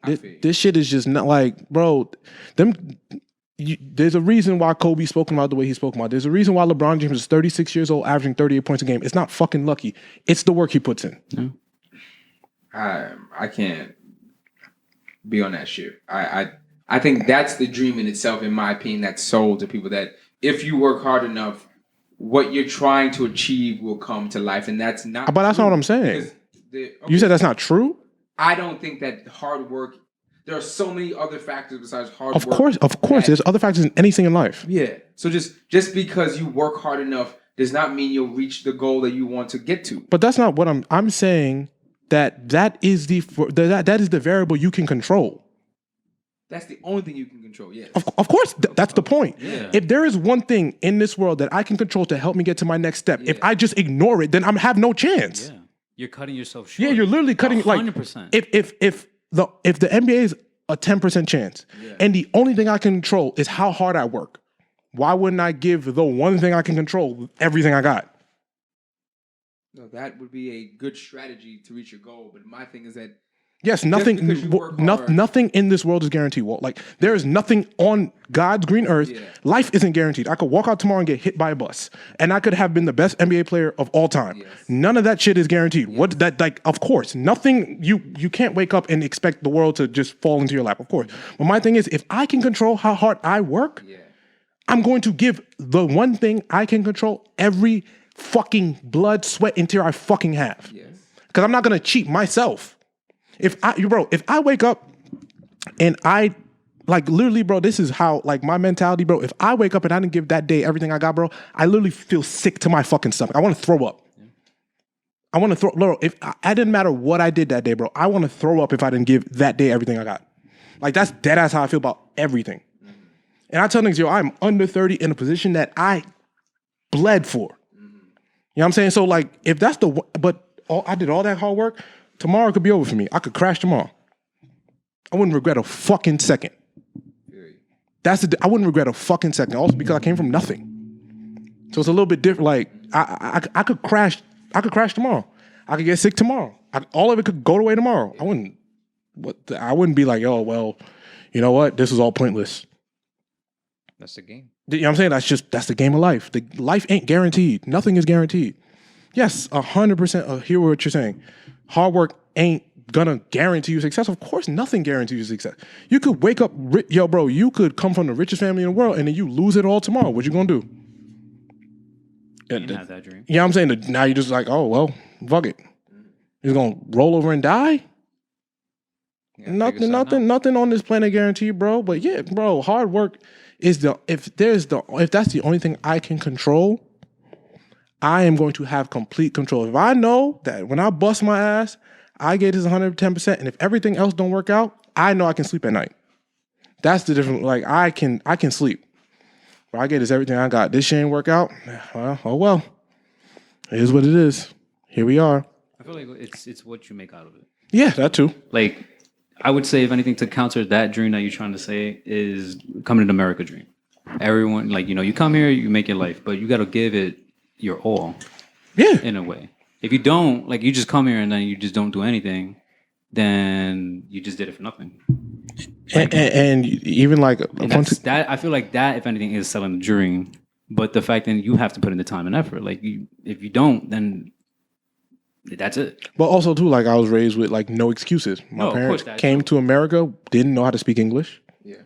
This shit is just not like, bro, there's a reason why Kobe spoke about the way he spoke about. There's a reason why LeBron James is 36 years old, averaging 38 points a game. It's not fucking lucky. It's the work he puts in. Yeah. I can't be on that shit. I think that's the dream in itself, in my opinion, that's sold to people, that if you work hard enough, what you're trying to achieve will come to life. And that's not But that's not what I'm saying. You said that's not true? I don't think that hard work, there are so many other factors besides hard work. Of course. There's other factors in anything in life. Yeah. So just because you work hard enough does not mean you'll reach the goal that you want to get to. But that's not what I'm saying. That is the variable you can control. That's the only thing you can control, yes. Of course, that's the point. Yeah. If there is one thing in this world that I can control to help me get to my next step, if I just ignore it, then I have no chance. Yeah. You're cutting yourself short. Yeah, you're literally cutting 100%. If the NBA is a 10% chance, and the only thing I can control is how hard I work, why wouldn't I give the one thing I can control everything I got? No, that would be a good strategy to reach your goal. But my thing is that Yes, nothing. because you work hard. Nothing in this world is guaranteed. Walt. Like there is nothing on God's green earth. Yeah. Life isn't guaranteed. I could walk out tomorrow and get hit by a bus, and I could have been the best NBA player of all time. Yes. None of that shit is guaranteed. What that like? Of course, nothing. You can't wake up and expect the world to just fall into your lap. Of course, but my thing is, if I can control how hard I work, I'm going to give the one thing I can control every fucking blood, sweat, and tear I fucking have. Yes. Because I'm not gonna cheat myself. If I wake up and I like literally, bro, this is how like my mentality, bro. If I wake up and I didn't give that day everything I got, bro, I literally feel sick to my fucking stomach. I want to throw up. I want to throw. Bro, if I didn't matter what I did that day, bro, I want to throw up if I didn't give that day everything I got. Like that's dead ass how I feel about everything. And I tell niggas, yo, I'm under 30 in a position that I bled for. You know what I'm saying? So like, if that's I did all that hard work. Tomorrow could be over for me. I could crash tomorrow. I wouldn't regret a fucking second. I wouldn't regret a fucking second. Also because I came from nothing. So it's a little bit different. Like I could crash. I could crash tomorrow. I could get sick tomorrow. All of it could go away tomorrow. I wouldn't be like, oh well, you know what? This is all pointless. That's the game. You know what I'm saying? That's the game of life. Life ain't guaranteed. Nothing is guaranteed. Yes, 100%. I hear what you're saying. Hard work ain't gonna guarantee you success. Of course, nothing guarantees you success. You could wake up, bro, you could come from the richest family in the world and then you lose it all tomorrow. What you gonna do? You didn't have that dream. Yeah, I'm saying that now you're just like, oh, well, fuck it. You're gonna roll over and die? Nothing on this planet guaranteed, bro. But yeah, bro, hard work is if that's the only thing I can control, I am going to have complete control. If I know that when I bust my ass, I get this 110%, and if everything else don't work out, I know I can sleep at night. That's the difference. Like I can sleep. But I get this everything I got. This shit ain't work out. Oh well. It is what it is. Here we are. I feel like it's what you make out of it. Yeah, that too. Like I would say, if anything, to counter that dream that you're trying to say is coming to America dream. Everyone, like, you come here, you make your life, but you got to give it your all. Yeah. In a way. If you don't, like, you just come here and then you just don't do anything, then you just did it for nothing. And even like that, I feel like that, if anything, is selling the dream. But the fact that you have to put in the time and effort. Like, if you don't, then that's it. But also too, like I was raised with like no excuses. My parents came to America, didn't know how to speak English. Yeah.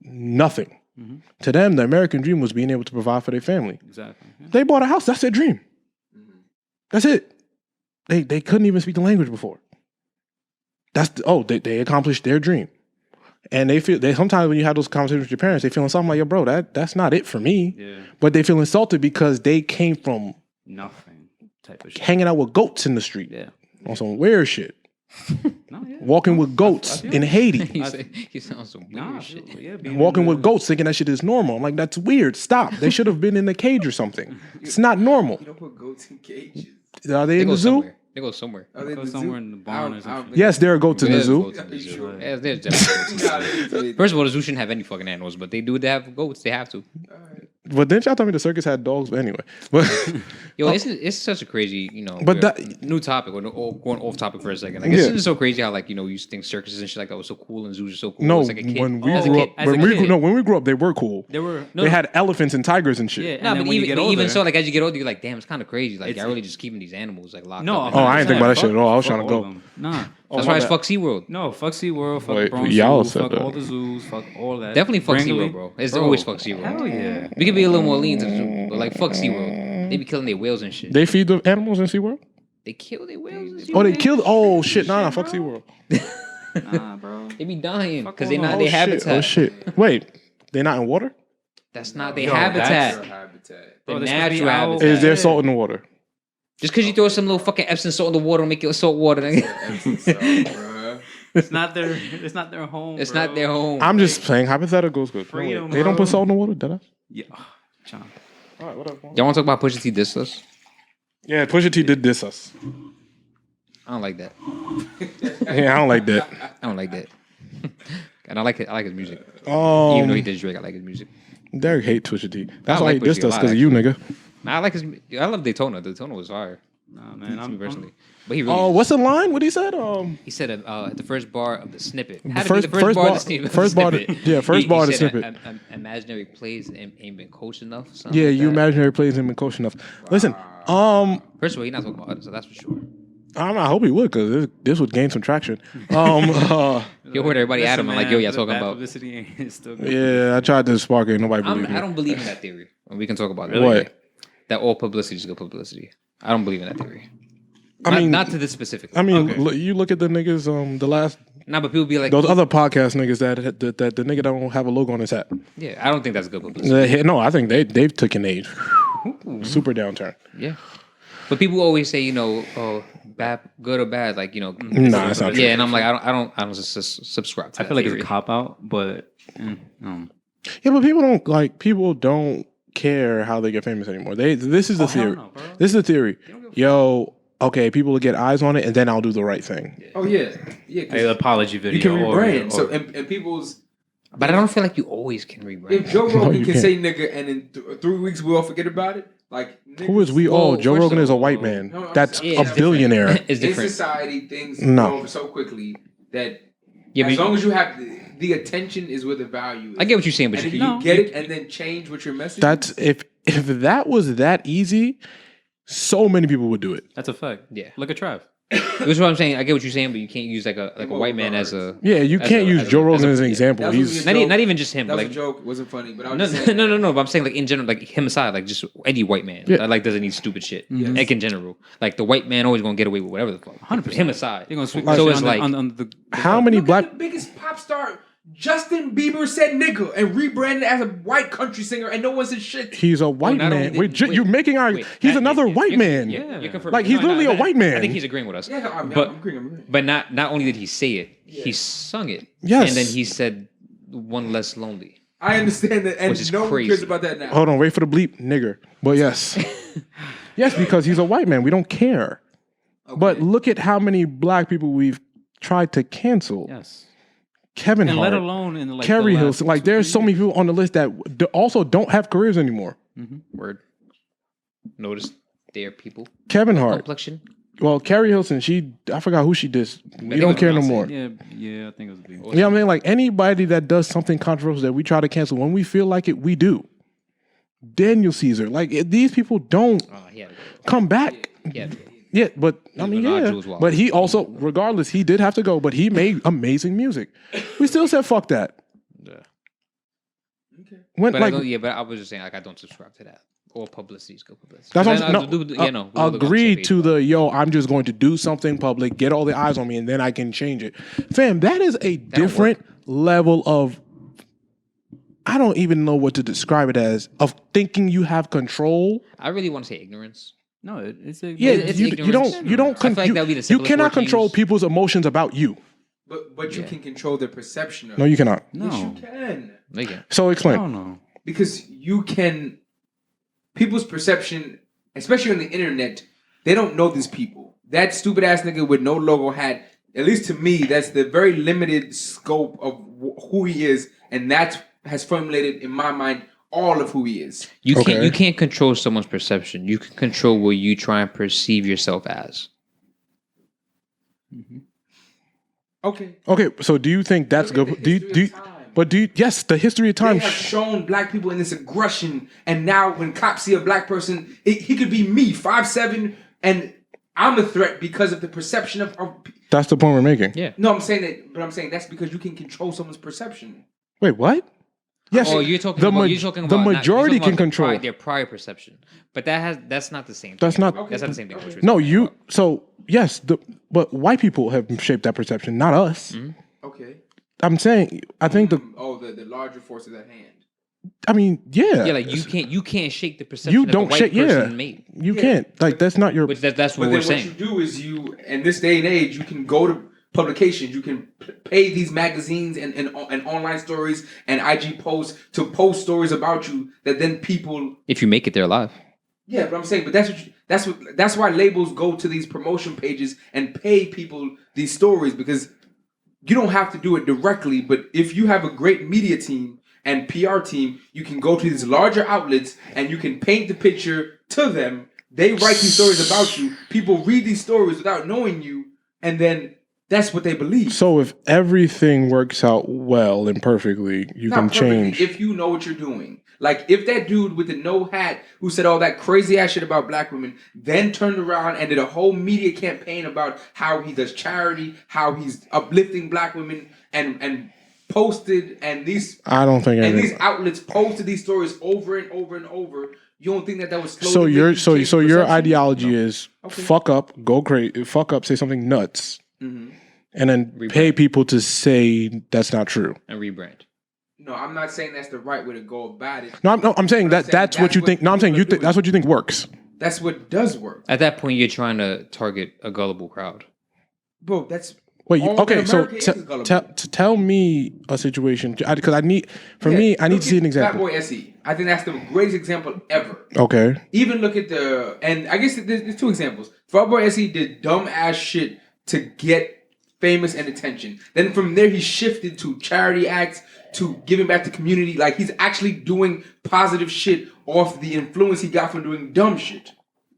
Nothing. Mm-hmm. To them, the American dream was being able to provide for their family. Exactly. Yeah. They bought a house. That's their dream. Mm-hmm. That's it. They couldn't even speak the language before. They accomplished their dream. And they sometimes when you have those conversations with your parents, they feeling something like, yo, bro, that's not it for me. Yeah. But they feel insulted because they came from nothing type of shit. Hanging out with goats in the street. Yeah. On some weird shit. Walking with goats in Haiti. He sounds some weird shit. Yeah, walking with goats thinking that shit is normal. I'm like, that's weird. Stop. They should have been in a cage or something. It's not normal. You don't put goats in cages. Are they in the zoo? Somewhere. They go somewhere. They go somewhere in the barn or something. Yes, there are goats in the zoo. There's definitely. First of all, the zoo shouldn't have any fucking animals, but they do. They have goats. They have to. But didn't y'all tell me the circus had dogs? But anyway, it's such a crazy, But new topic. Or going off topic for a second. Like, it's just so crazy how you used to think circuses and shit like that was so cool and zoos are so cool. No, like a kid. when we grew up, they were cool. They had elephants and tigers and shit. Yeah, no, but even so, like as you get older, you're like, damn, it's kind of crazy. Like, you're really just keeping these animals like locked up. I ain't think about that shit at all. I was trying to go. Nah. That's why it's fuck SeaWorld. No, fuck SeaWorld, fuck Bronx Zoo, fuck all the zoos, fuck all that. Definitely fuck SeaWorld, bro. It's always fuck SeaWorld. Hell yeah. We could be a little more lean to the zoo, but like fuck SeaWorld. They be killing their whales and shit. They feed the animals in SeaWorld? They kill their whales in SeaWorld? Oh, they killed? Oh, shit. Nah, fuck SeaWorld. Nah, bro. They be dying because they're not their habitat. Oh, shit. Wait, they're not in water? That's not their habitat. The natural habitat. Is there salt in the water? Just because you throw some little fucking Epsom salt in the water, make it salt water. It's not their home. It's not their home. I'm just saying hypotheticals. Good. Freedom, they don't put salt in the water, did I? Yeah. John. All right, whatever. Y'all want to talk about Pusha T diss us? Yeah, Pusha T did diss us. I don't like that. Yeah, I don't like that. I don't like that. And I like his music. Even though he did Drake, I like his music. Derek hate Pusha T. That's why he dissed us, because of you, nigga. Nah, I love Daytona. Daytona was fire. Nah, man. to me I'm personally. But he really. Oh, what's the line? What he said? He said at the first bar of the snippet. The Had to be the first bar of the snippet. first bar of the- yeah, first bar of the said, snippet. Imaginary plays ain't been coached enough. Something Yeah, like you that. imaginary plays him in coach enough. Listen, First of all, he's not talking about us, so that's for sure. I hope he would because this would gain some traction. You heard everybody at him and like, yo, y'all the talking bad about. publicity is still good. Yeah, I tried to spark it. Nobody believed me. I don't believe in that theory. And we can talk about it. What? That all publicity is good publicity. I don't believe in that theory. I mean, not to this specifically. I mean, you look at the niggas. The last Nah, but people be like, those other podcast niggas that the nigga don't have a logo on his hat. yeah, I don't think that's good publicity. No, I think they've taken a super downturn. Yeah. But people always say, oh, bad, good or bad, like, Nah, that's not true. Yeah, and I'm like, I don't subscribe to I that feel like theory. it's a cop out, but Yeah, but people don't care how they get famous anymore. This is the theory. no, bro. This is the theory. Yo, okay, people will get eyes on it, and then I'll do the right thing. Oh yeah, yeah. 'Cause an apology video. you can rebrand. or- So and people's. But I don't feel like you always can rebrand. If Joe Rogan you can can't. say nigga and in 3 weeks we all forget about it, like Who is we all? Joe first Rogan of is a all, white man. no, I'm That's saying- Yeah, a it's billionaire. It's in different. society, things No. go over so quickly that Yeah, as but long as you have the attention is where the value is. I get what you're saying, but And if you, you get it and then change what your message. That's if that was that easy, so many people would do it. That's a fact. Yeah. Look at Trav. That's what I'm saying. I get what you're saying, but you can't use like a white man as a. Yeah, you as can't a- use as a- Joe as Rogan a- as an yeah. example. That was He's a joke. Not even just him, that but was like a joke. It wasn't funny, but I was no, just saying. no. But I'm saying like in general, like him aside, like just any white man Yeah. that like doesn't need stupid shit. Yes. Like in general, like the white man always gonna get away with whatever the fuck. 100%. Him aside. You're gonna sweep Like- that So shit it's on like on the how many Look black. at the biggest pop star. Justin Bieber said nigga and rebranded as a white country singer, and no one said shit. He's a white not only man. did- You're making our. wait, He's that- another yeah, white you- man. yeah. You're confirming. Like, he's literally a white man. I think he's agreeing with us. Yeah, I'm But- agreeing. But not only did he say it, he sung it. Yes. And then he said one less lonely. I understand that, and Which is no one crazy. cares about that now. Hold on, wait for the bleep, nigger. But yes, yes, because he's a white man. We don't care. But look at how many black people we've tried to cancel. yes, Kevin and Hart, let alone in like Carrie the last Hilson. Like, there's so many people on the list that also don't have careers anymore. Word. Notice there, people. Kevin Hart. Complexion. Well, Carrie Hilson, I forgot who she did. We don't care no more. Yeah, I think it was a big. You know what I mean? Like, anybody that does something controversial that we try to cancel, when we feel like it, we do. Daniel Caesar. Like, these people don't Yeah. come back. Yeah. Yeah, but I mean, Bernard yeah. Jules Wallace. But he also, regardless, he did have to go, but he made amazing music. We still said fuck that. Yeah. When, But like, but I was just saying, like, I don't subscribe to that. All publicity is good publicity. that's what Then I'm I do- no, yeah, no, we'll look on the agree same page, to but- the I'm just going to do something public, get all the eyes on me, and then I can change it. Fam, that is a different level of, I don't even know what to describe it as, of thinking you have control. I really want to say ignorance. No, it's a Yeah, It's you ignorance. don't I feel like that would be the you simplest cannot word to control use. people's emotions about you. But you can control their perception of No, it. you cannot. Yes, you no. can. Like, yeah. So I explain. don't know. Because you can, people's perception, especially on the internet, they don't know these people. That stupid ass nigga with no logo hat, at least to me, that's the very limited scope of who he is, and that has formulated in my mind all of who he is. You Okay. can't control someone's perception. You can control what you try and perceive yourself as. Okay. Okay, so do you think that's Look at good? the Do you, history do of you, time. but do you, yes, the history of They time. have shown black people in this aggression, and now when cops see a black person, he could be me, 5'7", and I'm a threat because of the perception of. That's the point we're making. Yeah. No, I'm saying that, but I'm saying that's because you can control someone's perception. Wait, what? Yes. Oh, you're talking the about the majority can their control. their prior perception, but that's not the same. That's thing. not- That's not the same thing. What you're No, talking you. about. So yes, but white people have shaped that perception, not us. Okay. I'm saying. I think the. The larger forces at hand. I mean, yeah. Yeah, like you can't shake the perception You that don't the white shake. Yeah. person made. You can't. Like that's not your. Which that's what But we're then saying. what you do is you, in this day and age, you can go to publications, you can pay these magazines and online stories and IG posts to post stories about you that then people. If you make it, they're alive. Yeah, but I'm saying, but that's why labels go to these promotion pages and pay people these stories, because you don't have to do it directly. But if you have a great media team and PR team, you can go to these larger outlets and you can paint the picture to them They write these stories about you. People read these stories without knowing you, and then that's what they believe. So if everything works out well and perfectly, you can change. If you know what you're doing. Like, if that dude with the no hat who said all that crazy ass shit about black women then turned around and did a whole media campaign about how he does charity, how he's uplifting black women, and posted, and these these outlets posted these stories over and over and over. You don't think that was slowly? So your ideology is fuck up, go crazy, fuck up, say something nuts, and then pay people to say that's not true and rebrand. No, I'm not saying that's the right way to go about it. No, I'm saying that's what you think. No, I'm saying that's what you think works. That's what does work. At that point, you're trying to target a gullible crowd. Bro, that's... Okay, so tell me a situation, because I need to see an example. Fatboy SE. I think that's the greatest example ever. Okay. Even look at and I guess there's two examples. Fatboy SE did dumb ass shit to get famous and attention. Then from there, he shifted to charity acts, to giving back to community. Like, he's actually doing positive shit off the influence he got from doing dumb shit.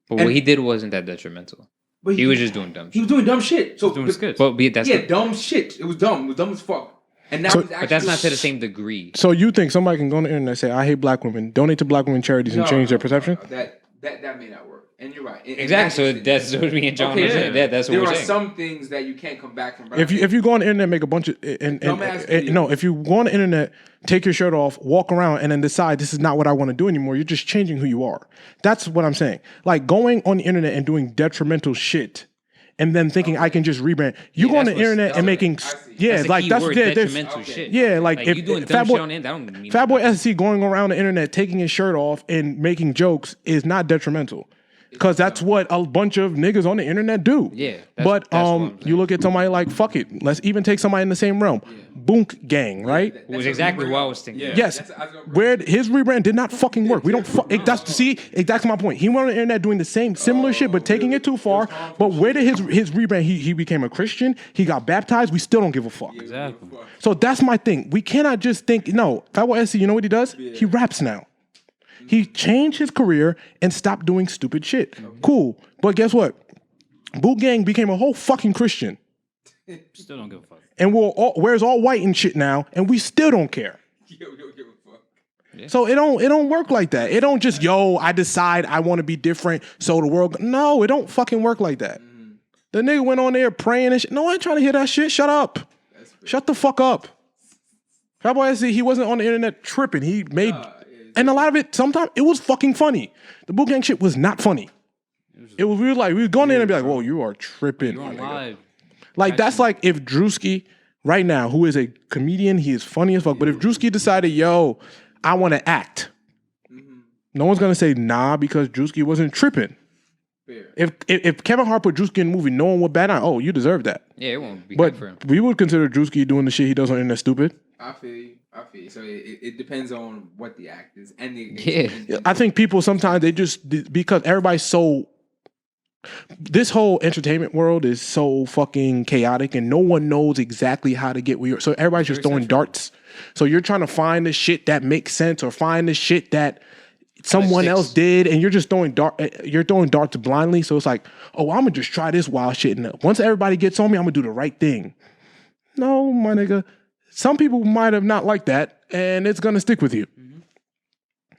But what he did wasn't that detrimental. But he was just doing dumb shit. He was doing dumb shit. So doing skits. But that's dumb shit. It was dumb. It was dumb as fuck. And now but that's not to the same degree. So you think somebody can go on the internet and say, I hate black women, donate to black women charities and change their perception? That may not work. And you're right. Exactly. So that's what me and John are saying. That's what we're saying. There are some things that you can't come back from. If you go on the internet, make a bunch of if you go on the internet, take your shirt off, walk around, and then decide this is not what I want to do anymore, you're just changing who you are. That's what I'm saying. Like, going on the internet and doing detrimental shit, and then thinking I can just rebrand. You go on the internet and making detrimental shit. Yeah, like if you doing dumb shit on it, that don't mean Fatboy SC going around the internet taking his shirt off and making jokes is not detrimental. Because that's what a bunch of niggas on the internet do. Yeah. But you look at somebody like, fuck it, let's even take somebody in the same realm. Boonk Gang, right? It was exactly what I was thinking. Yeah. Yes. Where his rebrand did not fucking work. We don't that's my point. He went on the internet doing the same similar shit, but taking it too far. But where did his rebrand? He became a Christian. He got baptized. We still don't give a fuck. Exactly. So that's my thing. We cannot just think, no, Fatboy SC, you know what he does? He raps now. He changed his career and stopped doing stupid shit. Cool. But guess what? Boot Gang became a whole fucking Christian. Still don't give a fuck. And wears all white and shit now, and we still don't care. Yeah. So it don't work like that. It don't just, I decide I want to be different so the world... No, it don't fucking work like that. The nigga went on there praying and shit. No, I ain't trying to hear that shit. Shut up. Shut the fuck up. Fatboy SC, he wasn't on the internet tripping. He made... And a lot of it, sometimes, it was fucking funny. The Boot Gang shit was not funny. We was going in and be like, whoa, you are tripping. You're on live. Like, that's like if Drewski, right now, who is a comedian, he is funny as fuck, but if Drewski decided, I want to act, no one's going to say nah because Drewski wasn't tripping. If Kevin Hart put Drewski in the movie, no one would bat on, oh, you deserve that. Yeah, it won't be but good for him. We would consider Drewski doing the shit he does on the internet stupid. I feel you. So it depends on what the act is. I think people sometimes, they just, because everybody's so, this whole entertainment world is so fucking chaotic and no one knows exactly how to get where you're, so everybody's just throwing darts. So you're trying to find the shit that makes sense or find the shit that someone else did, and you're just throwing darts blindly. So it's like, I'm gonna just try this wild shit, and once everybody gets on me, I'm gonna do the right thing. No, my nigga. Some people might have not liked that, and it's gonna stick with you.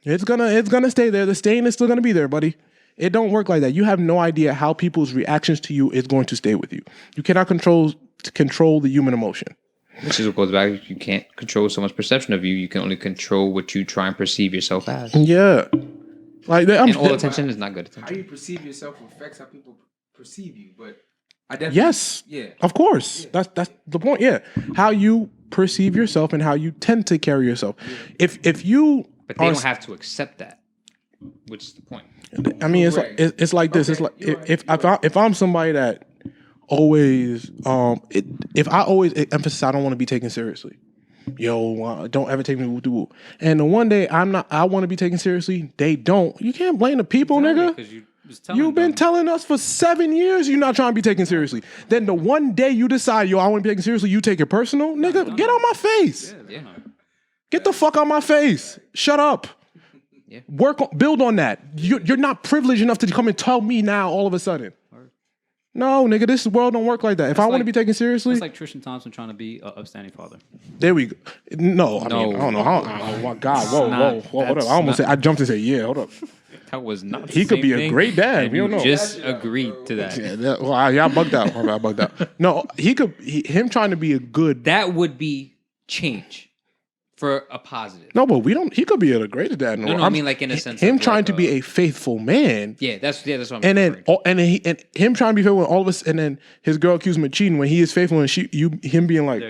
It's gonna stay there. The stain is still gonna be there, buddy. It don't work like that. You have no idea how people's reactions to you is going to stay with you. You cannot control the human emotion. Which is what goes back. You can't control someone's perception of you. You can only control what you try and perceive yourself as. Yeah, like all attention is not good attention. How you perceive yourself affects how people perceive you. But I definitely, yes, of course. Yeah. That's the point. Yeah, how you perceive yourself and how you tend to carry yourself. Yeah. If you, but they don't have to accept that. Which is the point. I mean, it's like this. It's like if I'm somebody that always if I always emphasize I don't want to be taken seriously. Don't ever take me woo-doo-woo. And the one day I want to be taken seriously, they don't. You can't blame the people, nigga. You've been telling us for 7 years you're not trying to be taken seriously. Then the one day you decide, I want to be taken seriously, you take it personal, nigga. Get out my face. Yeah. Get the fuck out my face. Shut up. Yeah. Build on that. You're not privileged enough to come and tell me now all of a sudden. No, nigga, this world don't work like that. If I want to be taken seriously, It's like Tristan Thompson trying to be an upstanding father. there we go. No, I mean, I don't know how. Oh my God, whoa, hold up. I almost said, I jumped and said, yeah, hold up. That was not. He could be a great dad. We don't know. Just agreed to that. Yeah, well, I bugged out. I bugged out. No, him trying to be a good. That would be change for a positive. No, but he could be a great dad. No, I mean like in a sense. Him of trying like to be a faithful man. Yeah, that's what I'm. And then and him trying to be faithful when all of us, and then his girl accused him of cheating when he is faithful, and him being like,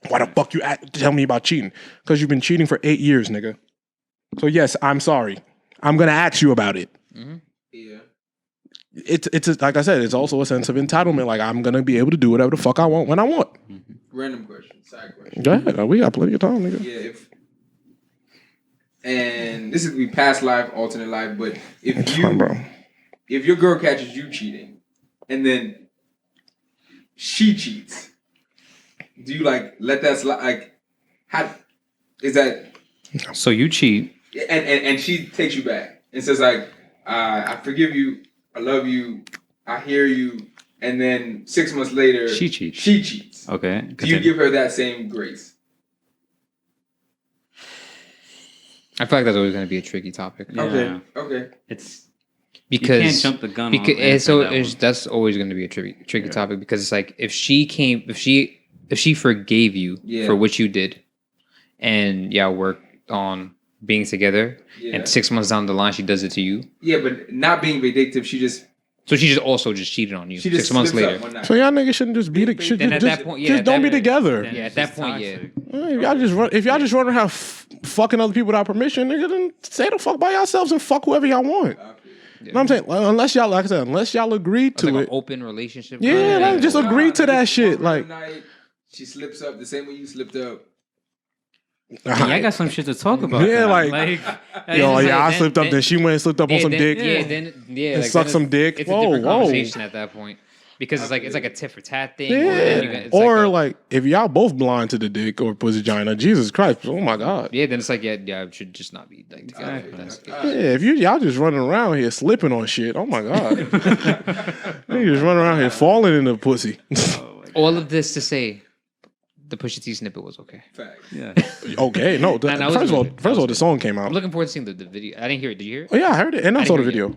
why the fuck you tell me about cheating? Because you've been cheating for 8 years, nigga. So yes, I'm sorry. I'm gonna ask you about it. Mm-hmm. Yeah. It's like I said, it's also a sense of entitlement. Like I'm gonna be able to do whatever the fuck I want when I want. Mm-hmm. Random question, side question. Go ahead. We got plenty of time, nigga. Yeah. And this is gonna be past life, alternate life, but if your girl catches you cheating, and then she cheats, do you like let that slide? Like, how is that? So you cheat. And she takes you back and says like, I forgive you, I love you, I hear you, and then 6 months later She cheats. She cheats. Okay. Do you give her that same grace? I feel like that's always going to be a tricky topic. Yeah. Okay. It's because you can't jump the gun. That's always going to be a tricky topic because it's like if she forgave you for what you did, and worked on being together, and 6 months down the line she does it to you. Yeah, but not being vindictive, she just also cheated on you. She 6 months later. So y'all niggas shouldn't just be just don't be together. Yeah, at that point, If y'all just run around fucking other people without permission, nigga, then stay the fuck by yourselves and fuck whoever y'all want. Yeah. You know what I'm saying? Unless y'all agree to like it. An open relationship. Yeah, just agree to that shit. Like she slips up the same way you slipped up. I got some shit to talk about. Yeah, I slipped up. Then she went and slipped up on some dick. And suck some dick. It's a different conversation at that point because it's like a tit for tat thing. Yeah. Or like if y'all both blind to the dick or pussy vagina, Jesus Christ, oh my God. Yeah, then it's like it should just not be like together. If y'all just running around here slipping on shit, oh my God, you just running around here falling in the pussy. All of this to say. The Pusha T snippet was okay. Fact. Yeah. Okay. No. First of all, the song came out. I'm looking forward to seeing the video. I didn't hear it. Did you hear it? Oh yeah, I heard it, and I saw the video.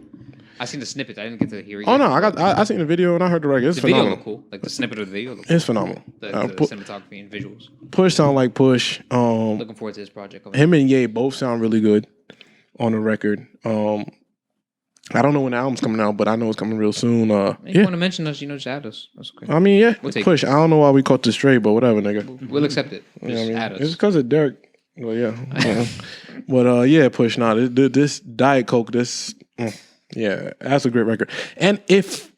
I seen the snippet. I didn't get to hear it. Oh no, I seen the video and I heard the record. It's phenomenal. Video looked cool. Like the snippet of the video. It's phenomenal. The cinematography and visuals. Push sound like Push. Looking forward to this project. Him and Ye both sound really good on the record. I don't know when the album's coming out, but I know it's coming real soon. If you want to mention us, just add us. That's okay. I mean, we'll Push. I don't know why we caught this straight, but whatever, nigga. We'll accept it. Just add us. It's because of Derek. Well, yeah. But Push. Nah, this Diet Coke. That's a great record. And if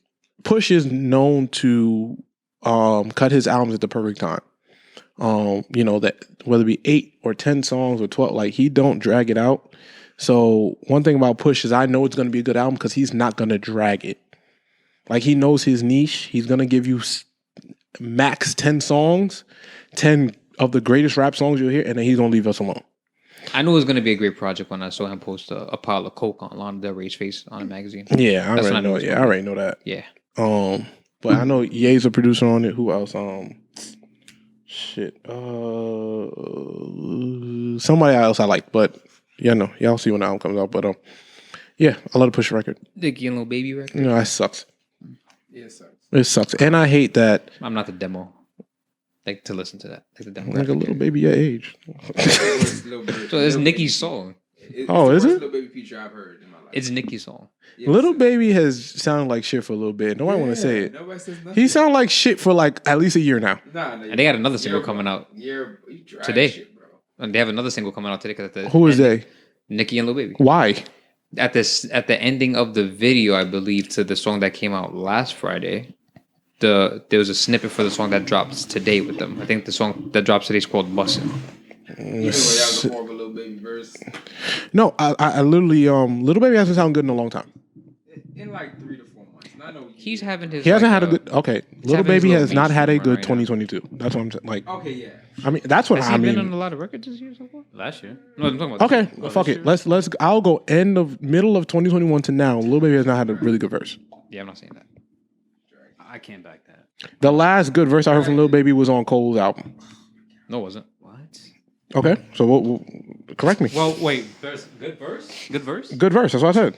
Push is known to cut his albums at the perfect time, that whether it be 8 or 10 songs or 12, like he don't drag it out. So one thing about Push is I know it's going to be a good album because he's not going to drag it. Like he knows his niche. He's going to give you max 10 songs, 10 of the greatest rap songs you'll hear, and then he's going to leave us alone. I knew it was going to be a great project when I saw him post a pile of coke on Lana Del Rey's face on a magazine. Yeah, I already know that. Yeah. But I know Ye's a producer on it. Who else? Somebody else I like, but y'all see when the album comes out. But I love the Push record. Nicki and Lil Baby record. That sucks. Yeah, it sucks. It sucks, and I hate that. I'm not the demo. Like to listen to that, like the demo. Like a little baby your age. So it's Nicki's song. Is it? Little Baby feature I've heard in my life. It's Nicki's song. Yeah, Little Baby has sounded like shit for a little bit. Nobody want to say it. Nobody says nothing. He sounded like shit for like at least a year now. And they got another single coming out today. Shit, bro. And they have another single coming out today. Who is they? Nicki and Lil Baby. Why? At the ending of the video, I believe, to the song that came out last Friday, there was a snippet for the song that drops today with them. I think the song that drops today is called Bussin'. Even though that was more of a Lil Baby verse. No, I literally Little Baby hasn't sounded good in a long time. In like 3 to 4 months. And I know He's having his. He hasn't like, had a good. Okay, Little having his Baby little has not had a mainstream good run right 2022. That's what I'm saying. Like, Okay, yeah. I mean, that's what Has I he been on mean. a lot of records this year so far? Last year. No, I'm talking about. Okay, fuck it. Let's. I'll go middle of 2021 to now. Little Baby has not had a really good verse. Yeah, I'm not saying that. I can't back that. The last good verse I heard from Lil Baby was on Cole's album. No, it wasn't. What? Okay, so correct me. Well, wait. There's good verse. Good verse. Good verse. That's what I said.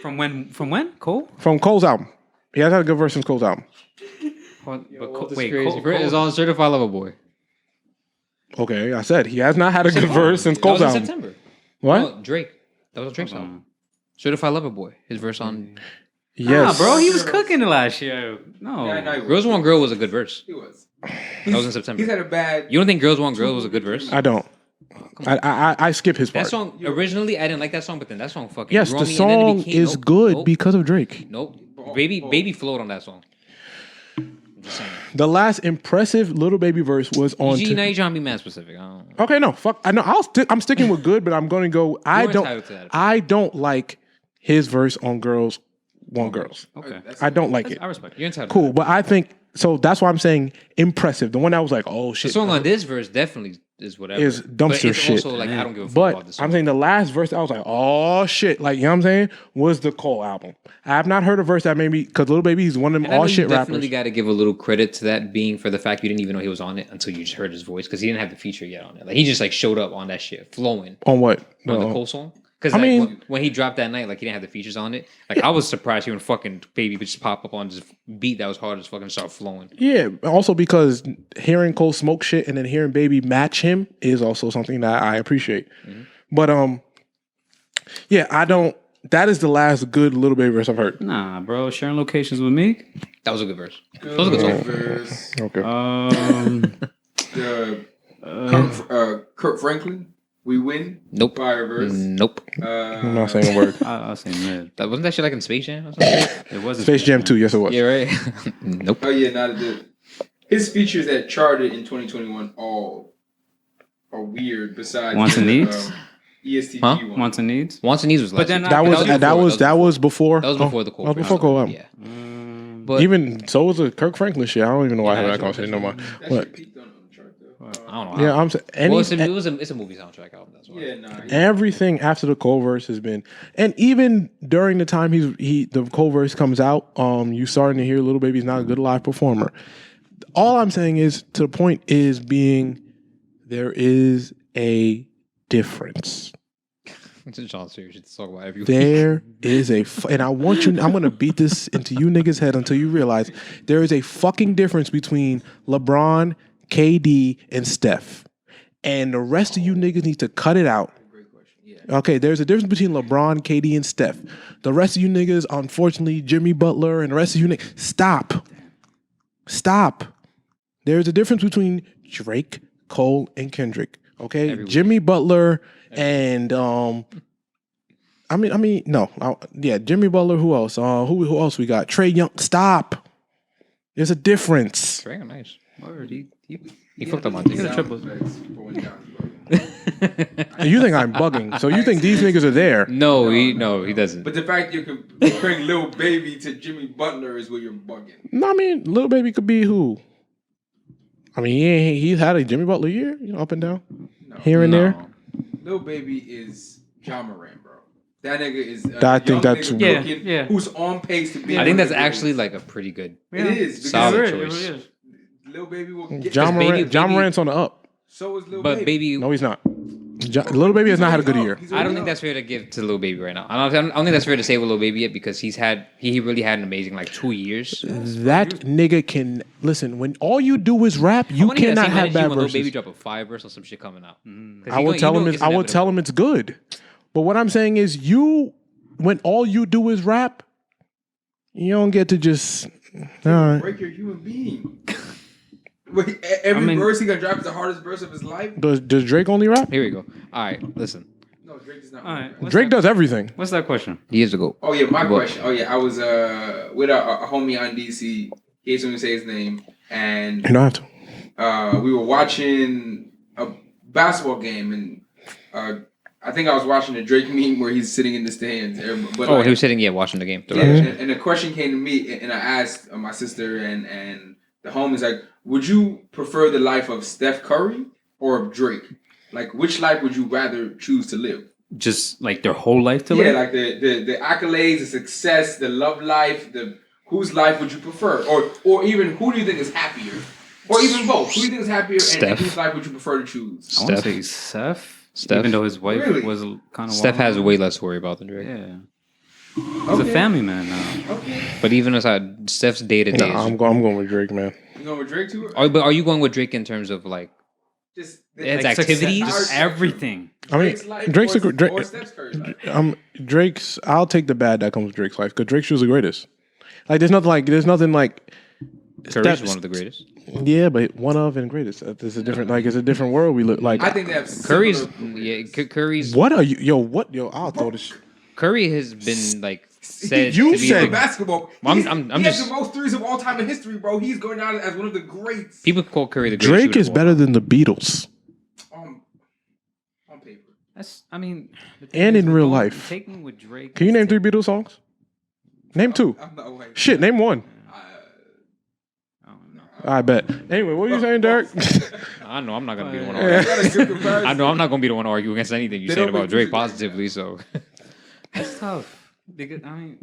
From when? From when? Cole. From Cole's album. He has had a good verse since Cole's album. Wait. Cole It's on Certified Lover Boy. Okay, I said he has not had a good verse since That Cole's was in album. September. What? No, Drake. That was Drake's album. Certified Lover Boy. His verse on Yes, Nah, bro, he was cooking it last year. No. Yeah, Girls Want Girl was a good verse. He was. That was in September. He's had a bad. You don't think Girls Want Girl was a good verse? I don't. I skip his part. That song originally I didn't like that song, but then that song fucking Yes, grew the on me, and then it song became- is nope, good nope, because of Drake. nope. Baby flowed on that song. I'm just saying. The last impressive Little Baby verse was on. Now you're trying to be mad specific. I don't. Okay, no, fuck. I know. I'm sticking with good, but I'm going to go. I You're don't. entitled to that. I don't like his verse on Girls Want Girls. Okay. I don't like it. I respect it. You're entitled. Cool, but I think so. That's why I'm saying impressive. The one that was like, oh The shit, song on this verse definitely is whatever. Is But dumpster it's shit. Also, like I don't give a fuck about But this song. I'm saying the last verse, I was like, oh shit, like you know what I'm saying, was the Cole album. I have not heard a verse that made me because Little Baby, he's one of them And I know all you shit definitely rappers. got to give a little credit to that being for the fact you didn't even know he was on it until you just heard his voice because he didn't have the feature yet on it. Like he just like showed up on that shit, flowing On what? on the No. Cole song. Because I like, mean- when he dropped that night, like he didn't have the features on it. Like I was surprised he would fucking Baby would just pop up on this beat that was hard as fucking start flowing. Yeah, also because hearing Cole smoke shit and then hearing Baby match him is also something that I appreciate. Mm-hmm. But yeah, I don't. That is the last good Little Baby verse I've heard. Nah, bro. Sharing locations with me. That was a good verse. That was a good song. Verse. Okay. Kurt Franklin. We win. Nope. Fire verse. Nope. I'm not saying a word. I'll say mid. That wasn't that shit like in Space Jam or something? It was Space Jam 2, yes it was. Yeah, right. Nope. Oh yeah, not a good. His features that charted in 2021 all are weird. Besides Wants and Needs? ESTG Huh? one. Wants and Needs. Wants and Needs was last then year. That was before. That was before the Cole. Oh, before Cole album. Yeah. But Even so was a Kirk Franklin shit. I don't even know why I had that that's conversation no more. That But shit peaked on the chart though. I don't know. yeah, I'm saying Well, it's a movie soundtrack album. That's why. Yeah, nah. everything after the Cole verse has been, and even during the time the Cole verse comes out, you starting to hear Little Baby's not a good live performer. All I'm saying is, to the point is being, there is a difference. It's a John Series. You should talk about every week. There is and I want you, I'm going to beat this into you niggas' head until you realize there is a fucking difference between LeBron, KD, and Steph. And the rest of you niggas need to cut it out. Okay, there's a difference between LeBron, KD, and Steph. The rest of you niggas, unfortunately, Jimmy Butler, and the rest of you niggas, stop. There's a difference between Drake, Cole, and Kendrick. Okay, Jimmy Butler and Jimmy Butler. Who else? Who else we got? Trey Young. Stop. There's a difference. Very nice. Word. He fucked up my thing. You think I'm bugging? So you think these niggas are there? No, he doesn't. But the fact you can comparing Lil Baby to Jimmy Butler is where you're bugging. No, I mean, Lil Baby could be who? I mean, he's had a Jimmy Butler year, up and down, here and there. Lil Baby is John Moran, bro. That nigga is. I think that's yeah. Who's on pace to be? I think that's actually like a pretty good. It is because Solid It really choice. is. Lil Baby will get. John Baby- Morant's on the up. So is Lil But Baby. baby, No, he's not. Lil Baby has not had a good year. I don't think that's fair to give to Lil Baby right now. I don't think that's fair to say with Lil Baby yet because he really had an amazing 2 years. That nigga can listen. When all you do is rap, you wanna hear that cannot same have energy bad when Lil Baby verses. drop a 5 verse or some shit coming out. 'Cause I will tell him. I will tell him it's good. But what I'm saying is, when all you do is rap, you don't get to just. break your human being. Wait, every verse he gonna drop is the hardest verse of his life. Does Drake only rap? Here we go. All right, listen. No, Drake does not. All right. Drake does everything. What's that question? Years ago. Oh yeah, my question. Oh yeah, I was with a homie on DC. He hates when we say his name, and You don't have to. we were watching a basketball game, and I think I was watching the Drake meme where he's sitting in the stands. But Oh, he was sitting, watching the game. Yeah, and the question came to me, and I asked my sister and the home is like, would you prefer the life of Steph Curry or of Drake? Like, which life would you rather choose to live? Just like their whole life to live? Yeah, like the accolades, the success, the love life, whose life would you prefer? Or even who do you think is happier? Or even both. Who do you think is happier and whose life would you prefer to choose? I want to say Steph. Even though his wife was kind of Steph has way less to worry about than Drake. Yeah. He's a family man now. Okay. But even aside, Steph's day-to-day Nah, I'm going with Drake, man. You going with Drake too? But are you going with Drake in terms of like Just It's activities? Just everything. I mean, Drake's a Drake. or Steph's Curry's life. Drake's. I'll take the bad that comes with Drake's life because Drake's was the greatest. Like, there's nothing like. Curry's one of the greatest. Yeah, but one of and greatest. It's a different. Like, it's a different world we look like. I think they have Curry's similar- Curry's What are you? Yo, I'll throw this. Curry has been like said. You to be said- the- basketball. I'm He just- has the most threes of all time in history, bro. He's going down as one of the greats. people call Curry the greatest Drake shooter is of all better time. than the Beatles. On paper. That's. I mean. the thing And is, in we're real going- life. Taking with Drake. Can you name 3 Beatles songs? Name 2. I'm not away. Shit, name 1. I don't know. I bet. Anyway, what are you saying, Derek? I know I'm not gonna be the one to Yeah. argue. That's a good comparison. I know I'm not gonna be the one to argue against anything you They said don't about make Drake music like positively. So That's tough. Because, I mean,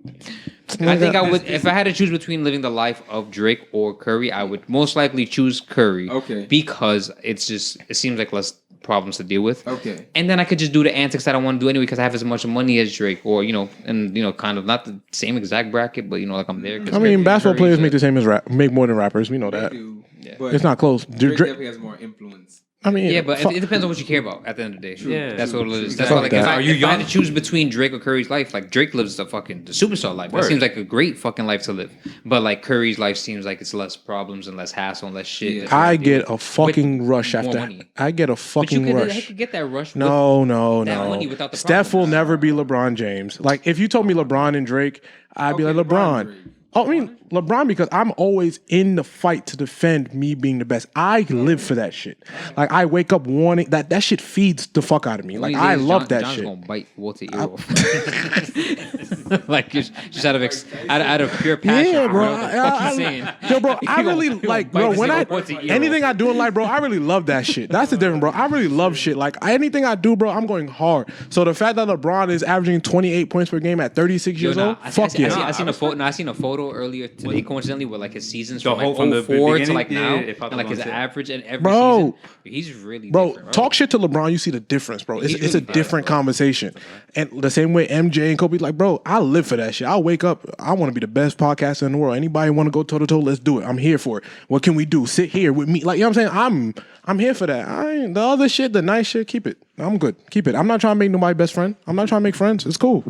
I think I would, if I had to choose between living the life of Drake or Curry, I would most likely choose Curry. Okay. Because it seems like less problems to deal with. Okay. And then I could just do the antics that I want to do anyway because I have as much money as Drake, or kind of not the same exact bracket, but like I'm there. 'cause I mean, basketball Curry's players a- make the same as make more than rappers. We know They that. do. Yeah. But It's not close. Drake Drake, definitely has more influence. I mean, Yeah, but fuck- it depends on what you care about at the end of the day. Yeah. That's what it is. That's Fuck why, like, that. if I, Are you if I had young? to choose between Drake or Curry's life, like Drake lives the superstar life. That Word. seems like a great fucking life to live. But like Curry's life seems like it's less problems and less hassle and less shit. Yeah. that you have I to deal get with. a fucking With rush more after. money. I get a But you fucking could, rush. get that rush. No, that money without the Steph will problems. never be LeBron James. Like, if you told me LeBron and Drake, I'd be Okay, like LeBron. Drake. Oh, I mean LeBron because I'm always in the fight to defend me being the best. I live for that shit. Like, I wake up wanting that shit feeds the fuck out of me. Like, I love that John's shit. gonna bite Walter ear off. Like just out of pure passion. Yeah, bro. What the fuck you saying? Yo, bro, I really gonna like, bite bro. this When nigga Walter ear anything off. I do in life, bro, I really love that shit. That's the difference, bro. I really love shit. Like, anything I do, bro, I'm going hard. So the fact that LeBron is averaging 28 points per game at 36 years old, fuck yeah. I seen a photo. I seen a photo earlier today, coincidentally, with like his seasons The from whole- like from the 04 to beginning? like Yeah, now, it popped and like up on his set. average and every Bro. season. He's really Bro, different, talk shit to LeBron, you see the difference, bro. It's, He's it's a really bad, different bro. conversation. And the same way MJ and Kobe, like, bro, I live for that shit. I wake up, I want to be the best podcaster in the world. Anybody want to go toe to toe? Let's do it. I'm here for it. What can we do? Sit here with me. Like, you know what I'm saying? I'm here for that. I ain't the other shit, the nice shit, keep it. I'm good. Keep it. I'm not trying to make nobody best friend. I'm not trying to make friends. It's cool.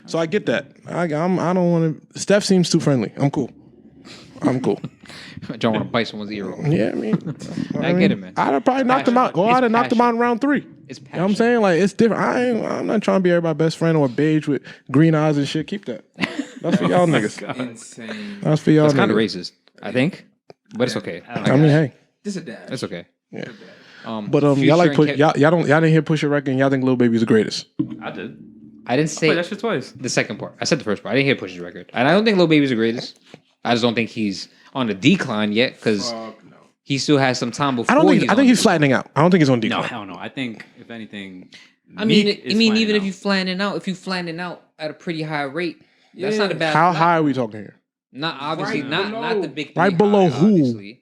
So I get that. I don't want to. Steph seems too friendly. I'm cool. I don't want to bite someone's ear off. Yeah, I mean, I get it, man. I'd have probably knocked him out. Or It's I'd have knocked him out in round 3. It's You know what I'm saying? Like, it's different. I'm not trying to be everybody's best friend or beige with green eyes and shit. Keep that. That's for y'all niggas. Insane. That's for y'all That's kind of niggas. racist, I think, but it's okay. I mean, hey. Just a dash. It's okay. Yeah. But Y'all like y'all didn't hear Push Your Record and y'all think Lil Baby's the greatest. I did. I didn't Played say that shit twice. the second part. I said the first part. I didn't hear Push's record, and I don't think Lil Baby's the greatest. I just don't think he's on the decline yet because Fuck no. he still has some time before. I think on he's the- flattening out. I don't think he's on No, decline. hell no. I think if anything, I mean, Meek is even flattening if out. you flattening out at a pretty high rate, that's not a bad. How not- high are we talking here? Not obviously, Right not below. the big. Right three below high, who? obviously.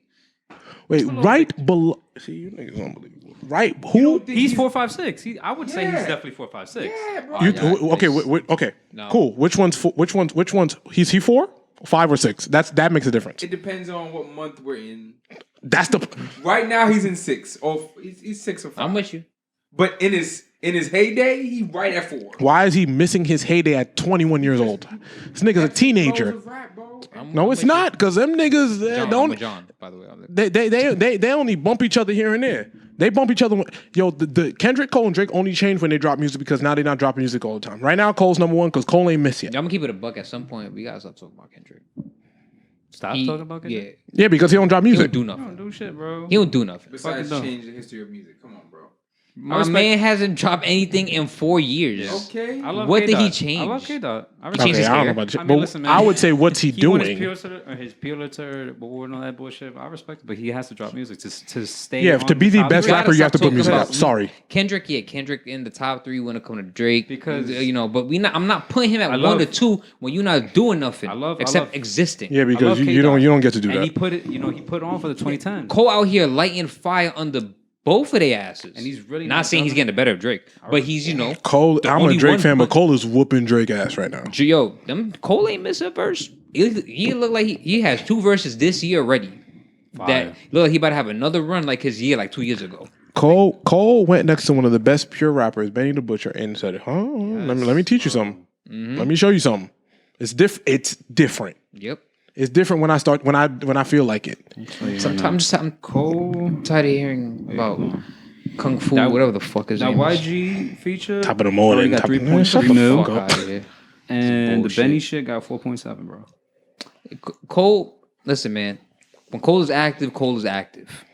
Wait, right below. See, you niggas unbelievable. Right, who? he's 4.56. I would say he's Yeah. definitely 4.56. Yeah, bro. You, Yeah, okay, it's- okay, No. cool. Which one's? He's 4, 5, or 6? That makes a difference. It depends on what month we're in. That's the. Right now, he's in 6. Or he's 6 or 5. I'm with you. But in his heyday, he's right at 4. Why is he missing his heyday at 21 years old? This nigga's a teenager. Rap, bro. No, it's not, because them niggas John, don't. I'm with John, by the way. They only bump each other here and there. They bump each other. Yo, the Kendrick, Cole, and Drake only change when they drop music because now they're not dropping music all the time. Right now, Cole's number 1 because Cole ain't missed yet. I'm gonna keep it a buck. At some point, we gotta stop talking about Kendrick. Stop He- talking about Kendrick. Yeah, Yeah, because he don't drop he music. don't do Don't nothing. do shit, bro. He don't do nothing. Besides Fucking change the history of music. Come on, bro. My man hasn't dropped anything in 4 years. Okay. I love What did he K-Dot. change? I love K-Dot. I He respect changed Okay, his I don't hair. know about you, I mean, but listen, man, I would say what's he He won doing? his Pulitzer award and all that bullshit. I respect it, but he has to drop music to stay. Yeah, on to be the top. best gotta rapper, you have to stop put music talking out. about- Sorry. Kendrick in the top 3 when it comes to Drake. Because- but I'm not putting him at I 1 love- or 2 when you're not doing nothing except love- existing. Yeah, I because love you K-Dot. don't get to do And that. he put it, he put on for the 2010s. Cole out here lighting fire under both of their asses. And he's really not not saying he's done getting the better of Drake, but he's Cole, the I'm a only Drake one- fan, but Cole is whooping Drake ass right now. Yo, Cole ain't missed a verse. He look like he has 2 verses this year already. Fire. That look like he about to have another run like his year like 2 years ago. Cole went next to one of the best pure rappers, Benny the Butcher, and said, "Huh? Let me teach you something. Let me show you something. It's different. Yep. It's different when I feel like it. Sometimes I'm tired of hearing about kung fu, whatever the fuck is That name is. YG feature. Top of the morning. already got Top of- 3.3 Shut the mil. fuck up. Fuck outta here. And the bullshit. Benny shit got 4.7, bro. Cole, listen, man. When Cole is active, Cole is active.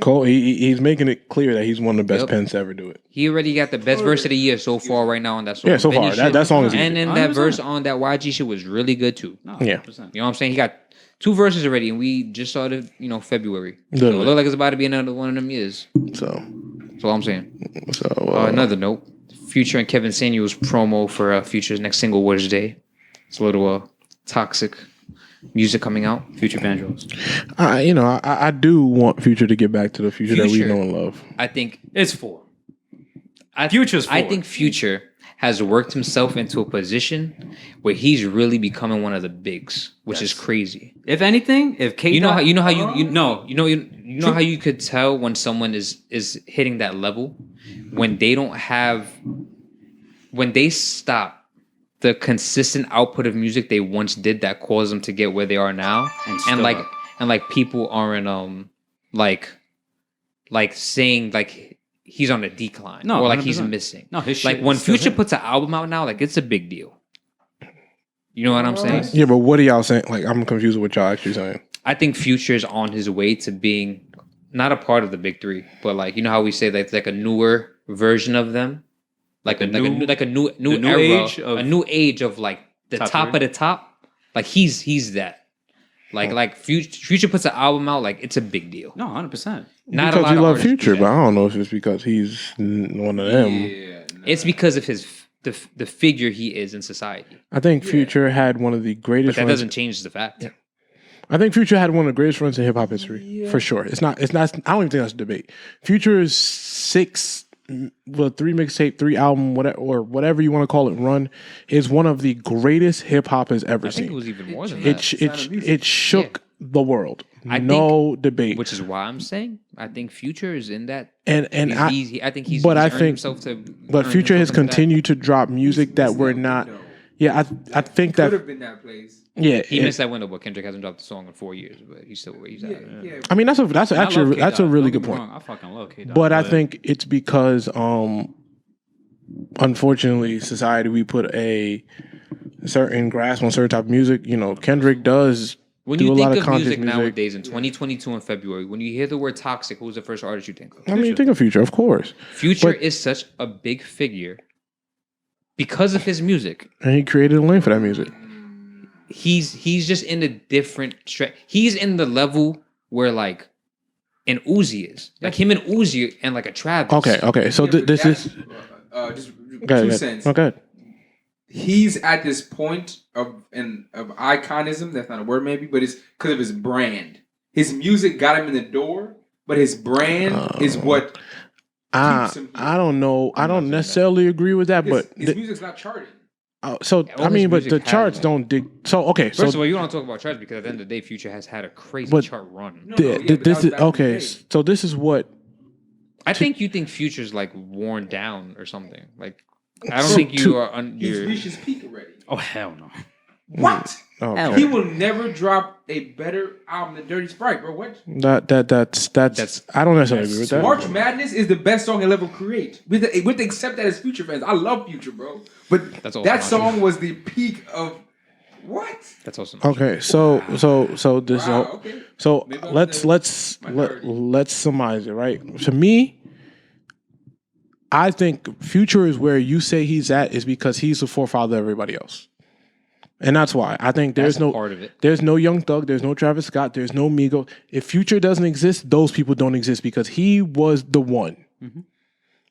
Cole, he's making it clear that he's one of the best Yep. pens to ever do it. He already got the best verse of the year so far right now on that song. Yeah, so Benny far. shit. That song is and then that 100%. verse on that YG shit was really good too. No, Yeah. 100%. You know what I'm saying? He got 2 verses already, and we just started, February. So it Literally. look like it's about to be another one of them years. So, That's all I'm saying. so Another note: Future and Kevin Samuel's promo for Future's next single was Day. It's a little toxic music coming out. Future Vandross. I do want Future to get back to the Future that we Future. know and love. I think It's 4. I, Future's I four. think Future has worked himself into a position where he's really becoming one of the bigs, which is crazy. If anything, if K You know how no, you could tell when someone is hitting that level when they stop the consistent output of music they once did that caused them to get where they are now, And and still people aren't like saying like he's on a decline No, or like he's 100%. missing. No, his Like shit when is still Future hitting. puts an album out now, like it's a big deal. You know what I'm saying? Yeah, but what are y'all saying? Like, I'm confused with what y'all actually saying. I think Future is on his way to being not a part of the big 3, but like you know how we say that it's like a newer version of them, like a new era, age of a new age of like the top 3. of the top. Like he's that. Like Future puts an album out, like it's a big deal. No, 100%. Not a Because lot you of love artists do Future, that. but I don't know if it's because he's one of them. Yeah. It's because of the figure he is in society. I think Future had one of the But greatest that runs. doesn't change the fact. I think Future had one of the greatest runs in hip hop history, for sure. It's not. I don't even think that's a debate. Future's 3 mixtape, 3 album, whatever you want to call it, run is one of the greatest hip hop has ever I think seen. it was even more than that. It shook the world. I No debate. Which is why I'm saying I think Future is in that. And I think he's. but he's I earned think- himself to. But earn Future has himself into that. continued to drop music that we're not. Yeah, I think Could that. have been that place. Yeah, He missed that window, but Kendrick hasn't dropped a song in 4 years. But he's still where he's at. Yeah. I mean, that's actually I love that's a K-Dot. really Don't good get me point. wrong, I fucking love K-Dot. But I think it's because, unfortunately, society, we put a certain grasp on certain type of music. Kendrick does When do you a lot think of of conscious music music. nowadays in 2022 in February, when you hear the word toxic, who's the first artist you think of? I mean, you think of Future, of course. Future but- is such a big figure because of his music. And he created a lane for that music. He's just in a different he's in the level where like an Uzi is. Like him and Uzi and like a Travis. Okay. So Yeah, but this that's- is. just Go 2 ahead. cents. Okay. He's at this point of iconism. That's not a word, maybe, but it's because of his brand. His music got him in the door, but his brand is what keeps him. I don't know. I don't necessarily agree with that, but His music's not charting. so All I mean, his but the music has charts been. don't dig. So okay, First of so all, you don't talk about charts because at the end of the day, Future has had a crazy But- chart run. No, th- yeah, th- but that this was is back in the okay. day. So this is what. I think you think Future's like worn down or something. Like I don't think you are He's you're, reached his peak already. oh hell no. What? Okay. He will never drop a better album than Dirty Sprite, bro. What? That's I don't necessarily agree with that. March Madness is the best song he'll ever create. With the except that as Future fans, I love Future, bro. But That's also that not song was the peak of what? that's also not Okay, so this Wow, okay. so Maybe I'm let's the minority. let's surmise it, right? To me, I think Future is where you say he's at is because he's the forefather of everybody else. And that's why I think there's That's a part of it. there's no Young Thug, there's no Travis Scott, there's no Migos. If Future doesn't exist, those people don't exist because he was the one. Mm-hmm.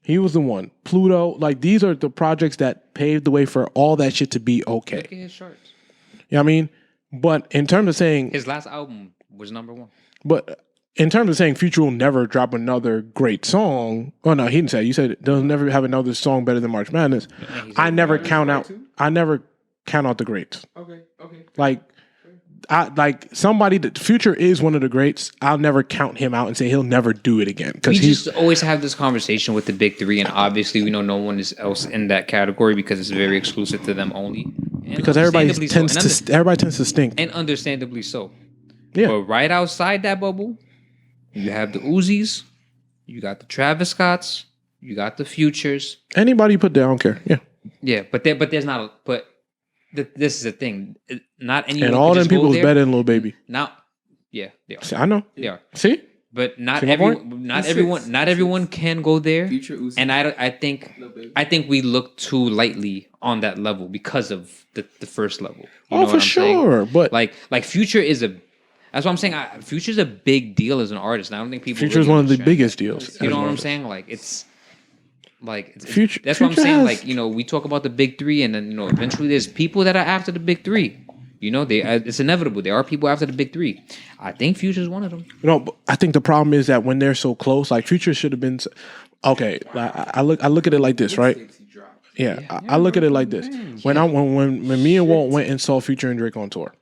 He was the one. Pluto, like these are the projects that paved the way for all that shit to be okay. Look at his charts. You know what I mean? But in terms of saying His last album was #1. But in terms of saying Future will never drop another great song, oh no, he didn't say it. You said they'll never have another song better than March Madness. I never count out the greats. Okay. Like somebody that Future is one of the greats. I'll never count him out and say he'll never do it again. We Because just always have this conversation with the big three, and obviously we know no one else in that category because it's very exclusive to them only. And because everybody understandably tends to stink. and understandably so. Yeah. But right outside that bubble, you have the Uzis, you got the Travis Scotts, you got the Futures. Anybody you put there, I don't care. Yeah. Yeah, this is the thing. Not anyone. And all can them just go people is there. better than Lil Baby. Now, yeah, they are. See, I know. They are. See? But not See my everyone. point? Not He's everyone. six. Not everyone can go there. Future Uzi. And I think we look too lightly on that level because of the first level. You know Oh, what for I'm saying? sure. But Like Future is a. That's what I'm saying. Future's a big deal as an artist. And I don't think people. Future is really one of the understand biggest that. deals. You as know what an I'm artist. saying? Like it's. Like Future- that's what I'm Future saying. has- Like we talk about the big three, and then eventually there's people that are after the big three. It's inevitable. There are people after the big three. I think Future's one of them. No, but I think the problem is that when they're so close, like Future should have been. Okay, I look at it like this, right? Yeah, I look at it like this. When me and Walt went and saw Future and Drake on tour,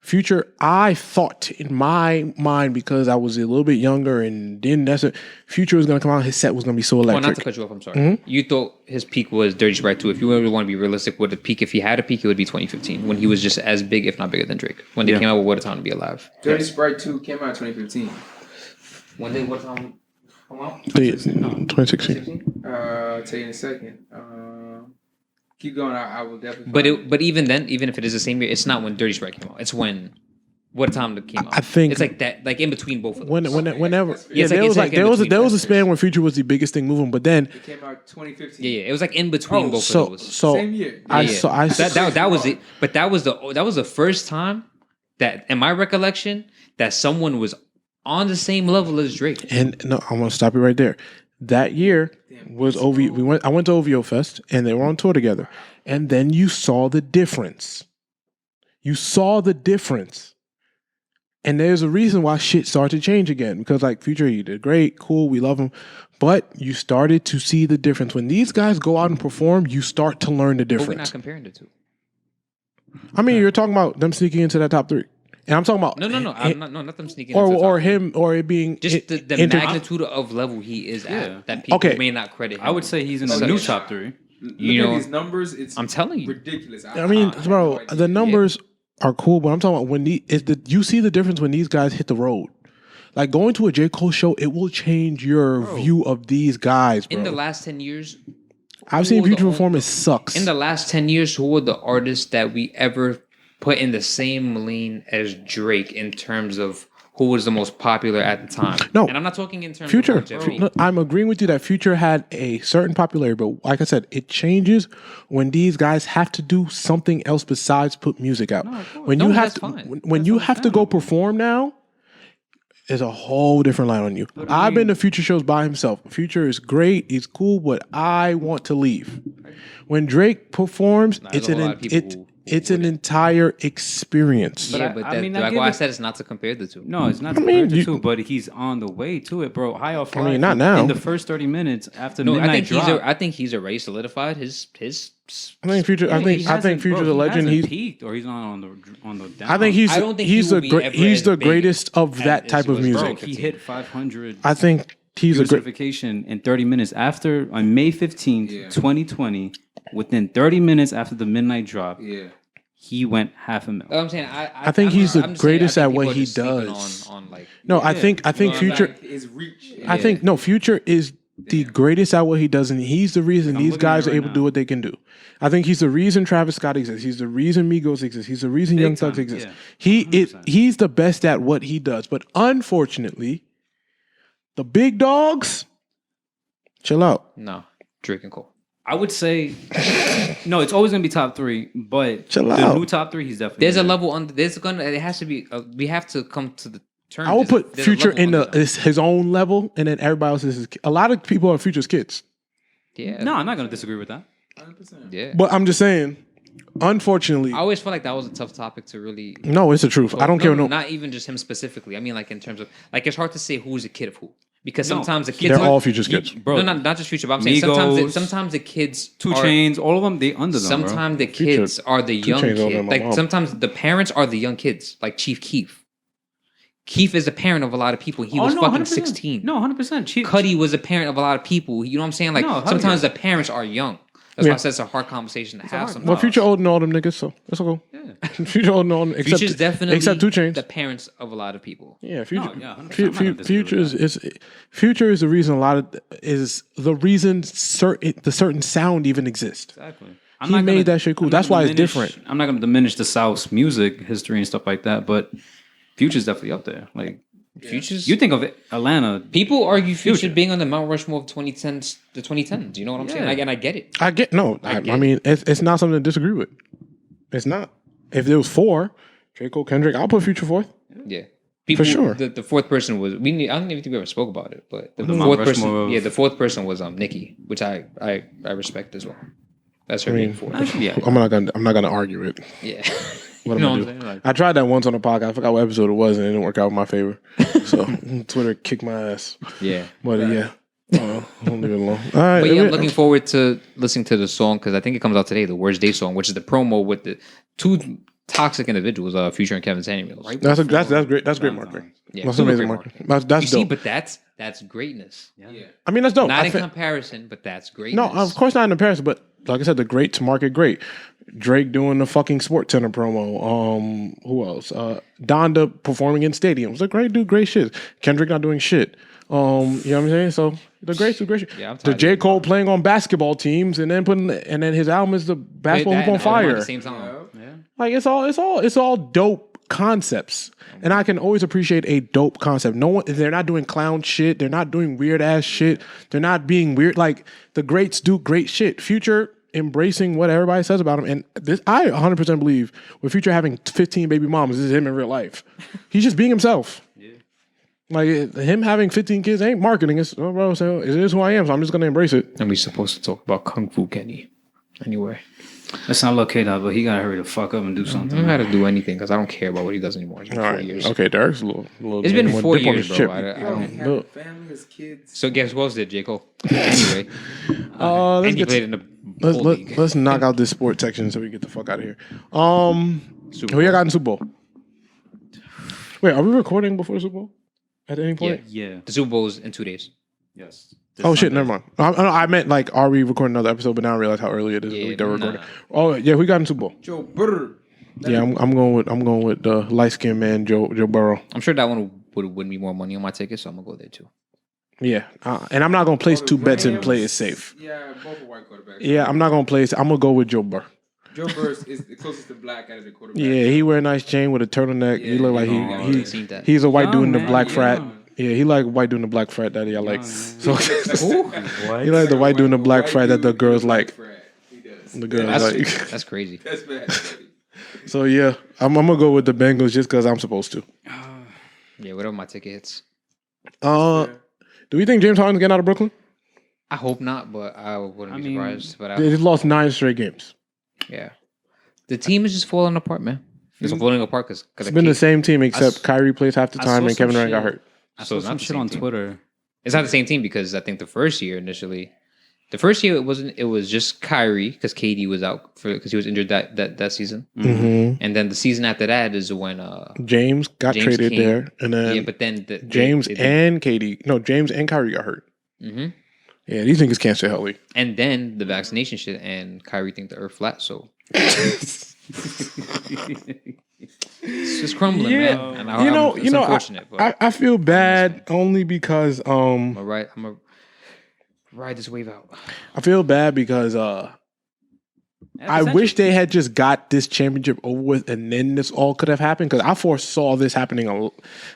Future, I thought in my mind because I was a little bit younger and didn't necessarily, Future was gonna come out. His set was gonna be so Well, electric. not to cut you off. I'm sorry. You thought his peak was Dirty Sprite 2. If you really want to be realistic with the peak, if he had a peak, it would be 2015 when he was just as big, if not bigger, than Drake. When they came out with What a Time to Be Alive. Dirty Sprite 2 came out in 2015. When did What a Time come out? 2016. I'll tell you in a second. Keep going. I will definitely. But even then, even if it is the same year, it's not when Dirty Sprite came out. It's when What a Time came out. I think it's like that, like in between both of them. Whenever Yeah, it's there like- was it's like there in was between. there was a span when Future was the biggest thing moving, but then It came out 2015. Yeah, it was like in between both so of those. so Same year. That was it. But that was the first time that, in my recollection, that someone was on the same level as Drake. And no, I'm gonna stop you right there. That year was OVO. I went to OVO Fest, and they were on tour together. And then you saw the difference. And there's a reason why shit started to change again. Because like Future, he did great, cool, we love him. But you started to see the difference. When these guys go out and perform, you start to learn the But we're not difference. comparing the two. I mean, you're talking about them sneaking into that top 3. And I'm talking about No. I'm not them sneaking into the or top three. him or it being Just the magnitude of level he is at that people Okay. may not credit him. I would say he's in the So- new top 3. Look You at know, these numbers. It's I'm telling you. ridiculous. I mean, have bro, no idea. the numbers are cool, but I'm talking about when you see the difference when these guys hit the road. Like going to a J. Cole show, it will change your view of these guys, bro. In the last 10 years, I've seen who were Future the perform, it sucks. in the last 10 years, who were the artists that we ever put in the same lane as Drake in terms of who was the most popular at the time? No. And I'm not talking in terms Future, of longevity. no, I'm agreeing with you that Future had a certain popularity, but like I said, it changes when these guys have to do something else besides put music out. When No, you have that's to, fine. when you have to go perform now, there's a whole different line on you. I've been to Future shows by himself. Future is great, he's cool, but I want to leave. When Drake performs, there's a whole lot of people who it's an entire experience. Yeah, But but I mean, I that's give why I it- said it's not to compare the two. No, it's not mean, compared to you- two, but he's on the way to it, bro. High off. I mean, Life, not now. In the first 30 minutes after No, midnight I think drop. I think he's already solidified his. I think Future. Yeah, I he think hasn't- Future's bro, a legend. He He's. hasn't peaked, or he's not on the down. I think he's. I don't think he's he will the be great. ever He's as the big greatest of that as type he of was music. bro. Bro, He hit 500. I think he's a great. certification in 30 minutes after on May 15th, Yeah. 2020. Within 30 minutes after the midnight drop, Yeah. he went $500,000. I'm saying I think I'm he's just- the I'm just saying, greatest I at think what people are he just sleeping does. On like, No, I think Future. Like his reach. I think no, Future is the greatest at what he does, and he's the reason these looking at guys it are right able to now. do what they can do. I think he's the reason Travis Scott exists. He's the reason Migos exists. He's the reason Young Thugs time, exists. yeah. He's the best at what he does. But unfortunately, the big dogs Chill out. No, Drake and Cole. I would say no. It's always gonna be top 3, but Chill the out. new top 3, he's definitely. There's a there. level under. There's gonna. It has to be. We have to come to the terms. I will put There's a Future level in under them. his own level, and then everybody else is a lot of people are Future's kids. Yeah. No, I'm not gonna disagree with that. 100%. Yeah. But I'm just saying, unfortunately, I always felt like that was a tough topic to really. no, it's the truth. I don't care. No, Not even just him specifically. I mean, like in terms of like it's hard to say who's a kid of who because No, sometimes the kids they're are all Future's kids. Bro, no, not just Future. But I'm saying Migos, sometimes the kids 2 are- Chainz, all of them, they under them. Sometimes the Future- kids are the 2 young Chainz older than kids. my Like mom. sometimes the parents are the young kids. Like Chief Keef. Keef is a parent of a lot of people. He bro. was Oh, no, fucking 100%. 16. No, 100%. Cuddy was a parent of a lot of people. You know what I'm saying? Like No, hell sometimes yeah. the parents are young. That's Yeah. why I said it's a hard conversation to have. hard- Sometimes. well, Future older than all them niggas, so that's okay. Yeah. Future older than all them, except Future's definitely except 2 Chainz. the parents of a lot of people. Yeah, Future. No, yeah, 100%. I'm not gonna disagree Future with is Future is the reason a lot of is the reason the certain sound even exists. Exactly. He made that shit cool. I'm not That's why gonna it's different. I'm not going to diminish the South's music history and stuff like that, but Future's definitely up there. Like Future's you think of it, Atlanta. people argue Future Future. being on the Mount Rushmore of 2010s, the 2010s. You know what I'm saying? Yeah. Like, and I get it. I get no. I mean, it's not something to disagree with. It's not. If there was 4, J. Cole, Kendrick, I'll put Future 4th. Yeah. People, sure. The fourth person was I don't even think we ever spoke about it, but the Mount fourth Rushmore person, of- yeah, the fourth person was Nikki, which I respect as well. That's her being fourth. Yeah. I'm not gonna argue it. Yeah. What You know am I what do? I'm saying? Like- I tried that once on a podcast. I forgot what episode it was, and it didn't work out in my favor. So Twitter kicked my ass. Yeah. But yeah, I'll leave it alone. All right, But yeah, I'm looking forward to listening to the song because I think it comes out today, the Worst Day song, which is the promo with the 2 toxic individuals, Future and Kevin Samuels. Right? that's great. That's great marketing. Yeah, That's super amazing great marketing. That's You see, dope. but that's greatness. I mean, that's dope. Not I in fe- comparison, but that's greatness. No, of course not in comparison, but like I said, the great to market great. Drake doing the fucking Sports Center promo. Who else? Donda performing in stadiums. Like great dude, great shit. Kendrick not doing shit. You know what I'm saying? So the great do great shit. Yeah, I'm the tired J. of Cole playing on basketball teams and then his album is the basketball That hoop on and all of them fire. at the same time. Like it's all dope concepts. And I can always appreciate a dope concept. No one they're not doing clown shit. They're not doing weird ass shit. They're not being weird. Like the greats do great shit. Future embracing what everybody says about him. And this I 100% believe with Future having 15 baby mamas, this is him in real life. He's just being himself. Like him having 15 kids ain't marketing. It's bro, so it is who I am, so I'm just gonna embrace it. And we're supposed to talk about Kung Fu Kenny. Anyway. Let's not look at that, but he got to hurry the fuck up and do I something. don't know how to do anything because I don't care about what he does anymore. It's been All 4 right. years. Okay, Derek's a little It's been more 4 dip on years, his bro. chip. I don't. Look. Family, his kids. So guess what else did, J. Cole? Anyway. Let's And he get played to- in the Bowl League. let's knock out this sports section so we get the fuck out of here. Super Who y'all Bowl. got in Super Bowl? Wait, are we recording before the Super Bowl? At any Yeah. point? Yeah. The Super Bowl is in 2 days. Yes. Oh shit, never mind. I meant like, are we recording another episode? But now I realize how early it is. Yeah, They're nah. recording. Oh yeah, we got in Super Bowl. Joe Burr. Yeah, I'm going with the light skinned man Joe Burrow. I'm sure that one would win me more money on my ticket, so I'm going to go there too. Yeah, and I'm not gonna place 2 bets and play it safe. Yeah, both are white quarterbacks. Yeah, I'm not gonna place. I'm gonna go with Joe Burrow. Joe Burr is the closest to black out of the quarterback. Yeah, he wear a nice chain with a turtleneck. he Yeah, look like I he seen that. he's a white dude in the man. black Yeah. frat. Yeah, he like white dude in the black frat that I like. So What? he like the white dude in the black frat that the dude girls in the black like. frat. He does. The girls That's, like. that's crazy. That's bad. buddy. So yeah, I'm gonna go with the Bengals just because I'm supposed to. Yeah, whatever my ticket hits. Do we think James Harden's getting out of Brooklyn? I hope not, but I wouldn't be surprised. But They just lost 9 straight games. yeah, the team is just falling apart, man. It's falling apart because It's been the same team except Kyrie plays half the I time saw and Kevin some Durant got shit. hurt. I So saw it's not some the shit same on team. Twitter. It's not the same team because I think the first year initially, the first year it wasn't. It was just Kyrie because KD was out because he was injured that season, and then the season after that is when James got James traded came. there, and then yeah, but then James and Kyrie got hurt. hmm Yeah, these niggas can't stay healthy. and then the vaccination shit and Kyrie think the earth flat, so it's just crumbling, Yeah. man. And It's unfortunate, but I feel bad only because I'm gonna ride this wave out. I feel bad because I wish they had just got this championship over with, and then this all could have happened. Because I foresaw this happening,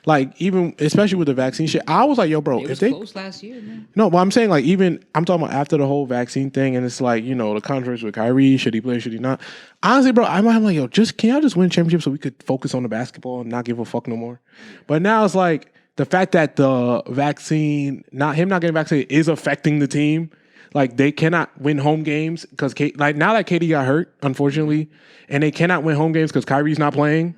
like even especially with the vaccine shit. I was like, yo, bro, It if was they close last year, man. no, but I'm saying like even I'm talking about after the whole vaccine thing, and it's like the controversy with Kyrie, should he play, should he not? Honestly, bro, I'm like, yo, can y'all just win championships so we could focus on the basketball and not give a fuck no more? But now it's like the fact that the vaccine, not getting vaccinated, is affecting the team. Like they cannot win home games because like now that KD got hurt, unfortunately, and they cannot win home games because Kyrie's not playing.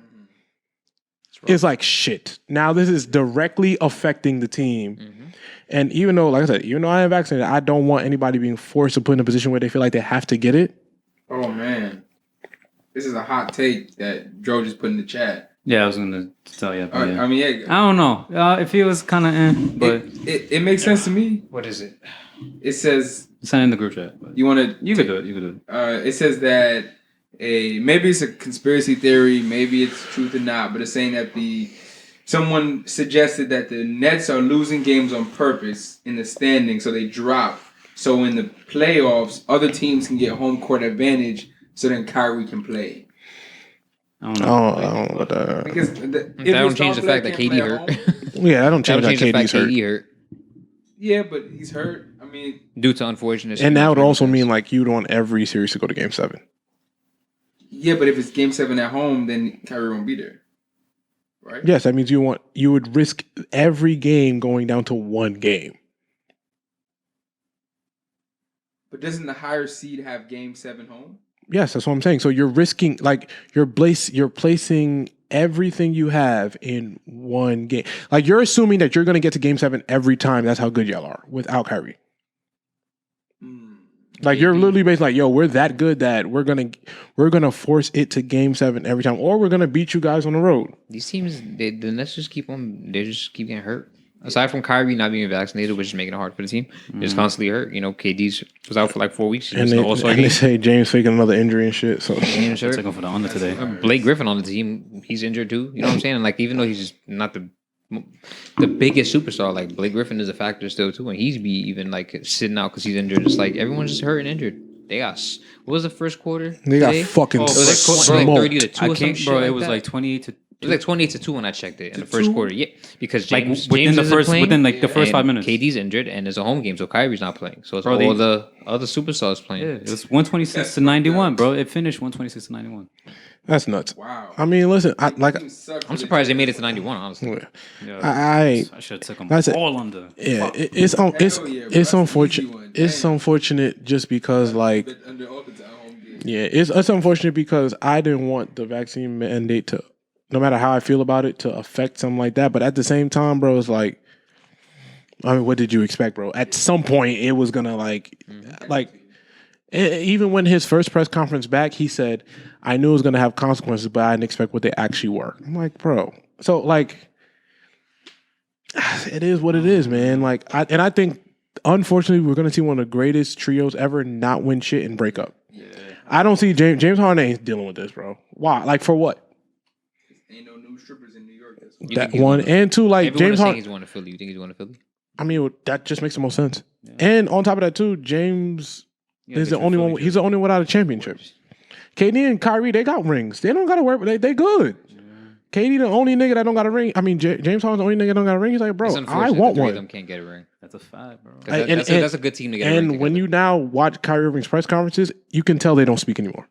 It's like shit. Now this is directly affecting the team. Mm-hmm. And even though, like I said, even though I am vaccinated, I don't want anybody being forced to put in a position where they feel like they have to get it. Oh man, this is a hot take that Joe just put in the chat. Yeah, I was gonna tell you. I mean, yeah, I don't know. It feels kind of but it makes sense to me. What is it? It says send in the group chat. you want to. You could do it. You could do it. It says that maybe it's a conspiracy theory, maybe it's truth or not, but it's saying that someone suggested that the Nets are losing games on purpose in the standing, so they drop. So in the playoffs, other teams can get home court advantage, so then Kyrie can play. I don't know about that. Because that don't change the fact that KD hurt. Yeah, I don't change that KD's hurt. KD hurt. Yeah, but he's hurt. I mean, Due to unfortunate. And that would also mean like you'd want every series to go to Game 7. Yeah, but if it's Game 7 at home, then Kyrie won't be there, right? Yes, that means you would risk every game going down to one game. But doesn't the higher seed have Game 7 home? Yes, that's what I'm saying. So you're risking, like, you're placing everything you have in one game. Like, you're assuming that you're going to get to Game 7 every time. That's how good y'all are without Kyrie. Like, you're literally based like, yo, we're that good that we're gonna force it to Game 7 every time, or we're gonna beat you guys on the road. These teams, the Nets just keep getting hurt. Aside from Kyrie not being vaccinated, which is making it hard for the team, they're just constantly hurt. KD's was out for like 4 weeks. And they say James faking another injury and shit. So James hurt. Taking for the under today. Blake Griffin on the team, he's injured too. You know what I'm saying? And like, even though he's just not the biggest superstar, like Blake Griffin is a factor still too, and he's be even like sitting out because he's injured. It's like everyone's just hurt and injured. They got what was the first quarter? They got fucking smoked. Like 30 to 2 or some shit. Bro, it like was that. like 28 to. It was like 28 to 2 when I checked it in the first quarter. Yeah, because James within the isn't first playing, within like the first 5 minutes. KD's injured and it's a home game, so Kyrie's not playing. So it's Bro, all the other superstars playing. Yeah, it was 126 to 91, bro. It finished 126 to 91. That's nuts. Wow. I mean, listen, I'm surprised they made it to 91. Honestly, I should have took them all under. Yeah, it's unfortunate. It's unfortunate just because like. Yeah, it's unfortunate because I didn't want the vaccine mandate to, no matter how I feel about it, to affect something like that. But at the same time, bro, it's like, I mean, what did you expect, bro? At some point, it was gonna even when his first press conference back, he said, I knew it was gonna have consequences, but I didn't expect what they actually were. I'm like, bro. So like, it is what it is, man. Like, I think, unfortunately, we're gonna see one of the greatest trios ever not win shit and break up. Yeah. I don't see James Harden ain't dealing with this, bro. Why? Like, for what? Ain't no new strippers in New York. That one and two, like James Harden. He's going to Philly. You think he's going to Philly? I mean, that just makes the most sense. Yeah. And on top of that, too, James is the only one. He's the only one without a championship. KD and Kyrie, they got rings. They don't got to work. They good. Yeah. KD the only nigga that don't got a ring. I mean, James Harden's the only nigga that don't got a ring. He's like, bro, I want one. Them can't get a ring. That's a fact, bro. That's a good team to get a ring. And when you now watch Kyrie Irving's press conferences, you can tell they don't speak anymore.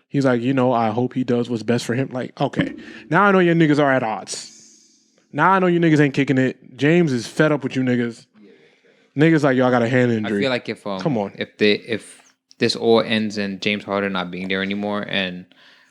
He's like, I hope he does what's best for him. Like, okay, now I know your niggas are at odds. Now I know you niggas ain't kicking it. James is fed up with you niggas. Niggas like, yo, I got a hand injury. I feel like come on, if this all ends in James Harden not being there anymore, and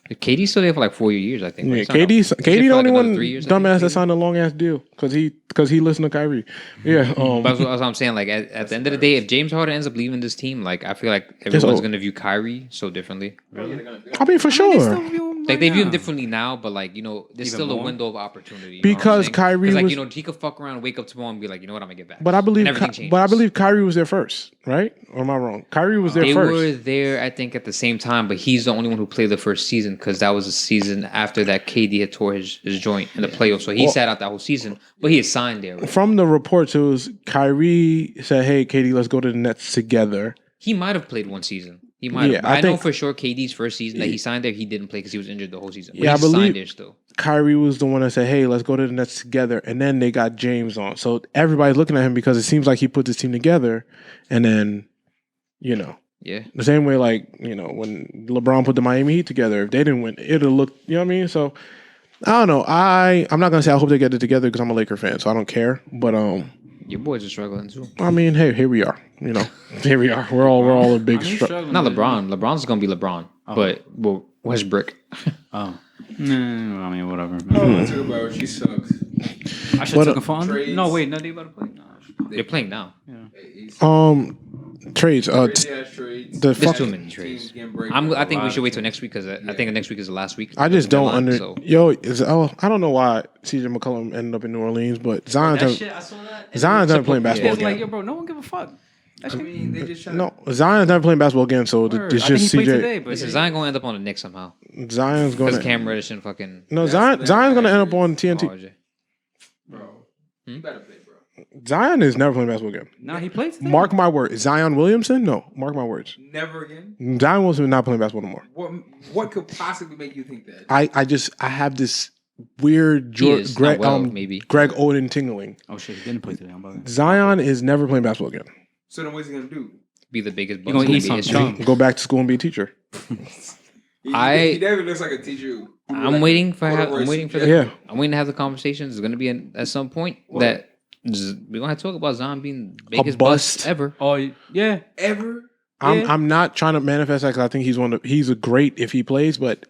KD's still there for like 4 years, I think. Yeah, KD the only one dumbass that signed a long ass deal because he listened to Kyrie. Yeah, but that's what I'm saying. Like at the end of the day, if James Harden ends up leaving this team, like I feel like everyone's gonna view Kyrie so differently. Really? I mean, for sure. Like they view him differently now, but like there's still a window of opportunity. Because Kyrie was he could fuck around, wake up tomorrow, and be like, you know what, I'm gonna get back. But I believe Kyrie was there first, right? Or am I wrong? Kyrie was there first. They were there, I think, at the same time, but he's the only one who played the first season because that was the season after that KD had tore his joint in the playoffs. So he sat out that whole season, but he is signed there. Right? From the reports, it was Kyrie said, "Hey, KD, let's go to the Nets together." He might have played one season. He might. Yeah, Yeah, I I know think- for sure KD's first season that he signed there, he didn't play because he was injured the whole season. But Yeah, I he signed believe- there still. Kyrie was the one that said, "Hey, let's go to the Nets together," and then they got James on. So everybody's looking at him because it seems like he put this team together, and then, you know, Yeah. the same way like when LeBron put the Miami Heat together, if they didn't win, it'd have looked, you know what I mean? So I don't know. I'm not gonna say I hope they get it together because I'm a Laker fan, so I don't care. But Your boys are struggling too. I mean, hey, here we are. You know, here we are. We're all a big. Not LeBron. LeBron's gonna be LeBron, but Westbrook. Oh. No, I mean, whatever. Oh, talk about she sucks. I should take a phone. Trades. No, wait, no, they about to play. No. They're playing now. Trades. Trades. The There's fuck. too many trades. I think we should wait till next week because I think next week is the last week. I just don't Deadline, I don't know why CJ McCollum ended up in New Orleans, but Zion's That shit, I saw that. Zion's never playing basketball It's like, again. yo, bro, no one give a fuck. That I shit, mean, they just No, Zion's never playing basketball again, so word. it's I think just he played CJ. today, but Listen, Zion gonna end up on the Knicks somehow Zion's going because to. Cam Reddish and fucking No, Zion's going to end up on TNT. RJ. Bro, you better play, bro. Zion is never playing basketball again. Nah, he played today. Mark my words. Zion Williamson? No, mark my words. Never again. Zion Williamson is not playing basketball no more. What could possibly make you think that? I have this weird He is Greg, not well, maybe. Greg Oden tingling. Oh shit, he didn't play today. I'm about to. Zion is never playing basketball again. So then what's he gonna do? Be the biggest. You gonna bust eat in some NBA chunk. history. Go back to school and be a teacher. He never looks like a teacher. who I'm like waiting for. corduroy I'm waiting for. suit The, Yeah. I'm waiting to have the conversations. It's gonna be at some point that we're gonna have to talk about Zion being the biggest bust. bust ever. Oh yeah. ever. I'm not trying to manifest that because I think he's a great if he plays, but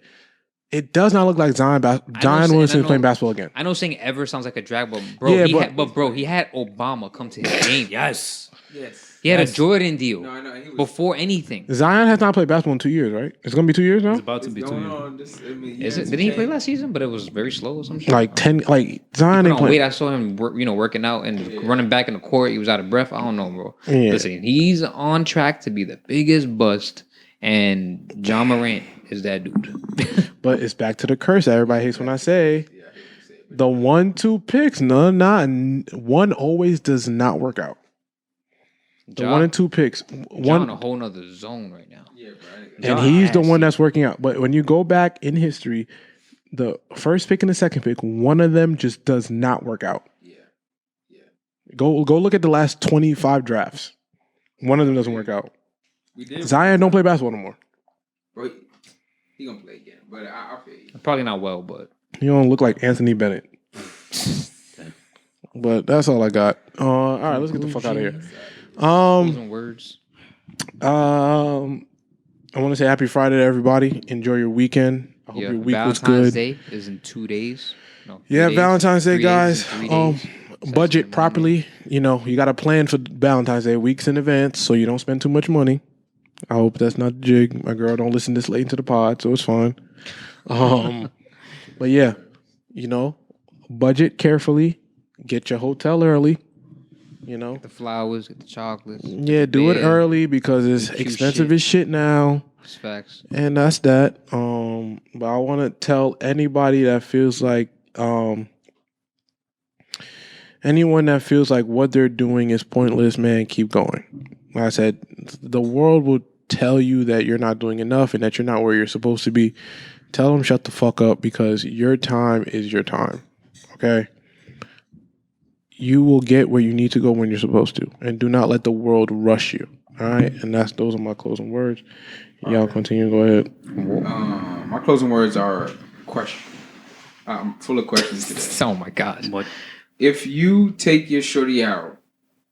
it does not look like Zion Williamson is playing basketball again. I know saying ever sounds like a drag, but bro, Yeah, he had Obama come to his game. Yes. Yes. He had Yes. a Jordan deal No, I know. He was before anything. Zion has not played basketball in 2 years, right? It's gonna be 2 years now. It's about to be 2 going years. on. This, I mean, Is yeah, it? Didn't he play last season? But it was very slow or some shit. Like 10, like Zion ain't No, wait, playing. I saw him, working out and running back in the court. He was out of breath. I don't know, bro. Yeah. Listen, he's on track to be the biggest bust, and John Morant is that dude. But it's back to the curse that everybody hates when I say the 1-2 picks. One always does not work out. The 1 and 2 picks. John One in a whole nother zone right now. Yeah, bro. and John he's the ass. one that's working out. But when you go back in history, the first pick and the second pick, one of them just does not work out. Yeah. Go look at the last 25 drafts. One of them doesn't work out. We did. Zion don't play basketball no more. Bro, he gonna play again, but I feel you. Probably not well, but He don't look like Anthony Bennett. But that's all I got. All right, let's get the fuck out of here. closing words. I want to say happy Friday to everybody. Enjoy your weekend. I hope Yeah, your week was Valentine's good. Day is in 2 days. No, Yeah, 3 days. Valentine's Day, 3 days guys. and 3 days. Budget Monday. properly. You know, you got to plan for Valentine's Day weeks in advance so you don't spend too much money. I hope that's not the jig. My girl don't listen this late into the pod, so it's fine. But yeah, you know, budget carefully. Get your hotel early. You know, The flowers, get the chocolates. yeah, do it bed, early because it's cute expensive shit. as shit now. It's facts. And that's that. But I want to tell anybody that feels like anyone that feels like what they're doing is pointless, man, keep going. Like I said, the world will tell you that you're not doing enough and that you're not where you're supposed to be. Tell them shut the fuck up because your time is your time. Okay? You will get where you need to go when you're supposed to. And do not let the world rush you. All right? And those are my closing words. Y'all continue. Go ahead. My closing words are question. I'm full of questions today. Oh my gosh. What? If you take your shorty out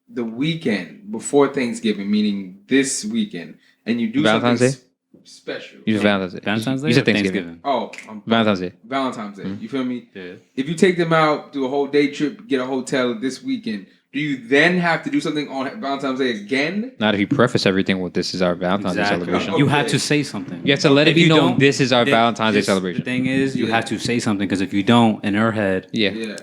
the weekend before Thanksgiving, meaning this weekend, and you do Valentine's something special. You said Valentine's Day. Valentine's Day. You said or Thanksgiving. Oh, Valentine's Day. Valentine's Day. You feel me? Yeah. If you take them out, do a whole day trip, get a hotel this weekend, do you then have to do something on Valentine's Day again? Not if you preface everything with this is our Valentine's Day Exactly. celebration. You have to say something. You have to let it If be you known don't, this is our then Valentine's Day this- celebration. The thing is, you Yeah. have to say something because if you don't, in her head, Yeah. Yeah.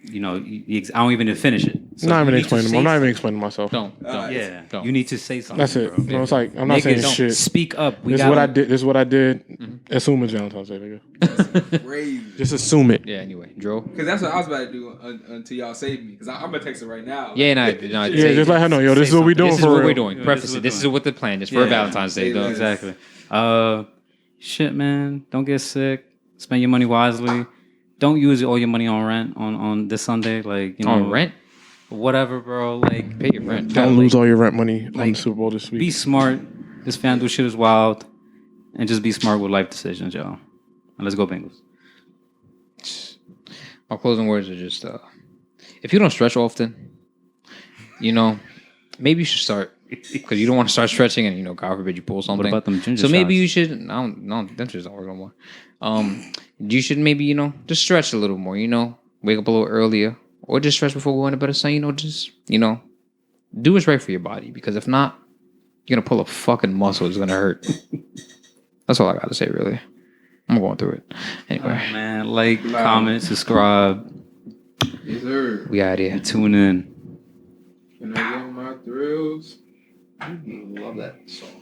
I don't even finish it. So Not you even need to explaining. say I'm not even explaining myself. Don't. Yeah, Don't. you need to say something. That's it. Bro. No, it's like I'm not saying Niggas, shit. speak up. This is what I did. This is what I did. Assume it's Valentine's Day, nigga. Crazy. Just assume it. Yeah. Anyway, Dro. Because that's what I was about to do until y'all save me. Because I'm gonna text her right now. Yeah, no, Yeah, just let her know, yo. This is what we doing This is for what real. we're doing. Yeah, Preface it. This is what the plan is for Yeah. Valentine's Day. Say Though. less. Exactly. Shit, man. Don't get sick. Spend your money wisely. Don't use all your money on rent on this Sunday. Like, On rent, whatever, bro. Like, pay your rent. Don't lose all your rent money on the Super Bowl this week. be smart. This FanDuel shit is wild. And just be smart with life decisions, y'all. And let's go Bengals. My closing words are just: if you don't stretch often, maybe you should start. Because you don't want to start stretching, and God forbid you pull something. What about them ginger So maybe shots? you should. No, them just don't work no more. You should maybe just stretch a little more. Wake up a little earlier, or just stretch before going to bed. Or something. Just do what's right for your body. Because if not, you're gonna pull a fucking muscle. It's gonna hurt. That's all I gotta say, really. I'm going through it anyway. Man, comment, subscribe, Yes, sir. We out here. tune in. Can I get my thrills? Love that song.